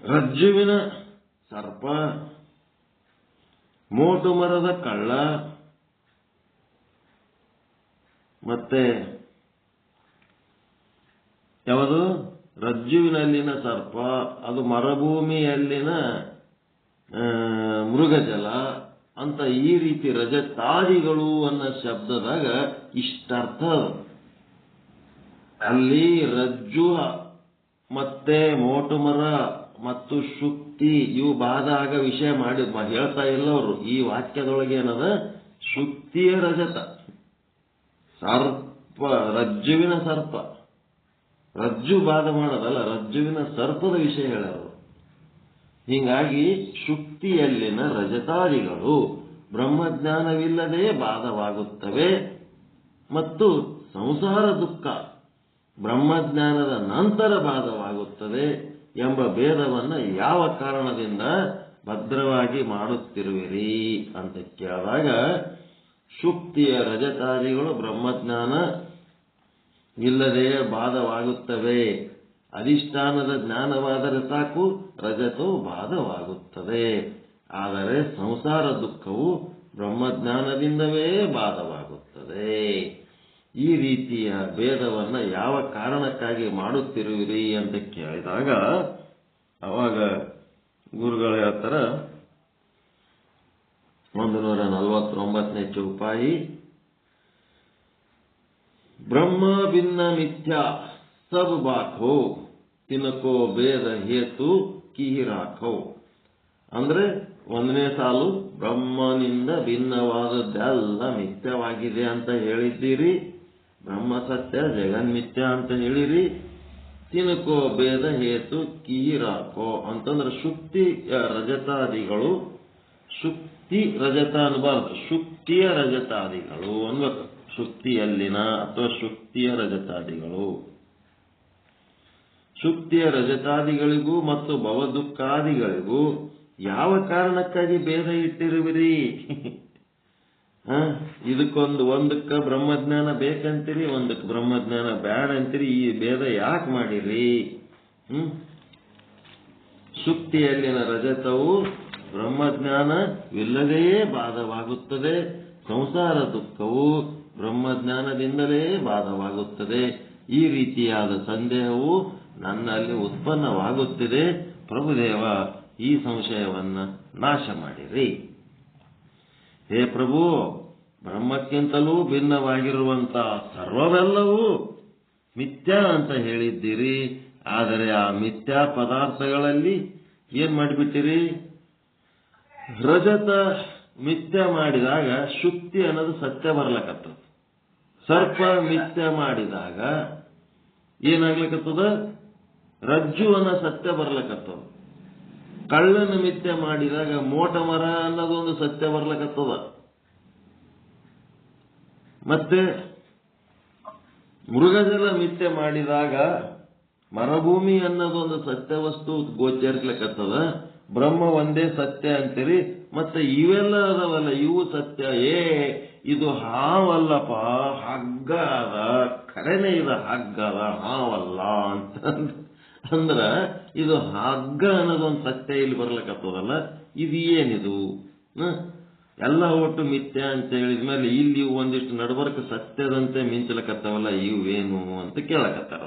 S1: ರಜ್ಜುವಿನ ಸರ್ಪ, ಮೋಟು ಮರದ ಕಳ್ಳ, ಮತ್ತೆ ಯಾವುದು ರಜ್ಜುವಿನಲ್ಲಿನ ಸರ್ಪ, ಅದು ಮರುಭೂಮಿಯಲ್ಲಿನ ಮೃಗಜಲ ಅಂತ ಈ ರೀತಿ ರಜತಾದಿಗಳು ಅನ್ನೋ ಶಬ್ದದಾಗ ಇಷ್ಟರ್ಥ. ಅಲ್ಲಿ ರಜ್ಜು ಮತ್ತೆ ಮೋಟು ಮರ ಮತ್ತು ಶುಕ್ತಿ ಇವು ಬಾಧ ಆಗ ವಿಷಯ ಮಾಡಿ ಹೇಳ್ತಾ ಇಲ್ಲ ಅವರು. ಈ ವಾಕ್ಯದೊಳಗೆ ಏನದ, ಶುಕ್ತಿಯ ರಜತ, ಸರ್ಪ, ರಜ್ಜುವಿನ ಸರ್ಪ, ರಜ್ಜು ಬಾಧ ಮಾಡೋದಲ್ಲ, ರಜ್ಜುವಿನ ಸರ್ಪದ ವಿಷಯ ಹೇಳೋರು. ಹೀಗಾಗಿ ಶುಕ್ತಿಯಲ್ಲಿನ ರಜತಾದಿಗಳು ಬ್ರಹ್ಮಜ್ಞಾನವಿಲ್ಲದೆ ಬಾಧವಾಗುತ್ತವೆ ಮತ್ತು ಸಂಸಾರ ದುಃಖ ಬ್ರಹ್ಮಜ್ಞಾನದ ನಂತರ ಬಾಧವಾಗುತ್ತದೆ ಎಂಬ ಭೇದವನ್ನು ಯಾವ ಕಾರಣದಿಂದ ಭದ್ರವಾಗಿ ಮಾಡುತ್ತಿರುವಿರಿ ಅಂತ ಕೇಳಿದಾಗ, ಶುಕ್ತಿಯ ರಜತಾದಿಗಳು ಬ್ರಹ್ಮಜ್ಞಾನ ಇಲ್ಲದೆಯೇ ಬಾಧವಾಗುತ್ತವೆ. ಅಧಿಷ್ಠಾನದ ಜ್ಞಾನವಾದರೆ ಸಾಕು ರಜತವು ಬಾಧವಾಗುತ್ತದೆ. ಆದರೆ ಸಂಸಾರ ದುಃಖವು ಬ್ರಹ್ಮಜ್ಞಾನದಿಂದವೇ ಬಾಧವಾಗುತ್ತದೆ. ಈ ರೀತಿಯ ಭೇದವನ್ನು ಯಾವ ಕಾರಣಕ್ಕಾಗಿ ಮಾಡುತ್ತಿರುವಿರಿ ಅಂತ ಕೇಳಿದಾಗ ಅವಾಗ ಗುರುಗಳು ಹೇಳ್ತಾರ, 149ನೇ ಚೌಪಾಯಿ, ಬ್ರಹ್ಮ ಭಿನ್ನ ಮಿಥ್ಯಾ ಸಬ್ ಬಾತ್ ಹೋ ತಿನಕೋ ಭೇದ ಹೇತು ಕಿ ರಾಖೋ. ಅಂದ್ರೆ 1ನೇ ಸಾಲು, ಬ್ರಹ್ಮನಿಂದ ಭಿನ್ನವಾದದ್ದೆಲ್ಲ ಮಿಥ್ಯವಾಗಿದೆ ಅಂತ ಹೇಳಿದ್ದೀರಿ, ಬ್ರಹ್ಮ ಸತ್ಯ ಜಗನ್ಮಿಥ್ಯ ಅಂತ ಹೇಳಿರಿ, ತಿನಕೋ ಭೇದ ಹೇತು ಕಿ ರಾಖೋ ಅಂತಂದ್ರೆ ಶುಕ್ತಿಯ ರಜತಾದಿಗಳು, ಶುಕ್ತಿ ರಜತ ಅನ್ನಬಾರ್ದು, ಶುಕ್ತಿಯ ರಜತಾದಿಗಳು ಅನ್ಬೇಕು. ಶುಕ್ತಿಯಲ್ಲಿನ ಅಥವಾ ಶುಕ್ತಿಯ ರಜತಾದಿಗಳು, ಶುಕ್ತಿಯ ರಜತಾದಿಗಳಿಗೂ ಮತ್ತು ಭವದುಃಖಾದಿಗಳಿಗೂ ಯಾವ ಕಾರಣಕ್ಕಾಗಿ ಭೇದ ಇಟ್ಟಿರುವಿರಿ? ಒಂದಕ್ಕೆ ಬ್ರಹ್ಮಜ್ಞಾನ ಬೇಕಂತೀರಿ, ಒಂದಕ್ಕೆ ಬ್ರಹ್ಮಜ್ಞಾನ ಬ್ಯಾಡ ಅಂತೀರಿ. ಈ ಭೇದ ಯಾಕೆ ಮಾಡಿರಿ? ಶುಕ್ತಿಯಲ್ಲಿನ ರಜತವು ಬ್ರಹ್ಮಜ್ಞಾನವಿಲ್ಲದೆಯೇ ಬಾಧವಾಗುತ್ತದೆ, ಸಂಸಾರ ದುಃಖವು ಬ್ರಹ್ಮಜ್ಞಾನದಿಂದಲೇ ಬಾಧವಾಗುತ್ತದೆ. ಈ ರೀತಿಯಾದ ಸಂದೇಹವು ನನ್ನಲ್ಲಿ ಉತ್ಪನ್ನವಾಗುತ್ತಿದೆ. ಪ್ರಭುದೇವ, ಈ ಸಂಶಯವನ್ನ ನಾಶ ಮಾಡಿರಿ. ಹೇ ಪ್ರಭು, ಬ್ರಹ್ಮಕ್ಕಿಂತಲೂ ಭಿನ್ನವಾಗಿರುವಂತಹ ಸರ್ವವೆಲ್ಲವೂ ಮಿಥ್ಯಾ ಅಂತ ಹೇಳಿದ್ದೀರಿ. ಆದರೆ ಆ ಮಿಥ್ಯಾ ಪದಾರ್ಥಗಳಲ್ಲಿ ಏನ್ ಮಾಡಿಬಿಟ್ಟಿರಿ? ರಜತ ಮಿಥ್ಯ ಮಾಡಿದಾಗ ಶುಕ್ತಿ ಅನ್ನೋದು ಸತ್ಯ ಬರ್ಲಕತ್ತದ. ಸರ್ಪ ಮಿಥ್ಯ ಮಾಡಿದಾಗ ಏನಾಗ್ಲಿಕ್ಕತ್ತದ? ರಜ್ಜು ಅನ್ನೋ ಸತ್ಯ ಬರ್ಲಕತ್ತದ. ಕಳ್ಳನ ಮಿಥ್ಯ ಮಾಡಿದಾಗ ಮೋಟ ಮರ ಅನ್ನೋದೊಂದು ಸತ್ಯ ಬರ್ಲಕತ್ತದ. ಮತ್ತೆ ಮೃಗಜಲ ಮಿಥ್ಯ ಮಾಡಿದಾಗ ಮರುಭೂಮಿ ಅನ್ನೋದೊಂದು ಸತ್ಯ ವಸ್ತು ಗೋಚರಿಸ್ಲಿಕ್ಕತ್ತದ. ಬ್ರಹ್ಮ ಒಂದೇ ಸತ್ಯ ಅಂತೀರಿ. ಮತ್ತೆ ಇವೆಲ್ಲ ಅದಾವಲ್ಲ, ಇವು ಸತ್ಯ. ಇದು ಹಾವಲ್ಲಪ್ಪ, ಹಗ್ಗ ಅದ, ಖರೇನೆ ಇದು ಹಗ್ಗ ಅದ, ಹಾವಲ್ಲ ಅಂತ ಅಂದ್ರ ಇದು ಹಗ್ಗ ಅನ್ನೋದೊಂದು ಸತ್ಯ ಇಲ್ಲಿ ಬರ್ಲಕತ್ತದಲ್ಲ, ಇದು ಏನಿದು? ಎಲ್ಲ ಒಟ್ಟು ಮಿಥ್ಯ ಅಂತ ಹೇಳಿದ್ಮೇಲೆ ಇಲ್ಲಿ ಒಂದಿಷ್ಟು ನಡಬರ್ಕ ಸತ್ಯದಂತೆ ಮಿಂಚಲಕತ್ತವಲ್ಲ, ಇವೇನು ಅಂತ ಕೇಳಕತ್ತಾರ.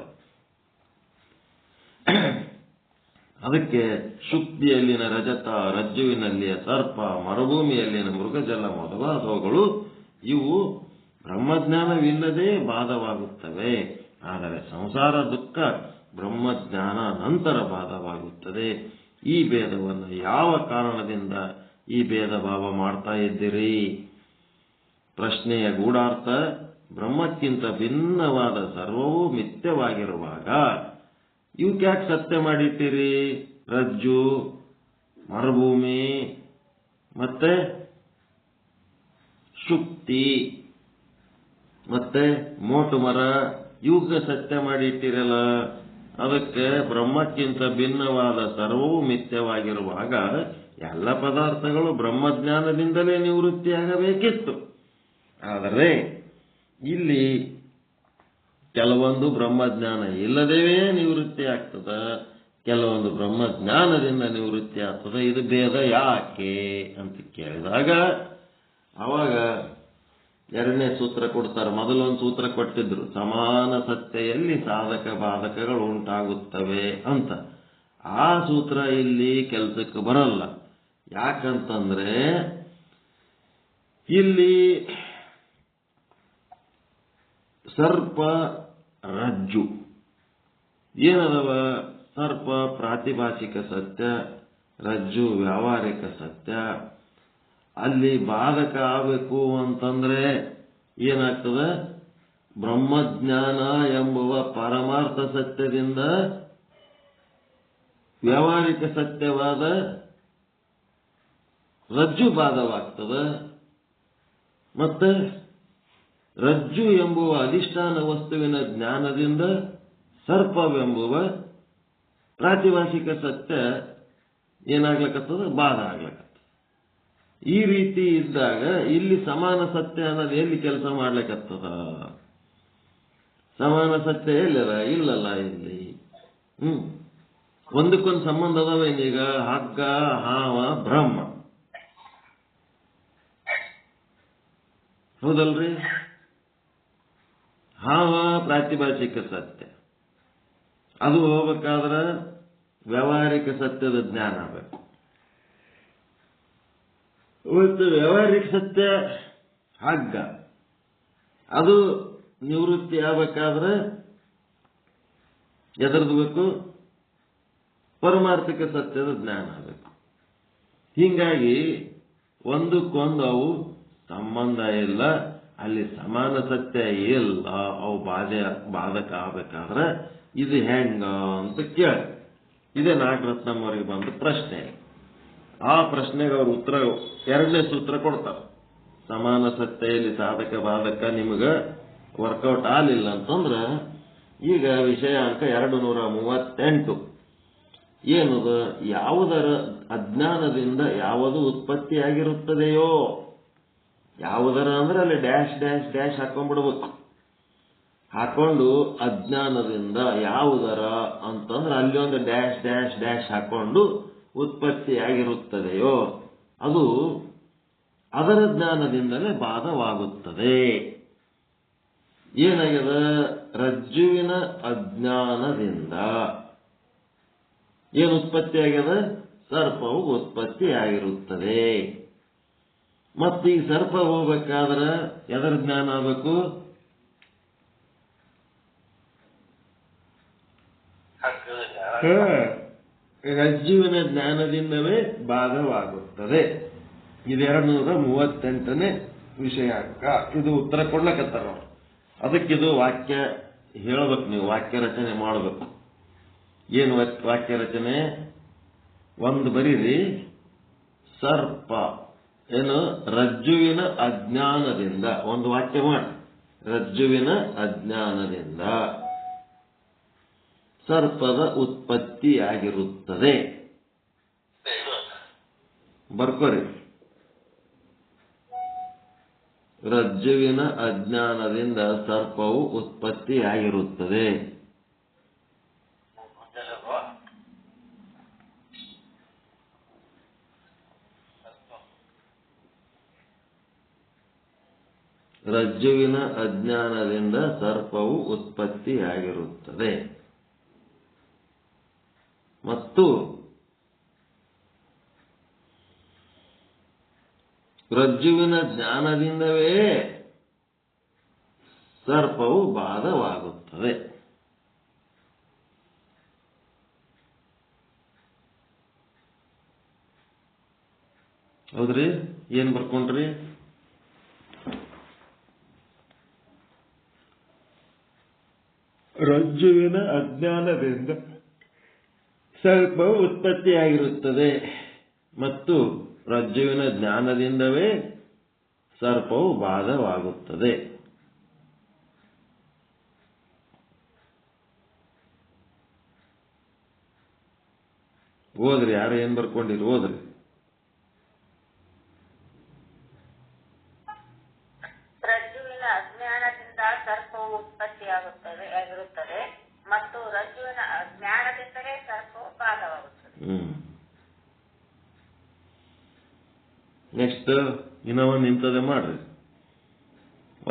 S1: ಅದಕ್ಕೆ ಶುಕ್ತಿಯಲ್ಲಿನ ರಜತ, ರಜ್ಜುವಿನಲ್ಲಿಯ ಸರ್ಪ, ಮರುಭೂಮಿಯಲ್ಲಿನ ಮೃಗಜಲ ಮೊದಲಾದವುಗಳು ಇವು ಬ್ರಹ್ಮಜ್ಞಾನವಿಲ್ಲದೆ ಬಾಧವಾಗುತ್ತವೆ. ಆದರೆ ಸಂಸಾರ ದುಃಖ ಬ್ರಹ್ಮಜ್ಞಾನ ನಂತರ ಬಾಧವಾಗುತ್ತದೆ. ಈ ಭೇದವನ್ನು ಯಾವ ಕಾರಣದಿಂದ ಈ ಭೇದ ಭಾವ ಮಾಡ್ತಾ ಇದ್ದೀರಿ? ಪ್ರಶ್ನೆಯ ಗೂಢಾರ್ಥ, ಬ್ರಹ್ಮಕ್ಕಿಂತ ಭಿನ್ನವಾದ ಸರ್ವವೂ ಮಿಥ್ಯವಾಗಿರುವಾಗ ಇವಕ್ಯಾಕೆ ಸತ್ಯ ಮಾಡಿಟ್ಟಿರಿ? ರಜ್ಜು, ಮರುಭೂಮಿ ಮತ್ತೆ ಶುಕ್ತಿ ಮತ್ತೆ ಮೋಟು ಮರ ಇವಕ್ಕೆ ಸತ್ಯ ಮಾಡಿಟ್ಟಿರಲ್ಲ. ಅದಕ್ಕೆ ಬ್ರಹ್ಮಕ್ಕಿಂತ ಭಿನ್ನವಾದ ಸರ್ವವೂ ಮಿಥ್ಯವಾಗಿರುವಾಗ ಎಲ್ಲ ಪದಾರ್ಥಗಳು ಬ್ರಹ್ಮಜ್ಞಾನದಿಂದಲೇ ನಿವೃತ್ತಿಯಾಗಬೇಕಿತ್ತು. ಆದರೆ ಇಲ್ಲಿ ಕೆಲವೊಂದು ಬ್ರಹ್ಮಜ್ಞಾನ ಇಲ್ಲದೇವೇ ನಿವೃತ್ತಿ ಆಗ್ತದ, ಕೆಲವೊಂದು ಬ್ರಹ್ಮಜ್ಞಾನದಿಂದ ನಿವೃತ್ತಿ ಆಗ್ತದೆ. ಇದು ಭೇದ ಯಾಕೆ ಅಂತ ಕೇಳಿದಾಗ ಅವಾಗ ಎರಡನೇ ಸೂತ್ರ ಕೊಡ್ತಾರೆ. ಮೊದಲೊಂದು ಸೂತ್ರ ಕೊಟ್ಟಿದ್ರು, ಸಮಾನ ಸತ್ತೆಯಲ್ಲಿ ಸಾಧಕ ಬಾಧಕಗಳು ಉಂಟಾಗುತ್ತವೆ ಅಂತ. ಆ ಸೂತ್ರ ಇಲ್ಲಿ ಕೆಲಸಕ್ಕೆ ಬರಲ್ಲ. ಯಾಕಂತಂದ್ರೆ ಇಲ್ಲಿ ಸರ್ಪ ರಜ್ಜು ಏನದವ? ಸರ್ಪ ಪ್ರಾತಿಭಾಷಿಕ ಸತ್ಯ, ರಜ್ಜು ವ್ಯಾವಹಾರಿಕ ಸತ್ಯ. ಅಲ್ಲಿ ಬಾಧಕ ಆಗಬೇಕು ಅಂತಂದ್ರೆ ಏನಾಗ್ತದೆ? ಬ್ರಹ್ಮಜ್ಞಾನ ಎಂಬುವ ಪರಮಾರ್ಥ ಸತ್ಯದಿಂದ ವ್ಯಾವಹಾರಿಕ ಸತ್ಯವಾದ ರಜ್ಜು ಬಾಧವಾಗ್ತದೆ. ಮತ್ತೆ ರಜ್ಜು ಎಂಬುವ ಅಧಿಷ್ಠಾನ ವಸ್ತುವಿನ ಜ್ಞಾನದಿಂದ ಸರ್ಪವೆಂಬುವ ಪ್ರಾತಿಭಾಷಿಕ ಸತ್ಯ ಏನಾಗ್ಲಕತ್ತದ? ಬಾಧ ಆಗ್ಲಕತ್ತದ. ಈ ರೀತಿ ಇದ್ದಾಗ ಇಲ್ಲಿ ಸಮಾನ ಸತ್ಯ ಅನ್ನೋದು ಎಲ್ಲಿ ಕೆಲಸ ಮಾಡ್ಲಿಕ್ಕತ್ತದ? ಸಮಾನ ಸತ್ಯ ಎಲ್ಲದ? ಇಲ್ಲಲ್ಲ ಇಲ್ಲಿ. ಒಂದಕ್ಕೊಂದು ಸಂಬಂಧ ಅದಾವೇನೀಗ? ಹಗ್ಗ, ಹಾವ, ಬ್ರಹ್ಮ, ಹೌದಲ್ರಿ? ಹಾವ ಪ್ರಾತಿಭಾಷಿಕ ಸತ್ಯ, ಅದು ಹೋಗ್ಬೇಕಾದ್ರೆ ವ್ಯಾವಹಾರಿಕ ಸತ್ಯದ ಜ್ಞಾನ ಆಗಬೇಕು. ಮತ್ತು ವ್ಯಾವಹಾರಿಕ ಸತ್ಯ ಹಗ್ಗ, ಅದು ನಿವೃತ್ತಿ ಆಗಬೇಕಾದ್ರೆ ಎದರದು ಬೇಕು? ಪರಮಾರ್ಥಿಕ ಸತ್ಯದ ಜ್ಞಾನ ಆಗಬೇಕು. ಹೀಗಾಗಿ ಒಂದಕ್ಕೊಂದು ಅವು ಸಂಬಂಧ ಇಲ್ಲ. ಅಲ್ಲಿ ಸಮಾನ ಸತ್ಯ ಇಲ್ಲ. ಅವು ಬಾಧಕ ಆಗಬೇಕಾದ್ರೆ ಇದು ಹೆಂಗ ಅಂತ ಕೇಳಿ, ಇದೇ ನಾಗರತ್ನಮ್ಮವರಿಗೆ ಬಂದ ಪ್ರಶ್ನೆ. ಆ ಪ್ರಶ್ನೆಗೆ ಅವ್ರ ಉತ್ತರ ಎರಡನೇ ಸೂತ್ರ ಕೊಡ್ತಾರೆ. ಸಮಾನ ಸತ್ಯಲ್ಲಿ ಸಾಧಕ ಬಾಧಕ ನಿಮಗೆ ವರ್ಕೌಟ್ ಆಗಲಿಲ್ಲ ಅಂತಂದ್ರೆ ಈಗ ವಿಷಯಾಂಕ 238 ಏನದು? ಯಾವುದರ ಅಜ್ಞಾನದಿಂದ ಯಾವುದು ಉತ್ಪತ್ತಿಯಾಗಿರುತ್ತದೆಯೋ, ಯಾವುದರ ಅಂದ್ರೆ ಅಲ್ಲಿ ಡ್ಯಾಶ್ ಡ್ಯಾಶ್ ಡ್ಯಾಶ್ ಹಾಕೊಂಡ್ಬಿಡ್ಬೇಕು. ಹಾಕೊಂಡು ಅಜ್ಞಾನದಿಂದ ಯಾವುದರ ಅಂತಂದ್ರೆ ಅಲ್ಲಿ ಒಂದು ಡ್ಯಾಶ್ ಡ್ಯಾಶ್ ಡ್ಯಾಶ್ ಹಾಕೊಂಡು ಉತ್ಪತ್ತಿಯಾಗಿರುತ್ತದೆಯೋ ಅದು ಅದರ ಜ್ಞಾನದಿಂದಲೇ ಬಾಧವಾಗುತ್ತದೆ. ಏನಾಗ್ಯದ? ರಜ್ಜುವಿನ ಅಜ್ಞಾನದಿಂದ ಏನು ಉತ್ಪತ್ತಿಯಾಗ್ಯದ? ಸರ್ಪವು ಉತ್ಪತ್ತಿಯಾಗಿರುತ್ತದೆ. ಮತ್ತು ಈ ಸರ್ಪ ಹೋಗ್ಬೇಕಾದ್ರೆ ಎದರ ಜ್ಞಾನ ಆಗಬೇಕು? ರಜ್ಜುವಿನ ಜ್ಞಾನದಿಂದವೇ ಬಾಧವಾಗುತ್ತದೆ. ಇದು 238ನೇ ವಿಷಯಾಂಕ. ಇದು ಉತ್ತರ ಕೊಡ್ಲಕತ್ತಾರ. ಅದಕ್ಕಿದು ವಾಕ್ಯ ಹೇಳ್ಬೇಕು, ನೀವು ವಾಕ್ಯ ರಚನೆ ಮಾಡಬೇಕು. ಏನು ವಾಕ್ಯ ರಚನೆ? ಒಂದು ಬರೀರಿ. ಸರ್ಪ ಏನು? ರಜ್ಜುವಿನ ಅಜ್ಞಾನದಿಂದ ಒಂದು ವಾಕ್ಯ ಮಾಡಿ. ರಜ್ಜುವಿನ ಅಜ್ಞಾನದಿಂದ ಸರ್ಪದ ಉತ್ಪತ್ತಿಯಾಗಿರುತ್ತದೆ. ಬರ್ಕೋರಿ. ರಜ್ಜುವಿನ ಅಜ್ಞಾನದಿಂದ ಸರ್ಪವು ಉತ್ಪತ್ತಿಯಾಗಿರುತ್ತದೆ. ರಜ್ಜುವಿನ ಅಜ್ಞಾನದಿಂದ ಸರ್ಪವು ಉತ್ಪತ್ತಿಯಾಗಿರುತ್ತದೆ ಮತ್ತು ರಜ್ಜುವಿನ ಜ್ಞಾನದಿಂದವೇ ಸರ್ಪವು ಬಾಧವಾಗುತ್ತದೆ. ಹೌದ್ರಿ? ಏನ್ ಬರ್ಕೊಂಡ್ರಿ? ರಜ್ಜುವಿನ ಅಜ್ಞಾನದಿಂದ ಸರ್ಪವು ಉತ್ಪತ್ತಿಯಾಗಿರುತ್ತದೆ ಮತ್ತು ರಜ್ಜುವಿನ ಜ್ಞಾನದಿಂದವೇ ಸರ್ಪವು ಬಾಧವಾಗುತ್ತದೆ. ಓದ್ರಿ, ಯಾರು ಏನ್ ಬರ್ಕೊಂಡಿರಿ? ಓದ್ರಿ.
S2: ರಜ್ಜುವಿನ ಅಜ್ಞಾನದಿಂದ ಸರ್ಪವು ಉತ್ಪತ್ತಿಯಾಗುತ್ತದೆ.
S1: ನೆಕ್ಸ್ಟ್ ಇನ್ನೂ ಒಂದು ಇಂಥದ್ದೇ ಮಾಡ್ರಿ.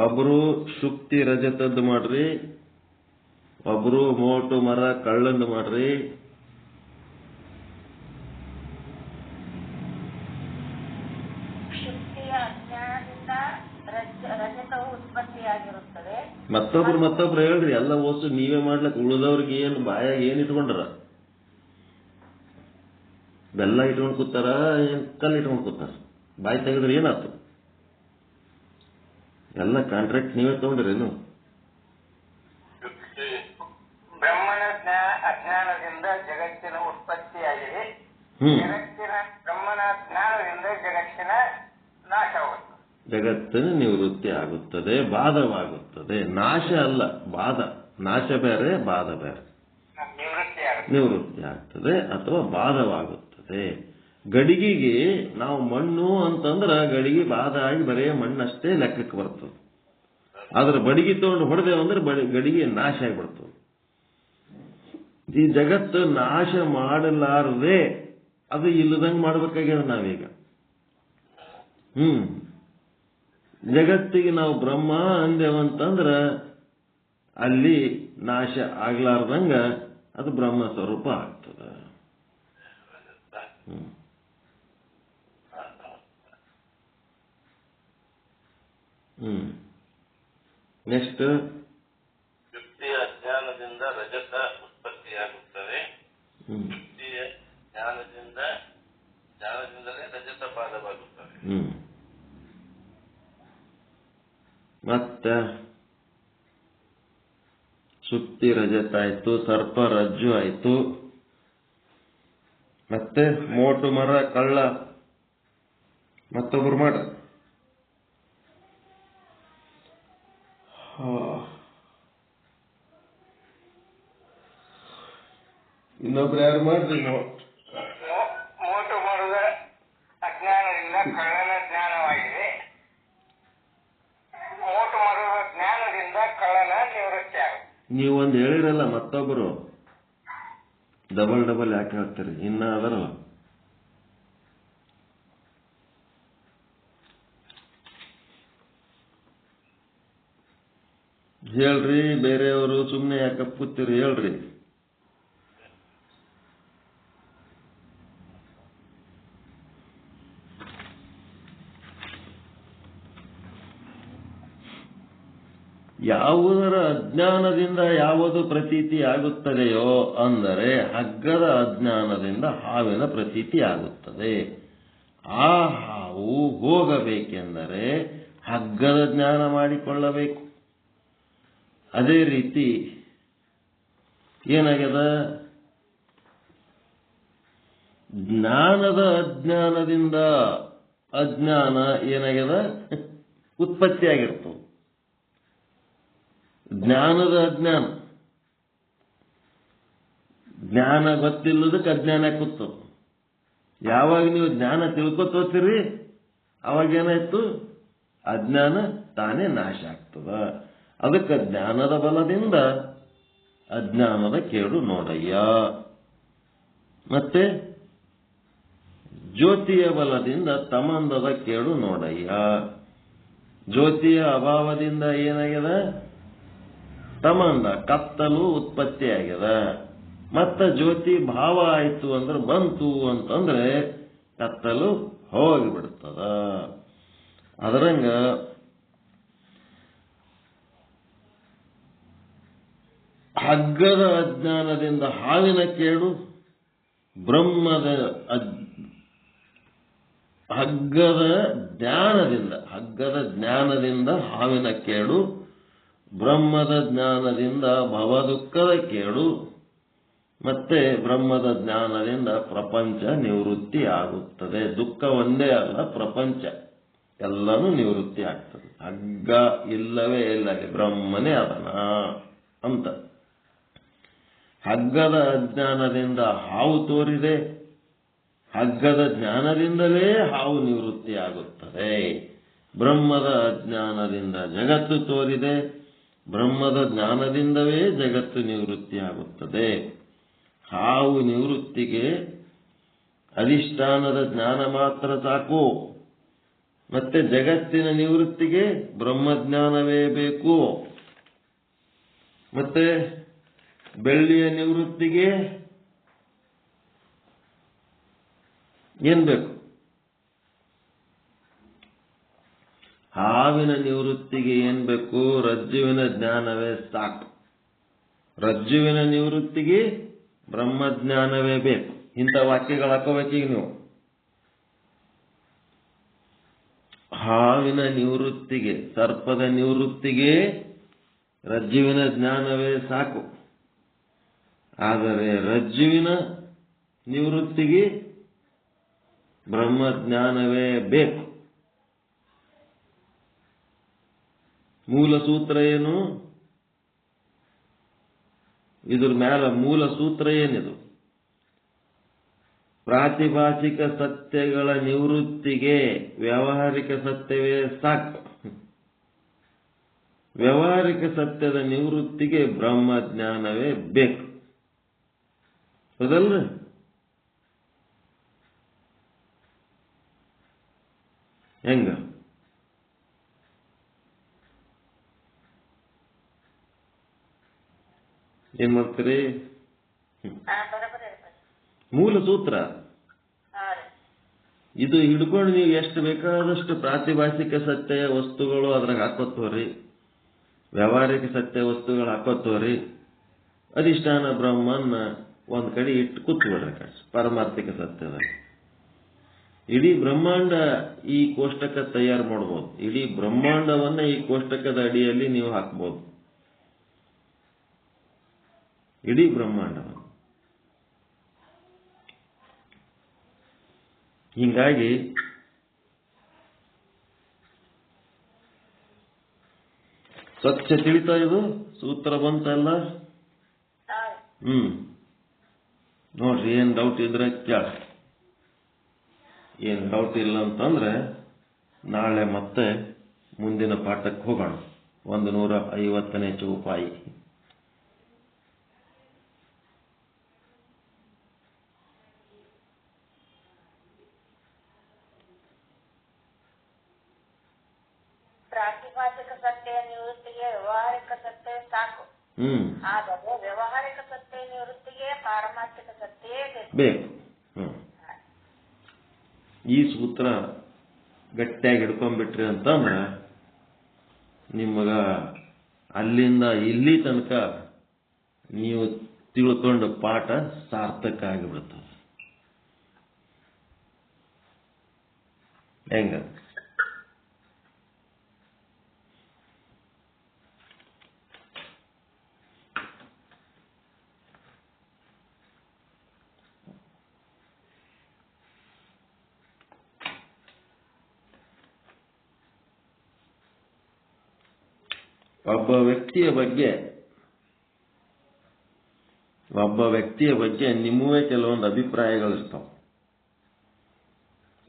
S1: ಒಬ್ರು ಶುಕ್ತಿ ರಜತದ್ದು ಮಾಡ್ರಿ, ಒಬ್ರು ಮೋಟು ಮರ ಕಳ್ಳಂದು ಮಾಡ್ರಿ, ಮತ್ತೊಬ್ರು ಹೇಳ್ರಿ. ಎಲ್ಲ ಓಸು ನೀವೇ ಮಾಡ್ಲಕ್, ಉಳಿದವ್ರಿಗೆ ಏನು ಬಾಯಾಗ ಏನ್ ಇಟ್ಕೊಂಡ್ರ? ಬೆಲ್ಲ ಇಟ್ಕೊಂಡ್ ಕೂತಾರ, ಏನ್ ಕಲ್ಲು ಇಟ್ಕೊಂಡ್ ಕೂತಾರ? ಬಾಯಿ ತೆಗೆದ್ರೆ ಏನಾಯ್ತು? ಎಲ್ಲ ಕಾಂಟ್ರಾಕ್ಟ್ ನೀವೇ ತಗೊಂಡ್ರೇನು?
S2: ಬ್ರಹ್ಮನ ಅಜ್ಞಾನದಿಂದ ಜಗತ್ತಿನ ಉತ್ಪತ್ತಿಯಾಗಿದೆ. ಬ್ರಹ್ಮನ ಜ್ಞಾನದಿಂದ ಜಗತ್ತಿನ ನಾಶವಾಗುತ್ತದೆ.
S1: ಜಗತ್ತಿನ ನಿವೃತ್ತಿ ಆಗುತ್ತದೆ, ಬಾಧವಾಗುತ್ತದೆ. ನಾಶ ಅಲ್ಲ, ಬಾಧ. ನಾಶ ಬೇರೆ, ಬಾಧ ಬೇರೆ. ನಿವೃತ್ತಿ ಆಗ್ತದೆ ಅಥವಾ ಬಾಧವಾಗುತ್ತದೆ. ಗಡಿಗೆಗೆ ನಾವು ಮಣ್ಣು ಅಂತಂದ್ರ ಗಡಿಗೆ ಬಾಧ ಆಗಿ ಬರೇ ಮಣ್ಣಷ್ಟೇ ಲೆಕ್ಕಕ್ಕೆ ಬರ್ತದೆ. ಆದ್ರೆ ಬಡಿಗೆ ತಗೊಂಡು ಹೊಡೆದೇವು ಅಂದ್ರೆ ಗಡಿಗೆ ನಾಶ ಆಗಿಬಿಡ್ತದೆ. ಈ ಜಗತ್ತು ನಾಶ ಮಾಡಲಾರದೆ ಅದು ಇಲ್ಲದಂಗೆ ಮಾಡ್ಬೇಕಾಗ್ಯದ ನಾವೀಗ. ಜಗತ್ತಿಗೆ ನಾವು ಬ್ರಹ್ಮ ಅಂದೇವಂತಂದ್ರ ಅಲ್ಲಿ ನಾಶ ಆಗ್ಲಾರ್ದಂಗ ಅದು ಬ್ರಹ್ಮ ಸ್ವರೂಪ ಆಗ್ತದ. ನೆಕ್ಸ್ಟ್,
S2: ಯುಕ್ತಿಯ ಜ್ಞಾನದಿಂದ ರಜತ ಉತ್ಪತ್ತಿಯಾಗುತ್ತದೆ. ಯುಕ್ತಿಯ ಜ್ಞಾನದಿಂದಲೇ ರಜತ ಬಾಧವಾಗುತ್ತದೆ.
S1: ಮತ್ತೆ ಸುಕ್ತಿ ರಜತ ಆಯ್ತು, ಸರ್ಪ ರಜ್ಜು ಆಯ್ತು, ಮತ್ತೆ ಮೋಟು ಮರ ಕಳ್ಳ. ಮತ್ತೊಬ್ರು ಮಾಡ್ರಿ. ಇನ್ನೊಬ್ರು ಯಾರು ಮಾಡ್ರಿ?
S2: ಮೋಟು ಮರದ ಅಜ್ಞಾನದಿಂದ ಕಳ್ಳನ ಜ್ಞಾನವಾಗಿದೆ. ಮೋಟು ಮರದ ಜ್ಞಾನದಿಂದ ಕಳ್ಳನ ನಿವೃತ್ತಿ ಆಗುತ್ತೆ.
S1: ನೀವೊಂದು ಹೇಳಿರಲ್ಲ, ಮತ್ತೊಬ್ಬರು ಡಬಲ್ ಯಾಕೆ ಹೇಳ್ತೀರಿ? ಇನ್ನ ಅದರ ಹೇಳ್ರಿ. ಬೇರೆಯವರು ಸುಮ್ಮನೆ ಯಾಕೆ ಕೂತೀರಿ? ಹೇಳ್ರಿ. ಯಾವುದರ ಅಜ್ಞಾನದಿಂದ ಯಾವುದು ಪ್ರತೀತಿ ಆಗುತ್ತದೆಯೋ ಅಂದರೆ ಹಗ್ಗದ ಅಜ್ಞಾನದಿಂದ ಹಾವಿನ ಪ್ರತೀತಿ ಆಗುತ್ತದೆ. ಆ ಹಾವು ಹೋಗಬೇಕೆಂದರೆ ಹಗ್ಗದ ಜ್ಞಾನ ಮಾಡಿಕೊಳ್ಳಬೇಕು. ಅದೇ ರೀತಿ ಏನಾಗ್ಯದ? ಜ್ಞಾನದ ಅಜ್ಞಾನದಿಂದ ಅಜ್ಞಾನ ಏನಾಗ್ಯದ? ಉತ್ಪತ್ತಿಯಾಗಿರ್ತದೆ. ಜ್ಞಾನದ ಅಜ್ಞಾನ, ಜ್ಞಾನ ಗೊತ್ತಿಲ್ಲದಕ್ಕೆ ಅಜ್ಞಾನ ಕೂತದ. ಯಾವಾಗ ನೀವು ಜ್ಞಾನ ತಿಳ್ಕೊತೀರಿ ಅವಾಗ ಏನಾಯ್ತು? ಅಜ್ಞಾನ ತಾನೇ ನಾಶ ಆಗ್ತದ. ಅದಕ್ಕೆ ಜ್ಞಾನದ ಬಲದಿಂದ ಅಜ್ಞಾನದ ಕೇಡು ನೋಡಯ್ಯ. ಮತ್ತೆ ಜ್ಯೋತಿಯ ಬಲದಿಂದ ತಮಂದದ ಕೇಡು ನೋಡಯ್ಯ. ಜ್ಯೋತಿಯ ಅಭಾವದಿಂದ ಏನಾಗ್ಯದ? ತಮಂದ, ಕತ್ತಲು ಉತ್ಪತ್ತಿಯಾಗ್ಯದ. ಮತ್ತ ಜ್ಯೋತಿ ಭಾವ ಆಯ್ತು ಅಂದ್ರೆ, ಬಂತು ಅಂತಂದ್ರೆ ಕತ್ತಲು ಹೋಗಿಬಿಡ್ತದ. ಅದರಂಗ ಹಗ್ಗದ ಅಜ್ಞಾನದಿಂದ ಹಾವಿನ ಕೇಡು, ಹಗ್ಗದ ಜ್ಞಾನದಿಂದ ಹಾವಿನ ಕೇಡು, ಬ್ರಹ್ಮದ ಜ್ಞಾನದಿಂದ ಭವದುಃಖದ ಕೇಡು, ಮತ್ತೆ ಬ್ರಹ್ಮದ ಜ್ಞಾನದಿಂದ ಪ್ರಪಂಚ ನಿವೃತ್ತಿ ಆಗುತ್ತದೆ. ದುಃಖ ಒಂದೇ ಅಲ್ಲ, ಪ್ರಪಂಚ ಎಲ್ಲನೂ ನಿವೃತ್ತಿ ಆಗ್ತದೆ. ಹಗ್ಗ ಇಲ್ಲವೇ ಇಲ್ಲ, ಬ್ರಹ್ಮನೇ ಅದನ ಅಂತ. ಹಗ್ಗದ ಅಜ್ಞಾನದಿಂದ ಹಾವು ತೋರಿದೆ, ಹಗ್ಗದ ಜ್ಞಾನದಿಂದಲೇ ಹಾವು ನಿವೃತ್ತಿ ಆಗುತ್ತದೆ. ಬ್ರಹ್ಮದ ಅಜ್ಞಾನದಿಂದ ಜಗತ್ತು ತೋರಿದೆ, ಬ್ರಹ್ಮದ ಜ್ಞಾನದಿಂದವೇ ಜಗತ್ತು ನಿವೃತ್ತಿಯಾಗುತ್ತದೆ. ಹಾವು ನಿವೃತ್ತಿಗೆ ಅಧಿಷ್ಠಾನದ ಜ್ಞಾನ ಮಾತ್ರ ಸಾಕು. ಮತ್ತೆ ಜಗತ್ತಿನ ನಿವೃತ್ತಿಗೆ ಬ್ರಹ್ಮಜ್ಞಾನವೇ ಬೇಕು. ಮತ್ತೆ ಬೆಳ್ಳಿಯ ನಿವೃತ್ತಿಗೆ ಏನ್ ಬೇಕು? ಹಾವಿನ ನಿವೃತ್ತಿಗೆ ಏನ್ ಬೇಕು? ರಜ್ಜುವಿನ ಜ್ಞಾನವೇ ಸಾಕು. ರಜ್ಜುವಿನ ನಿವೃತ್ತಿಗೆ ಬ್ರಹ್ಮಜ್ಞಾನವೇ ಬೇಕು. ಇಂಥ ವಾಕ್ಯಗಳು ಹಾಕೋಬೇಕೀಗ ನೀವು. ಹಾವಿನ ನಿವೃತ್ತಿಗೆ, ಸರ್ಪದ ನಿವೃತ್ತಿಗೆ ರಜ್ಜುವಿನ ಜ್ಞಾನವೇ ಸಾಕು. ಆದರೆ ರಜ್ಜುವಿನ ನಿವೃತ್ತಿಗೆ ಬ್ರಹ್ಮಜ್ಞಾನವೇ ಬೇಕು. ಮೂಲ ಸೂತ್ರ ಏನು? ಇದ್ರ ಮ್ಯಾಲ ಮೂಲ ಸೂತ್ರ ಏನಿದು? ಪ್ರಾತಿಭಾಸಿಕ ಸತ್ಯಗಳ ನಿವೃತ್ತಿಗೆ ವ್ಯಾವಹಾರಿಕ ಸತ್ಯವೇ ಸಾಕು. ವ್ಯಾವಹಾರಿಕ ಸತ್ಯದ ನಿವೃತ್ತಿಗೆ ಬ್ರಹ್ಮಜ್ಞಾನವೇ ಬೇಕು. ಹೌದಲ್ರಿ? ಹೆಂಗ? ಏನ್ ಮಾಡ್ತೀರಿ? ಮೂಲ ಸೂತ್ರ ಇದು ಹಿಡ್ಕೊಂಡು ನೀವು ಎಷ್ಟು ಬೇಕಾದಷ್ಟು ಪ್ರಾತಿಭಾಸಿಕ ಸತ್ಯ ವಸ್ತುಗಳು ಅದ್ರಾಗ ಹಾಕೋತವ್ರಿ, ವ್ಯಾವಹಾರಿಕ ಸತ್ಯ ವಸ್ತುಗಳು ಹಾಕೋತವ್ರಿ. ಅಧಿಷ್ಠಾನ ಬ್ರಹ್ಮನ್ನ ಒಂದ್ ಕಡೆ ಇಟ್ಟು ಕೂತ್ಬಿಡ್ರಿ ಪಾರಮಾರ್ಥಿಕ ಸತ್ಯದಲ್ಲಿ. ಇಡೀ ಬ್ರಹ್ಮಾಂಡ ಈ ಕೋಷ್ಟಕ ತಯಾರು ಮಾಡ್ಬೋದು. ಇಡೀ ಬ್ರಹ್ಮಾಂಡವನ್ನ ಈ ಕೋಷ್ಟಕದ ಅಡಿಯಲ್ಲಿ ನೀವು ಹಾಕ್ಬೋದು. ಇಡೀ ಬ್ರಹ್ಮಾಂಡವನ್ನು. ಹೀಗಾಗಿ ಸ್ವಚ್ಛ ತಿಳಿತಾ ಇದು ಸೂತ್ರ ಬಂತಲ್ಲ? ನೋಡ್ರಿ, ಏನ್ ಡೌಟ್ ಇದ್ರೆ ಕೇಳ. ಏನ್ ಡೌಟ್ ಇಲ್ಲ ಅಂತಂದ್ರೆ ನಾಳೆ ಮತ್ತೆ ಮುಂದಿನ ಪಾಠಕ್ಕೆ ಹೋಗೋಣ. 150ನೇ ಚೌಪಾಯಿ.
S3: ಪ್ರಾತಿಭಾಸಿಕ ಸತ್ಯ ನಿವೃತ್ತಿಗೆ ವ್ಯವಹಾರಿಕ ಸತ್ಯ ಸಾಕು. ಆದರೆ ವ್ಯವಹಾರಿಕ ಸತ್ಯ ನಿವೃತ್ತಿಗೆ ಪಾರಮಾರ್ಥಿಕ ಸತ್ಯವೇ
S1: ಬೇಕು. ಈ ಸೂತ್ರ ಗಟ್ಟಿಯಾಗಿ ಹಿಡ್ಕೊಂಡ್ಬಿಟ್ರಿ ಅಂತಂದ್ರ ನಿಮಗ ಅಲ್ಲಿಂದ ಇಲ್ಲಿ ತನಕ ನೀವು ತಿಳ್ಕೊಂಡ ಪಾಠ ಸಾರ್ಥಕ ಆಗಿಬಿಡ್ತದೆ. ಹೆಂಗ? ಒಬ್ಬ ವ್ಯಕ್ತಿಯ ಬಗ್ಗೆ ನಿಮ್ಮವೇ ಕೆಲವೊಂದು ಅಭಿಪ್ರಾಯಗಳಿರ್ತಾವ.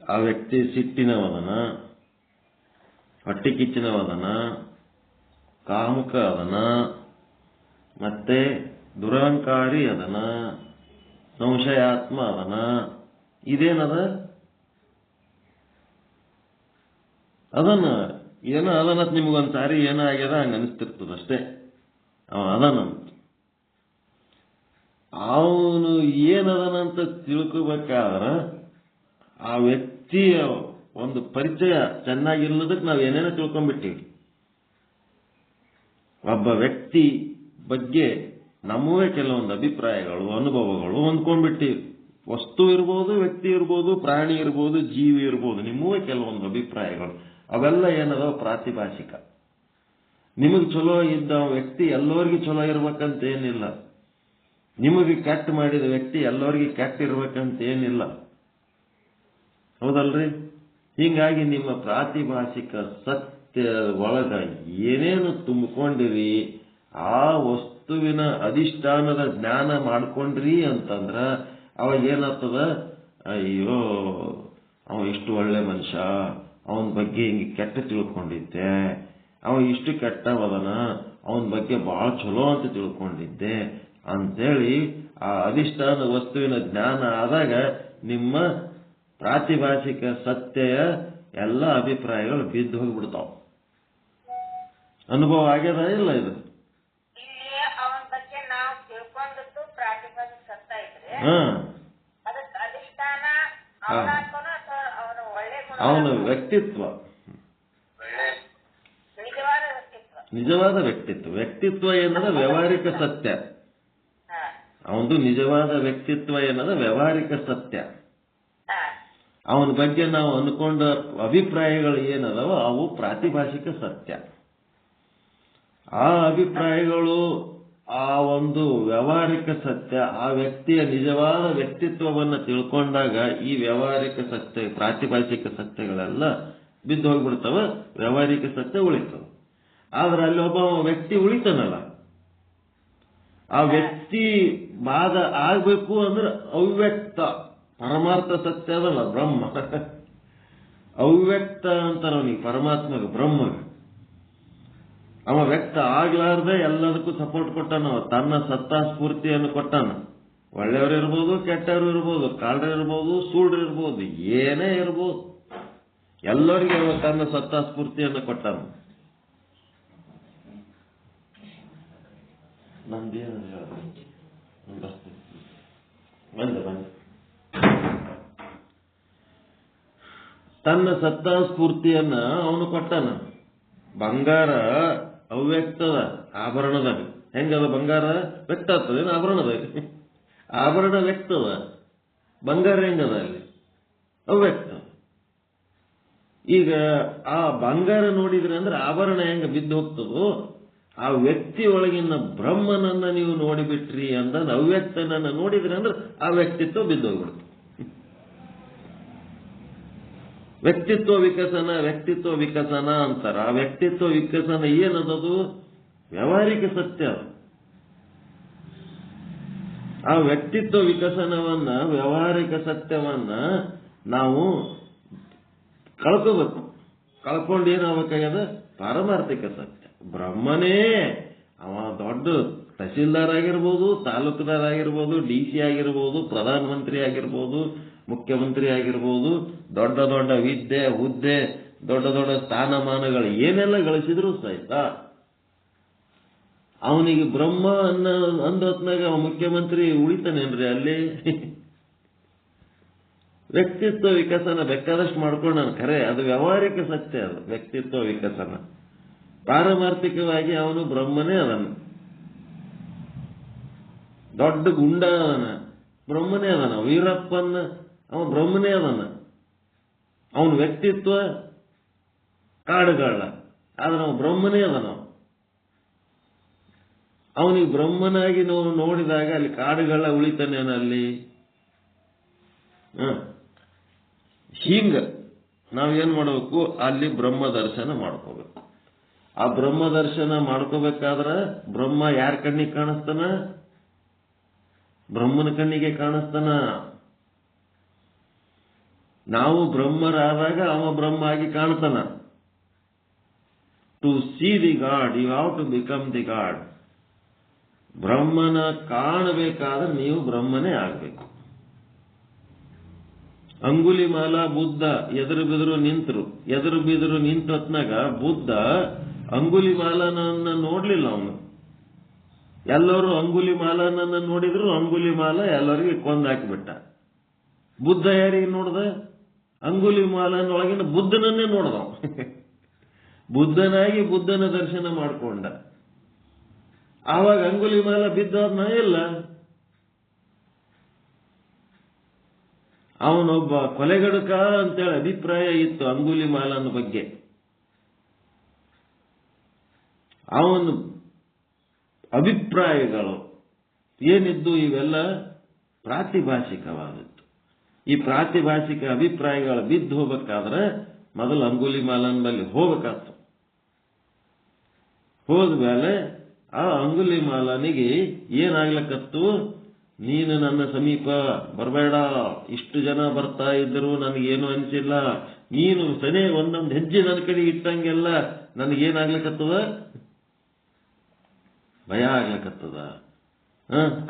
S1: ಆ ವ್ಯಕ್ತಿ ಸಿಟ್ಟಿನವದನ, ಹೊಟ್ಟೆ ಕಿಚ್ಚಿನವದನ, ಕಾಮುಕ ಅದನ, ಮತ್ತೆ ದುರಹಂಕಾರಿ ಅದನ, ಸಂಶಯಾತ್ಮ ಅದನ. ಇದೇನದ? ಅದನ್ನ ಏನೋ ಅದನ್ನತ್ ನಿಮಗೊಂದು ಸಾರಿ ಏನೋ ಆಗ್ಯದ ಹಂಗ ಅನಿಸ್ತಿರ್ತದಷ್ಟೇ. ಅವ ಅದನಂತ. ಅವನು ಏನದನಂತ ತಿಳ್ಕೋಬೇಕಾದ್ರ ಆ ವ್ಯಕ್ತಿಯ ಒಂದು ಪರಿಚಯ ಚೆನ್ನಾಗಿಲ್ಲದಕ್ಕೆ ನಾವು ಏನೇನೋ ತಿಳ್ಕೊಂಡ್ಬಿಟ್ಟಿವಿ. ಒಬ್ಬ ವ್ಯಕ್ತಿ ಬಗ್ಗೆ ನಮ್ಮವೇ ಕೆಲವೊಂದು ಅಭಿಪ್ರಾಯಗಳು, ಅನುಭವಗಳು ಹೊಂದ್ಕೊಂಡ್ಬಿಟ್ಟಿವಿ. ವಸ್ತು ಇರ್ಬೋದು, ವ್ಯಕ್ತಿ ಇರ್ಬೋದು, ಪ್ರಾಣಿ ಇರ್ಬೋದು, ಜೀವಿ ಇರ್ಬೋದು, ನಿಮ್ಮವೇ ಕೆಲವೊಂದು ಅಭಿಪ್ರಾಯಗಳು. ಅವೆಲ್ಲ ಏನದ? ಪ್ರಾತಿಭಾಷಿಕ. ನಿಮಗೆ ಚಲೋ ಇದ್ದ ವ್ಯಕ್ತಿ ಎಲ್ಲರಿಗೂ ಚಲೋ ಇರ್ಬೇಕಂತ ಏನಿಲ್ಲ. ನಿಮಗೆ ಕೆಟ್ಟ ಮಾಡಿದ ವ್ಯಕ್ತಿ ಎಲ್ಲರಿಗೂ ಕೆಟ್ಟ ಇರ್ಬೇಕಂತ ಏನಿಲ್ಲ. ಹೌದಲ್ರಿ? ಹೀಗಾಗಿ ನಿಮ್ಮ ಪ್ರಾತಿಭಾಷಿಕ ಸತ್ಯ ಒಳಗ ಏನೇನು ತುಂಬಿಕೊಂಡಿರಿ, ಆ ವಸ್ತುವಿನ ಅಧಿಷ್ಠಾನದ ಜ್ಞಾನ ಮಾಡ್ಕೊಂಡ್ರಿ ಅಂತಂದ್ರ ಅವಾಗ ಏನಾಗ್ತದ? ಅಯ್ಯೋ, ಅವ ಇಷ್ಟು ಒಳ್ಳೆ ಮನುಷ್ಯ, ಅವನ ಬಗ್ಗೆ ಹಿಂಗೆ ಕೆಟ್ಟ ತಿಳ್ಕೊಂಡಿದ್ದೆ, ಅವ ಇಷ್ಟು ಕೆಟ್ಟವದನ, ಅವನ ಬಗ್ಗೆ ಬಹಳ ಚಲೋ ಅಂತ ತಿಳ್ಕೊಂಡಿದ್ದೆ ಅಂತೇಳಿ ಆ ಅಧಿಷ್ಠಾನ ವಸ್ತುವಿನ ಜ್ಞಾನ ಆದಾಗ ನಿಮ್ಮ ಪ್ರಾತಿಭಾಷಿಕ ಸತ್ಯ ಎಲ್ಲ ಅಭಿಪ್ರಾಯಗಳು ಬಿದ್ದು ಹೋಗ್ಬಿಡ್ತಾವ. ಅನುಭವ ಆಗ್ಯದ ಇಲ್ಲ ಇದು?
S3: ಇಲ್ಲಿ ಅವನ ಬಗ್ಗೆ ನಾವು ತಿಳ್ಕೊಂಡದ್ದು ಪ್ರಾತಿಭಾಸಿಕ ಸತ್ತ ಇದ್ರೆ ಅದಕ್ಕೆ ಅಧಿಷ್ಠಾನ ಅವನಾತ್ಮನ ಅಥವಾ ಅವನ ಒಳ್ಳೆ ಗುಣ,
S1: ಅವನ ವ್ಯಕ್ತಿತ್ವ,
S3: ನಿಜವಾದ ವ್ಯಕ್ತಿತ್ವ.
S1: ನಿಜವಾದ ವ್ಯಕ್ತಿತ್ವ. ವ್ಯಕ್ತಿತ್ವ ಏನದ ವ್ಯಾವಹಾರಿಕ ಸತ್ಯ. ಅವನದು ನಿಜವಾದ ವ್ಯಕ್ತಿತ್ವ ಏನದ ವ್ಯಾವಹಾರಿಕ ಸತ್ಯ. ಅವನ ಬಗ್ಗೆ ನಾವು ಅನ್ಕೊಂಡ ಅಭಿಪ್ರಾಯಗಳು ಏನದವ ಅವು ಪ್ರಾತಿಭಾಷಿಕ ಸತ್ಯ. ಆ ಅಭಿಪ್ರಾಯಗಳು ಆ ಒಂದು ವ್ಯಾವಹಾರಿಕ ಸತ್ಯ, ಆ ವ್ಯಕ್ತಿಯ ನಿಜವಾದ ವ್ಯಕ್ತಿತ್ವವನ್ನು ತಿಳ್ಕೊಂಡಾಗ ಈ ವ್ಯಾವಹಾರಿಕ ಸತ್ಯ ಪ್ರಾತಿಭಾಷಿಕ ಸತ್ಯಗಳೆಲ್ಲ ಬಿದ್ದು ಹೋಗ್ಬಿಡ್ತಾವ, ವ್ಯಾವಹಾರಿಕ ಸತ್ಯ ಉಳಿತವ. ಆದ್ರೆ ಅಲ್ಲಿ ಒಬ್ಬ ವ್ಯಕ್ತಿ ಉಳಿತಾನಲ್ಲ, ಆ ವ್ಯಕ್ತಿ ಬಾಧ ಆಗ್ಬೇಕು ಅಂದ್ರೆ ಅವ್ಯಕ್ತ ಪರಮಾರ್ಥ ಸತ್ಯ ಅದಲ್ಲ ಬ್ರಹ್ಮ. ಅವ್ಯಕ್ತ ಅಂತಾರ ಅವನಿಗೆ, ಪರಮಾತ್ಮಗೆ, ಬ್ರಹ್ಮಗೆ. ಅವ ವ್ಯಕ್ತ ಆಗ್ಲಾರ್ದೆ ಎಲ್ಲದಕ್ಕೂ ಸಪೋರ್ಟ್ ಕೊಟ್ಟಾನ. ತನ್ನ ಸತ್ತಾ ಸ್ಫೂರ್ತಿಯನ್ನು ಕೊಟ್ಟಾನ. ಒಳ್ಳೆಯವರು ಇರ್ಬೋದು, ಕೆಟ್ಟವರು ಇರ್ಬೋದು, ಕಾಳ್ರು ಇರ್ಬೋದು, ಸೂಳ್ರು ಇರ್ಬೋದು, ಏನೇ ಇರ್ಬೋದು, ಎಲ್ಲರಿಗೂ ಅವ ತನ್ನ ಸತ್ತಾ ಸ್ಫೂರ್ತಿಯನ್ನು ಕೊಟ್ಟಾನ. ನಂದೇನು ಬಂದೆ ತನ್ನ ಸತ್ತಾ ಸ್ಫೂರ್ತಿಯನ್ನ ಅವನು ಕೊಟ್ಟಾನ. ಬಂಗಾರ ಅವ್ಯಕ್ತದ ಆಭರಣದಾಗ. ಹೆಂಗದ ಬಂಗಾರ ವ್ಯಕ್ತ ಆಗ್ತದೆ, ಆಭರಣದಾಗ ಆಭರಣ ವ್ಯಕ್ತದ, ಬಂಗಾರ ಹೆಂಗದ ಅಲ್ಲಿ ಅವ್ಯಕ್ತ. ಈಗ ಆ ಬಂಗಾರ ನೋಡಿದ್ರಿ ಅಂದ್ರೆ ಆಭರಣ ಹೆಂಗ ಬಿದ್ದು ಹೋಗ್ತದೋ, ಆ ವ್ಯಕ್ತಿ ಒಳಗಿನ ಬ್ರಹ್ಮನನ್ನ ನೀವು ನೋಡಿಬಿಟ್ರಿ ಅಂದ ಅವ್ಯಕ್ತನನ್ನ ನೋಡಿದ್ರಿ ಅಂದ್ರೆ ಆ ವ್ಯಕ್ತಿತ್ವ ಬಿದ್ದು ಹೋಗ್ಬಿಡ್ತು. ವ್ಯಕ್ತಿತ್ವ ವಿಕಸನ, ವ್ಯಕ್ತಿತ್ವ ವಿಕಸನ ಅಂತಾರ. ಆ ವ್ಯಕ್ತಿತ್ವ ವಿಕಸನ ಏನದದು? ವ್ಯಾವಹಾರಿಕ ಸತ್ಯ. ಆ ವ್ಯಕ್ತಿತ್ವ ವಿಕಸನವನ್ನ, ವ್ಯಾವಹಾರಿಕ ಸತ್ಯವನ್ನ ನಾವು ಕಳ್ಕೋಬೇಕು. ಕಳ್ಕೊಂಡು ಏನಾಗಬೇಕಾಗ್ಯದ? ಪಾರಮಾರ್ಥಿಕ ಸತ್ಯ. ಬ್ರಹ್ಮನೇ ಅವ ದೊಡ್ಡ ತಹಸೀಲ್ದಾರ್ ಆಗಿರ್ಬೋದು, ತಾಲೂಕುದಾರ್ ಆಗಿರ್ಬೋದು, DC ಆಗಿರ್ಬೋದು, ಪ್ರಧಾನಮಂತ್ರಿ ಆಗಿರ್ಬೋದು, ಮುಖ್ಯಮಂತ್ರಿ ಆಗಿರ್ಬೋದು, ದೊಡ್ಡ ದೊಡ್ಡ ವಿದ್ಯೆ, ಹುದ್ದೆ, ದೊಡ್ಡ ದೊಡ್ಡ ಸ್ಥಾನಮಾನಗಳು ಏನೆಲ್ಲ ಗಳಿಸಿದ್ರು ಸಹಿತ ಅವನಿಗೆ ಬ್ರಹ್ಮ ಅಂದೊತ್ನಾಗ ಮುಖ್ಯಮಂತ್ರಿ ಉಳಿತಾನೇನ್ರಿ ಅಲ್ಲಿ? ವ್ಯಕ್ತಿತ್ವ ವಿಕಸನ ಬೇಕಾದಷ್ಟು ಮಾಡ್ಕೊಂಡು ನಾನು ಖರೆ, ಅದು ವ್ಯಾವಹಾರಿಕ ಸತ್ಯ. ಅದು ವ್ಯಕ್ತಿತ್ವ ವಿಕಸನ. ಪಾರಮಾರ್ಥಿಕವಾಗಿ ಅವನು ಬ್ರಹ್ಮನೇ ಅದನ. ದೊಡ್ಡ ಗುಂಡ ಅದನ, ಬ್ರಹ್ಮನೇ ಅದನ. ವೀರಪ್ಪನ ಅವ ಬ್ರಹ್ಮನೇ ಅದನ. ಅವನ ವ್ಯಕ್ತಿತ್ವ ಕಾಡುಗಾಳ, ಆದ್ರೆ ಅವ ಬ್ರಹ್ಮನೇ ಅದನ. ಅವನಿಗೆ ಬ್ರಹ್ಮನಾಗಿ ನಾವು ನೋಡಿದಾಗ ಅಲ್ಲಿ ಕಾಡುಗಳ ಉಳಿತಾನೇನಲ್ಲಿ? ಹಿಂಗ ನಾವೇನ್ ಮಾಡಬೇಕು? ಅಲ್ಲಿ ಬ್ರಹ್ಮ ದರ್ಶನ ಮಾಡ್ಕೋಬೇಕು. ಆ ಬ್ರಹ್ಮ ದರ್ಶನ ಮಾಡ್ಕೋಬೇಕಾದ್ರೆ ಬ್ರಹ್ಮ ಯಾರ ಕಣ್ಣಿಗೆ ಕಾಣಿಸ್ತಾನ? ಬ್ರಹ್ಮನ ಕಣ್ಣಿಗೆ ಕಾಣಿಸ್ತಾನ. ನಾವು ಬ್ರಹ್ಮರಾದಾಗ ಅವ ಬ್ರಹ್ಮ ಆಗಿ ಕಾಣ್ತಾನ. To see the god you have to become the god. ಬ್ರಹ್ಮನ ಕಾಣಬೇಕಾದ್ರೆ ನೀವು ಬ್ರಹ್ಮನೇ ಆಗ್ಬೇಕು. ಅಂಗುಲಿಮಾಲ ಬುದ್ಧ ಎದುರು ಬಿದ್ರು ನಿಂತರು. ಎದುರು ಬಿದ್ರು ನಿಂತೊತ್ನಾಗ ಬುದ್ಧ ಅಂಗುಲಿಮಾಲನನ್ನ ನೋಡ್ಲಿಲ್ಲ. ಅವನು ಎಲ್ಲರೂ ಅಂಗುಲಿಮಾಲನನ್ನ ನೋಡಿದ್ರು, ಅಂಗುಲಿಮಾಲ ಎಲ್ಲರಿಗೂ ಕೊಂದಾಕಿಬಿಟ್ಟ. ಬುದ್ಧ ಯಾರಿಗೆ ನೋಡ್ದ? ಅಂಗುಲಿಮಾಲನೊಳಗಿನ ಬುದ್ಧನನ್ನೇ ನೋಡ್ದ. ಬುದ್ಧನಾಗಿ ಬುದ್ಧನ ದರ್ಶನ ಮಾಡಿಕೊಂಡ. ಆವಾಗ ಅಂಗುಲಿಮಾಲ ಬಿದ್ದೋದ್ನ ಇಲ್ಲ. ಅವನೊಬ್ಬ ಕೊಲೆಗಡುಕ ಅಂತೇಳಿ ಅಭಿಪ್ರಾಯ ಇತ್ತು ಅಂಗುಲಿಮಾಲನ ಬಗ್ಗೆ. ಅವನ ಅಭಿಪ್ರಾಯಗಳು ಏನಿದ್ದು ಇವೆಲ್ಲ ಪ್ರಾತಿಭಾಷಿಕವಾದದ್ದು. ಈ ಪ್ರಾತಿಭಾಷಿಕ ಅಭಿಪ್ರಾಯಗಳು ಬಿದ್ದು ಹೋಗ್ಬೇಕಾದ್ರೆ ಮೊದಲು ಅಂಗುಲಿಮಾಲನ ಬಳಿ ಹೋಗ್ಬೇಕಾಗ್ತು. ಹೋದ್ಮೇಲೆ ಆ ಅಂಗುಲಿಮಾಲನಿಗೆ ಏನಾಗ್ಲಕ್ಕತ್ತು? ನೀನು ನನ್ನ ಸಮೀಪ ಬರಬೇಡ, ಇಷ್ಟು ಜನ ಬರ್ತಾ ಇದ್ರು ನನಗೇನು ಅನಿಸಿಲ್ಲ, ನೀನು ಸನೇ ಒಂದೊಂದು ಹೆಜ್ಜೆ ನನ್ನ ಕಡೆ ಇಟ್ಟಂಗೆಲ್ಲ ನನಗೇನಾಗ್ಲಕ್ಕತ್ತದ? ಭಯ ಆಗ್ಲಕ್ಕತ್ತದ,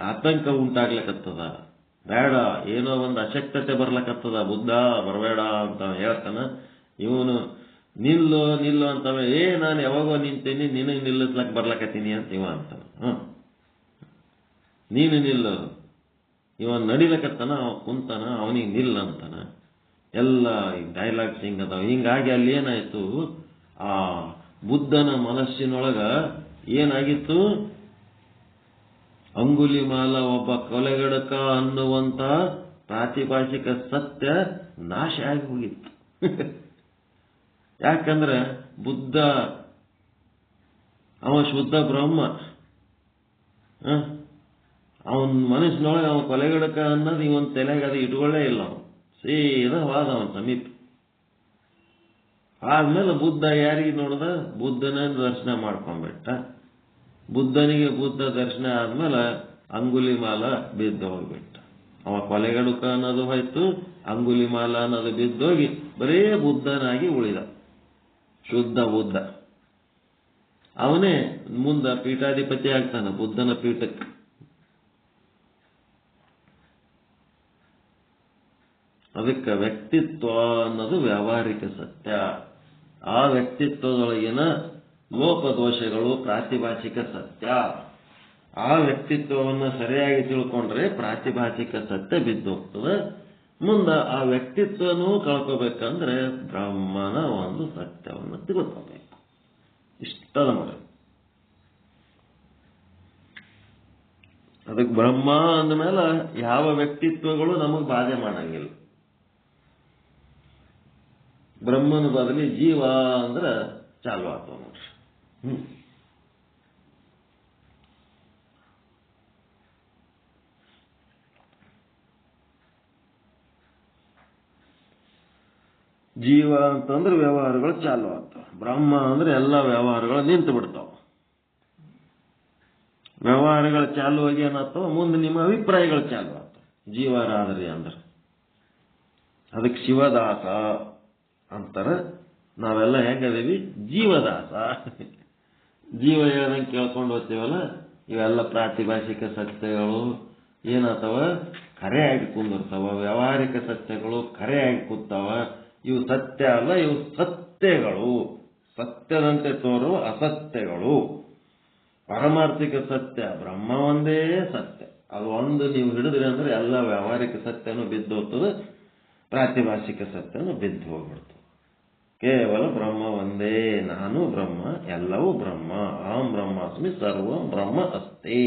S1: ಆತಂಕ ಉಂಟಾಗ್ಲಕ್ಕತ್ತದ. ಬೇಡ, ಏನೋ ಒಂದು ಅಶಕ್ತತೆ ಬರ್ಲಕ್ಕತ್ತದ. ಬುದ್ಧ ಬರಬೇಡ ಅಂತ ಹೇಳ್ತಾನ. ಇವನು ನಿಲ್ಲು ನಿಲ್ಲು ಅಂತವ, ನಾನು ಯಾವಾಗೋ ನಿಂತೀನಿ, ನಿನಗೆ ನಿಲ್ಲಿಸ್ಲಕ್ಕೆ ಬರ್ಲಕತ್ತೀನಿ ಅಂತ ಇವ ಅಂತಾನ. ನೀನು ನಿಲ್ಲು, ಇವ ನಡಿಲಕತ್ತಾನ, ಅವ ಕುಂತಾನ, ಅವನಿಗೆ ನಿಲ್ಲ ಅಂತಾನ. ಎಲ್ಲ ಡೈಲಾಗ್ಸ್ ಹಿಂಗದಾವ. ಹಿಂಗಾಗಿ ಅಲ್ಲಿ ಏನಾಯ್ತು, ಆ ಬುದ್ಧನ ಮನಸ್ಸಿನೊಳಗ ಏನಾಗಿತ್ತು, ಅಂಗುಲಿಮಾಲ ಒಬ್ಬ ಕೊಲೆಗಡಕ ಅನ್ನುವಂತ ಪ್ರಾತಿಭಾಷಿಕ ಸತ್ಯ ನಾಶ ಆಗಿ ಹೋಗಿತ್ತು. ಯಾಕಂದ್ರೆ ಬುದ್ಧ ಅವ ಶುದ್ಧ ಬ್ರಹ್ಮ, ಅವನ ಮನಸ್ಸಿನೊಳಗೆ ಅವ ಕೊಲೆಗಡಕ ಅನ್ನೋದು ಇವನ್ ತಲೆಗೆ ಅದು ಇಟ್ಕೊಳ್ಳೇ ಇಲ್ಲ. ಅವನು ಸೀದವಾದ ಅವನ ಸಮೀಪ. ಆದ್ಮೇಲೆ ಬುದ್ಧ ಯಾರಿಗೆ ನೋಡ್ದ, ಬುದ್ಧನ ದರ್ಶನ ಮಾಡ್ಕೊಂಡ್ಬಿಟ್ಟ. ಬುದ್ಧನಿಗೆ ಬುದ್ಧ ದರ್ಶನ ಆದ್ಮೇಲೆ ಅಂಗುಲಿಮಾಲ ಬಿದ್ದು ಹೋಗ್ಬಿಟ್ಟ. ಅವ ಕೊಲೆಗಡುಕ ಅನ್ನೋದು ಹೋಯ್ತು, ಅಂಗುಲಿಮಾಲ ಅನ್ನೋದು ಬಿದ್ದೋಗಿ ಬರೇ ಬುದ್ಧನಾಗಿ ಉಳಿದ, ಶುದ್ಧ ಬುದ್ಧ. ಅವನೇ ಮುಂದ ಪೀಠಾಧಿಪತಿ ಆಗ್ತಾನೆ ಬುದ್ಧನ ಪೀಠಕ್ಕೆ. ಅದಕ್ಕೆ ವ್ಯಕ್ತಿತ್ವ ಅನ್ನೋದು ವ್ಯಾವಹಾರಿಕ ಸತ್ಯ. ಆ ವ್ಯಕ್ತಿತ್ವದೊಳಗಿನ ಲೋಪದೋಷಗಳು ಪ್ರಾತಿಭಾಷಿಕ ಸತ್ಯ. ಆ ವ್ಯಕ್ತಿತ್ವವನ್ನು ಸರಿಯಾಗಿ ತಿಳ್ಕೊಂಡ್ರೆ ಪ್ರಾತಿಭಾಷಿಕ ಸತ್ಯ ಬಿದ್ದು ಹೋಗ್ತದೆ. ಮುಂದೆ ಆ ವ್ಯಕ್ತಿತ್ವನೂ ಕಳ್ಕೋಬೇಕಂದ್ರೆ ಬ್ರಹ್ಮನ ಒಂದು ಸತ್ಯವನ್ನು ತಿಳ್ಕೋಬೇಕು. ಇಷ್ಟದ ನೋಡಿ. ಅದಕ್ಕೆ ಬ್ರಹ್ಮ ಅಂದಮೇಲೆ ಯಾವ ವ್ಯಕ್ತಿತ್ವಗಳು ನಮಗೆ ಬಾಧೆ ಮಾಡಂಗಿಲ್ಲ. ಬ್ರಹ್ಮನ ಬದಲಿ ಜೀವ ಅಂದ್ರೆ ಚಾಲು ಆಗ್ತವ ನೋಡ್ರಿ. ಜೀವ ಅಂತಂದ್ರೆ ವ್ಯವಹಾರಗಳು ಚಾಲು ಆಗ್ತಾವ. ಬ್ರಹ್ಮ ಅಂದ್ರೆ ಎಲ್ಲ ವ್ಯವಹಾರಗಳು ನಿಂತು ಬಿಡ್ತಾವ. ವ್ಯವಹಾರಗಳು ಚಾಲು ಆಗಿ ಏನಾಗ್ತಾವ, ಮುಂದೆ ನಿಮ್ಮ ಅಭಿಪ್ರಾಯಗಳು ಚಾಲು ಆಗ್ತಾವ. ಜೀವರಾದ್ರಿ ಅಂದ್ರೆ ಅದಕ್ಕೆ ಶಿವದಾಸ ಅಂತಾರ. ನಾವೆಲ್ಲ ಹೆಂಗದೀವಿ, ಜೀವದಾಸ. ಜೀವ ಹೇಳ್ದಂಗೆ ಕೇಳ್ಕೊಂಡು ಹೋಗ್ತೀವಲ್ಲ, ಇವೆಲ್ಲ ಪ್ರಾತಿಭಾಷಿಕ ಸತ್ಯಗಳು ಏನಾಗ್ತಾವ, ಖರೆಯಾಗಿ ಕುಂದಿರ್ತಾವ. ವ್ಯಾವಹಾರಿಕ ಸತ್ಯಗಳು ಖರೆಯಾಗಿ ಕೂತಾವ. ಇವು ಸತ್ಯ ಅಲ್ಲ, ಇವು ಸತ್ಯಗಳು, ಸತ್ಯದಂತೆ ತೋರುವ ಅಸತ್ಯಗಳು. ಪಾರಮಾರ್ಥಿಕ ಸತ್ಯ ಬ್ರಹ್ಮ ಒಂದೇ ಸತ್ಯ. ಅದು ಒಂದು ನೀವು ಹಿಡಿದ್ರಿ ಅಂದ್ರೆ ಎಲ್ಲ ವ್ಯಾವಹಾರಿಕ ಸತ್ಯನೂ ಬಿದ್ದು ಹೋಗ್ತದೆ, ಪ್ರಾತಿಭಾಷಿಕ ಸತ್ಯನೂ ಬಿದ್ದು ಹೋಗ್ಬಿಡ್ತದೆ. ಕೇವಲ ಬ್ರಹ್ಮ ಒಂದೇ, ನಾನು ಬ್ರಹ್ಮ, ಎಲ್ಲವೂ ಬ್ರಹ್ಮ. ಅಹಂ ಬ್ರಹ್ಮಾಸ್ಮಿ ಸರ್ವಂ ಬ್ರಹ್ಮ ಅಸ್ತಿ.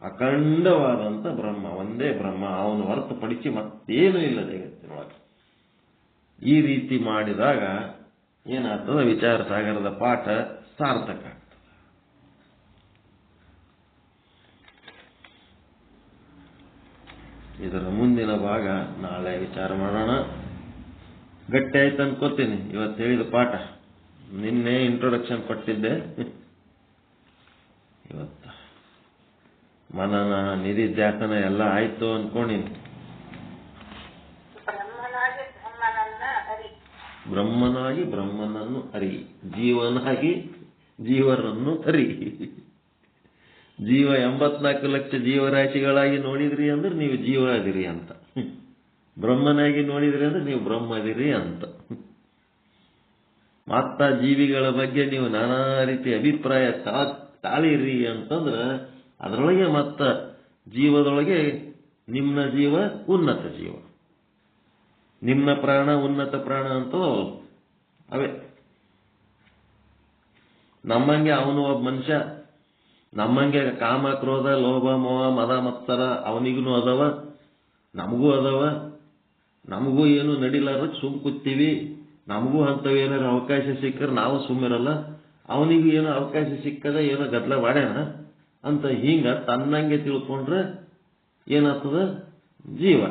S1: ಅಖಂಡವಾದಂತ ಬ್ರಹ್ಮ ಒಂದೇ ಬ್ರಹ್ಮ, ಅವನು ಹೊರತುಪಡಿಸಿ ಮತ್ತೇನೂ ಇಲ್ಲ ಜಗತ್ತಿನೊಳಗೆ. ಈ ರೀತಿ ಮಾಡಿದಾಗ ಏನಾಗ್ತದೆ, ವಿಚಾರ ಸಾಗರದ ಪಾಠ ಸಾರ್ಥಕ ಆಗ್ತದೆ. ಇದರ ಮುಂದಿನ ಭಾಗ ನಾಳೆ ವಿಚಾರ ಮಾಡೋಣ. ಗಟ್ಟಿ ಆಯ್ತು ಅನ್ಕೋತೀನಿ ಇವತ್ತು ಹೇಳಿದ ಪಾಠ. ನಿನ್ನೆ ಇಂಟ್ರೊಡಕ್ಷನ್ ಕೊಟ್ಟಿದ್ದೆ, ಇವತ್ತು ಮನನ ನಿಧಿಧ್ಯಾಸನ ಎಲ್ಲ ಆಯ್ತು ಅನ್ಕೊಂಡಿನಿ. ಬ್ರಹ್ಮನಾಗಿ ಬ್ರಹ್ಮನನ್ನು ಅರಿ, ಜೀವನಾಗಿ ಜೀವರನ್ನು ಅರಿ. ಜೀವ 84 ಲಕ್ಷ ಜೀವರಾಶಿಗಳಾಗಿ ನೋಡಿದ್ರಿ ಅಂದ್ರೆ ನೀವು ಜೀವ ಅದಿರಿ ಅಂತ. ಬ್ರಹ್ಮನಾಗಿ ನೋಡಿದ್ರಿ ಅಂದ್ರೆ ನೀವು ಬ್ರಹ್ಮ ಅದಿರಿ ಅಂತ. ಮತ್ತ ಜೀವಿಗಳ ಬಗ್ಗೆ ನೀವು ನಾನಾ ರೀತಿ ಅಭಿಪ್ರಾಯ ತಾಳಿರಿ ಅಂತಂದ್ರೆ ಅದರೊಳಗೆ ಮತ್ತ ಜೀವದೊಳಗೆ ನಿಮ್ನ ಜೀವ ಉನ್ನತ ಜೀವ, ನಿಮ್ನ ಪ್ರಾಣ ಉನ್ನತ ಪ್ರಾಣ ಅಂತ ಅವೇ. ನಮ್ಮಂಗೆ ಅವನು ಒಬ್ಬ ಮನುಷ್ಯ, ನಮ್ಮಂಗೆ ಕಾಮ ಕ್ರೋಧ ಲೋಭ ಮೋಹ ಮದ ಮತ್ಸರ ಅವನಿಗೂ ಅದಾವ, ನಮಗೂ ಅದಾವ. ನಮಗೂ ಏನು ನಡಿಲಾರ ಸುಮ್ ಕೂತೀವಿ. ನಮಗೂ ಅಂತವೇನಾರು ಅವಕಾಶ ಸಿಕ್ಕರೆ ನಾವು ಸುಮ್ಮಿರಲ್ಲ. ಅವನಿಗೂ ಏನೋ ಅವಕಾಶ ಸಿಕ್ಕದ ಏನೋ ಗದ್ದಲ ಮಾಡ್ಯಾನ ಅಂತ ಹಿಂಗ ತನ್ನಂಗೆ ತಿಳ್ಕೊಂಡ್ರೆ ಏನಾಗ್ತದ, ಜೀವ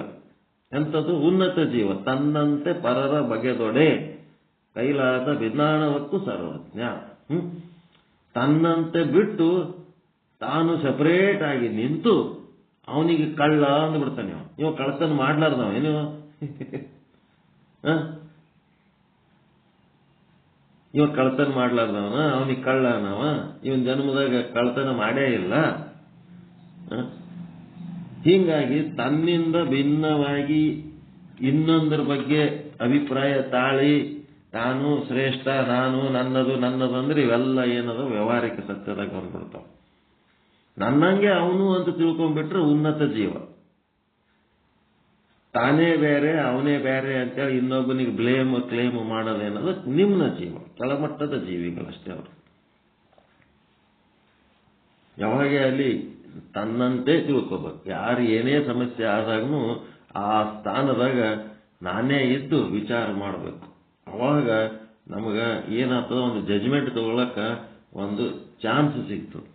S1: ಎಂಥದ್ದು ಉನ್ನತ ಜೀವ. ತನ್ನಂತೆ ಪರರ ಬಗೆದೊಡೆ ಕೈಲಾಸ ವಿಜ್ಞಾನವಕ್ಕೂ ಸರ್ವಜ್ಞ. ತನ್ನಂತೆ ಬಿಟ್ಟು ತಾನು ಸೆಪರೇಟ್ ಆಗಿ ನಿಂತು ಅವನಿಗೆ ಕಳ್ಳ ಅಂದ್ಬಿಡ್ತಾನೆ. ಇವ ಕಳ್ಳತನ ಮಾಡ್ಲಾರ್ದವ ಏನು, ಇವ ಕಳ್ಳತನ ಮಾಡ್ಲಾರ್ದವನ, ಅವನಿಗೆ ಕಳ್ಳ ಅನ್ನವ. ಇವನ್ ಜನ್ಮದಾಗ ಕಳ್ಳತನ ಮಾಡೇ ಇಲ್ಲ. ಹೀಗಾಗಿ ತನ್ನಿಂದ ಭಿನ್ನವಾಗಿ ಇನ್ನೊಂದರ ಬಗ್ಗೆ ಅಭಿಪ್ರಾಯ ತಾಳಿ ತಾನು ಶ್ರೇಷ್ಠ, ನಾನು ನನ್ನದು ಅಂದ್ರೆ ಇವೆಲ್ಲ ಏನದು ವ್ಯವಹಾರಿಕ ಸತ್ಯದಾಗ ಬಂದ್ಬಿಡ್ತಾವ. ನನ್ನಂಗೆ ಅವನು ಅಂತ ತಿಳ್ಕೊಂಡ್ಬಿಟ್ರೆ ಉನ್ನತ ಜೀವ. ತಾನೇ ಬೇರೆ ಅವನೇ ಬೇರೆ ಅಂತೇಳಿ ಇನ್ನೊಬ್ಬನಿಗೆ ಕ್ಲೇಮ್ ಮಾಡೋದೇನದು ನಿಮ್ನ ಜೀವ, ಕೆಳಮಟ್ಟದ ಜೀವಿಗಳಷ್ಟೇ ಅವರು. ಯಾವಾಗ ಅಲ್ಲಿ ತನ್ನಂತೆ ತಿಳ್ಕೋಬೇಕು. ಯಾರು ಏನೇ ಸಮಸ್ಯೆ ಆದಾಗೂ ಆ ಸ್ಥಾನದಾಗ ನಾನೇ ಇದ್ದು ವಿಚಾರ ಮಾಡಬೇಕು. ಅವಾಗ ನಮಗ ಏನಾಗ್ತದ, ಒಂದು ಜಜ್ಮೆಂಟ್ ತಗೊಳಕ ಒಂದು ಚಾನ್ಸ್ ಸಿಗ್ತದೆ.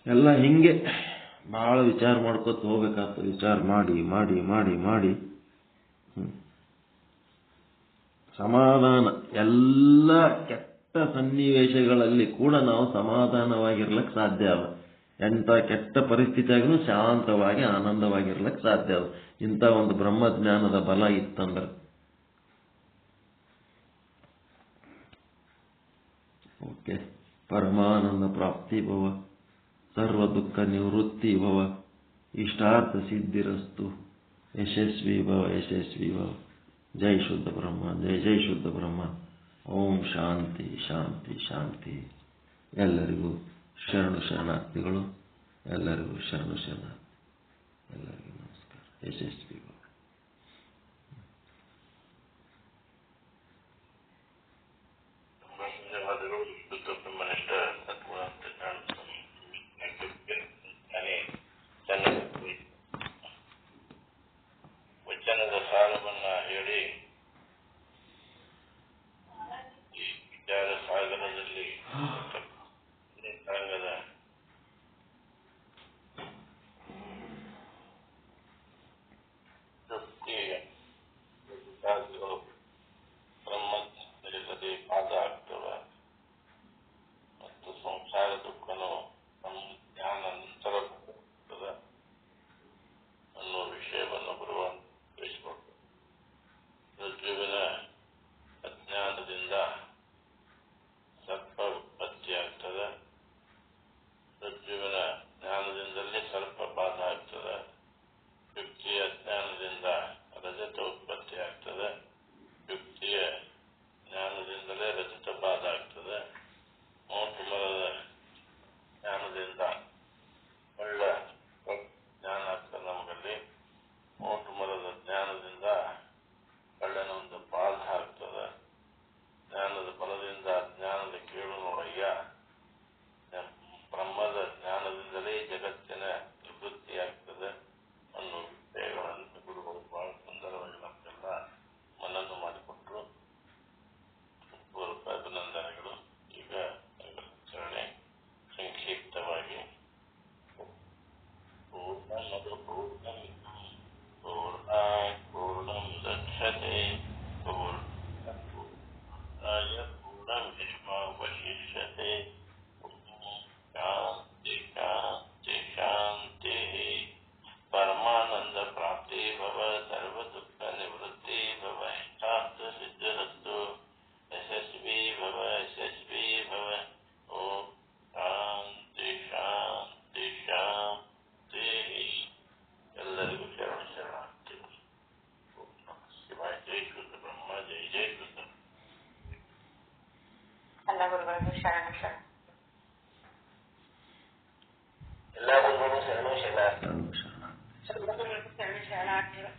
S1: ಎಲ್ಲ ಹಿಂಗೆ ಬಹಳ ವಿಚಾರ ಮಾಡ್ಕೊತ ಹೋಗ್ಬೇಕಾಗ್ತದೆ. ವಿಚಾರ ಮಾಡಿ ಮಾಡಿ ಮಾಡಿ ಮಾಡಿ ಸಮಾಧಾನ, ಎಲ್ಲ ಕೆಟ್ಟ ಸನ್ನಿವೇಶಗಳಲ್ಲಿ ಕೂಡ ನಾವು ಸಮಾಧಾನವಾಗಿರ್ಲಿಕ್ಕೆ ಸಾಧ್ಯ ಅದ. ಎಂಥ ಕೆಟ್ಟ ಪರಿಸ್ಥಿತಿಯಾಗೂ ಶಾಂತವಾಗಿ ಆನಂದವಾಗಿರ್ಲಿಕ್ಕೆ ಸಾಧ್ಯ ಅದ, ಇಂಥ ಒಂದು ಬ್ರಹ್ಮಜ್ಞಾನದ ಬಲ ಇತ್ತಂದ್ರೆ. ಓಕೆ. ಪರಮಾನಂದ ಪ್ರಾಪ್ತಿ ಭವ, ಸರ್ವ ದುಃಖ ನಿವೃತ್ತಿ ಭವ, ಇಷ್ಟಾರ್ಥ ಸಿದ್ಧಿರಸ್ತು, ಯಶಸ್ವಿ ಭವ ಯಶಸ್ವಿ ಭವ. ಜೈ ಶುದ್ಧ ಬ್ರಹ್ಮ, ಜೈ ಜೈ ಶುದ್ಧ ಬ್ರಹ್ಮ. ಓಂ ಶಾಂತಿ ಶಾಂತಿ ಶಾಂತಿ. ಎಲ್ಲರಿಗೂ ಶರಣು ಶರಣಾರ್ಥಿಗಳು, ಎಲ್ಲರಿಗೂ ಶರಣು ಶರಣಾರ್ಥಿ, ಎಲ್ಲರಿಗೂ ನಮಸ್ಕಾರ. ಯಶಸ್ವಿ ಭವ.
S2: ವಚನದ ಸಾರವನ್ನ ಹೇಳಿ ಈ ವಿಚಾರ ಸಾಗರದಲ್ಲಿ ತರಂಗದ ಬ್ರಹ್ಮಜ್ಞಾನವಿಲ್ಲದೆ ಪಾದ ಆಗ್ತವೆ ಮತ್ತು ಸಂಸಾರ ದುಃಖನು ನಮ್ಮ ಜ್ಞಾನ ನಂತರ ಬರುತ್ತದೆ ಅನ್ನೋ ವಿಷಯವನ್ನು ಭಗವಾನ್ ತಿಳಿಸಿಕೊಟ್ಟರು. ಋಜುವಿನ ಅಜ್ಞಾನದಿಂದ ಸರ್ಪ ಉತ್ಪತ್ತಿಯಾಗ್ತದೆ, ಋಜುವಿನ ಜ್ಞಾನದಿಂದಲೇ ಸರ್ಪ ಬಾಧ ಆಗ್ತದೆ. ಯುಕ್ತಿಯ ಜ್ಞಾನದಿಂದ ರಜತ ಉತ್ಪತ್ತಿ ಆಗ್ತದೆ, ಯುಕ್ತಿಯ ಜ್ಞಾನದಿಂದಲೇ ರಜತ ಬಾಧ ಆಗ್ತದೆ. ಮೋಟು ಮರದ ಜ್ಞಾನದಿಂದ ಒಳ್ಳೆ ಜ್ಞಾನ ಆಗ್ತದೆ ನಮಗಲ್ಲಿ. ಮೋಟು ಮರದ ಜ್ಞಾನದಿಂದ ಕಳ್ಳನ ಒಂದು ಬಾಧ ಆಗ್ತದೆ. ಜ್ಞಾನದ ಬಲದಿಂದ ಜ್ಞಾನದ ಕೇಳು ನೋಡಯ್ಯ, ಬ್ರಹ್ಮದ ಜ್ಞಾನದಿಂದಲೇ ಜಗತ್ತಿನ ನಿವೃತ್ತಿ ಆಗ್ತದೆ ಅನ್ನೋ ವಿಷಯಗಳನ್ನು ಗುರುಗಳು ಬಹಳ ಸುಂದರವಾಗಿ ನಮಗೆಲ್ಲ ಮನನ್ನು ಮಾಡಿಕೊಟ್ರು. ಪೂರ್ವಕ ಅಭಿನಂದನೆಗಳು. ಈಗ ಆಚರಣೆ ಸಂಕ್ಷಿಪ್ತವಾಗಿ ಪೂರ್ಣಂ ದಕ್ಷತೆ ಪೂರ್ಣಾಯ ಪೂರ್ಣಮೇವಾವಶಿಷ್ಯತೆ. ಶಾಂತಿ ಶಾಂತಿ ಶಾಂತಿ. ಪರಮಾನಂದ ಪ್ರಾಪ್ತಿ ಭವ, ಸರ್ವ ದುಃಖ ನಿವೃತ್ತಿ ಭವ, ಇಷ್ಟಾರ್ಥ ಸಿದ್ಧಿರಸ್ತು, ಯಶಸ್ವಿ ಭವ ಯಶಸ್ವಿ ಭವ. ಓಂ ಶಾಂತಿ ಶಾಂತಿ ಶಾಂತಿ. ಎಲ್ಲರಿಗೂ ಶರಣ ಶರಣಾರ್ಥಿ. ಓಂ ನಮಃ ಶಿವಾಯ. ಜೈ ಶುದ್ಧ ಬ್ರಹ್ಮ, ಜೈ ಜೈ ಶುದ್ಧ.
S3: ಎಲ್ಲ ಗುರುಗಳಿಗೂ ಶರಣ ಶರಣ.
S2: ಎಲ್ಲ ಗುರುಗಳು ಶರಣ ಶರಣಾರ್ಥಿ.
S3: ಶರಣ ಶರಣಾರ್ಥಿಗಳು.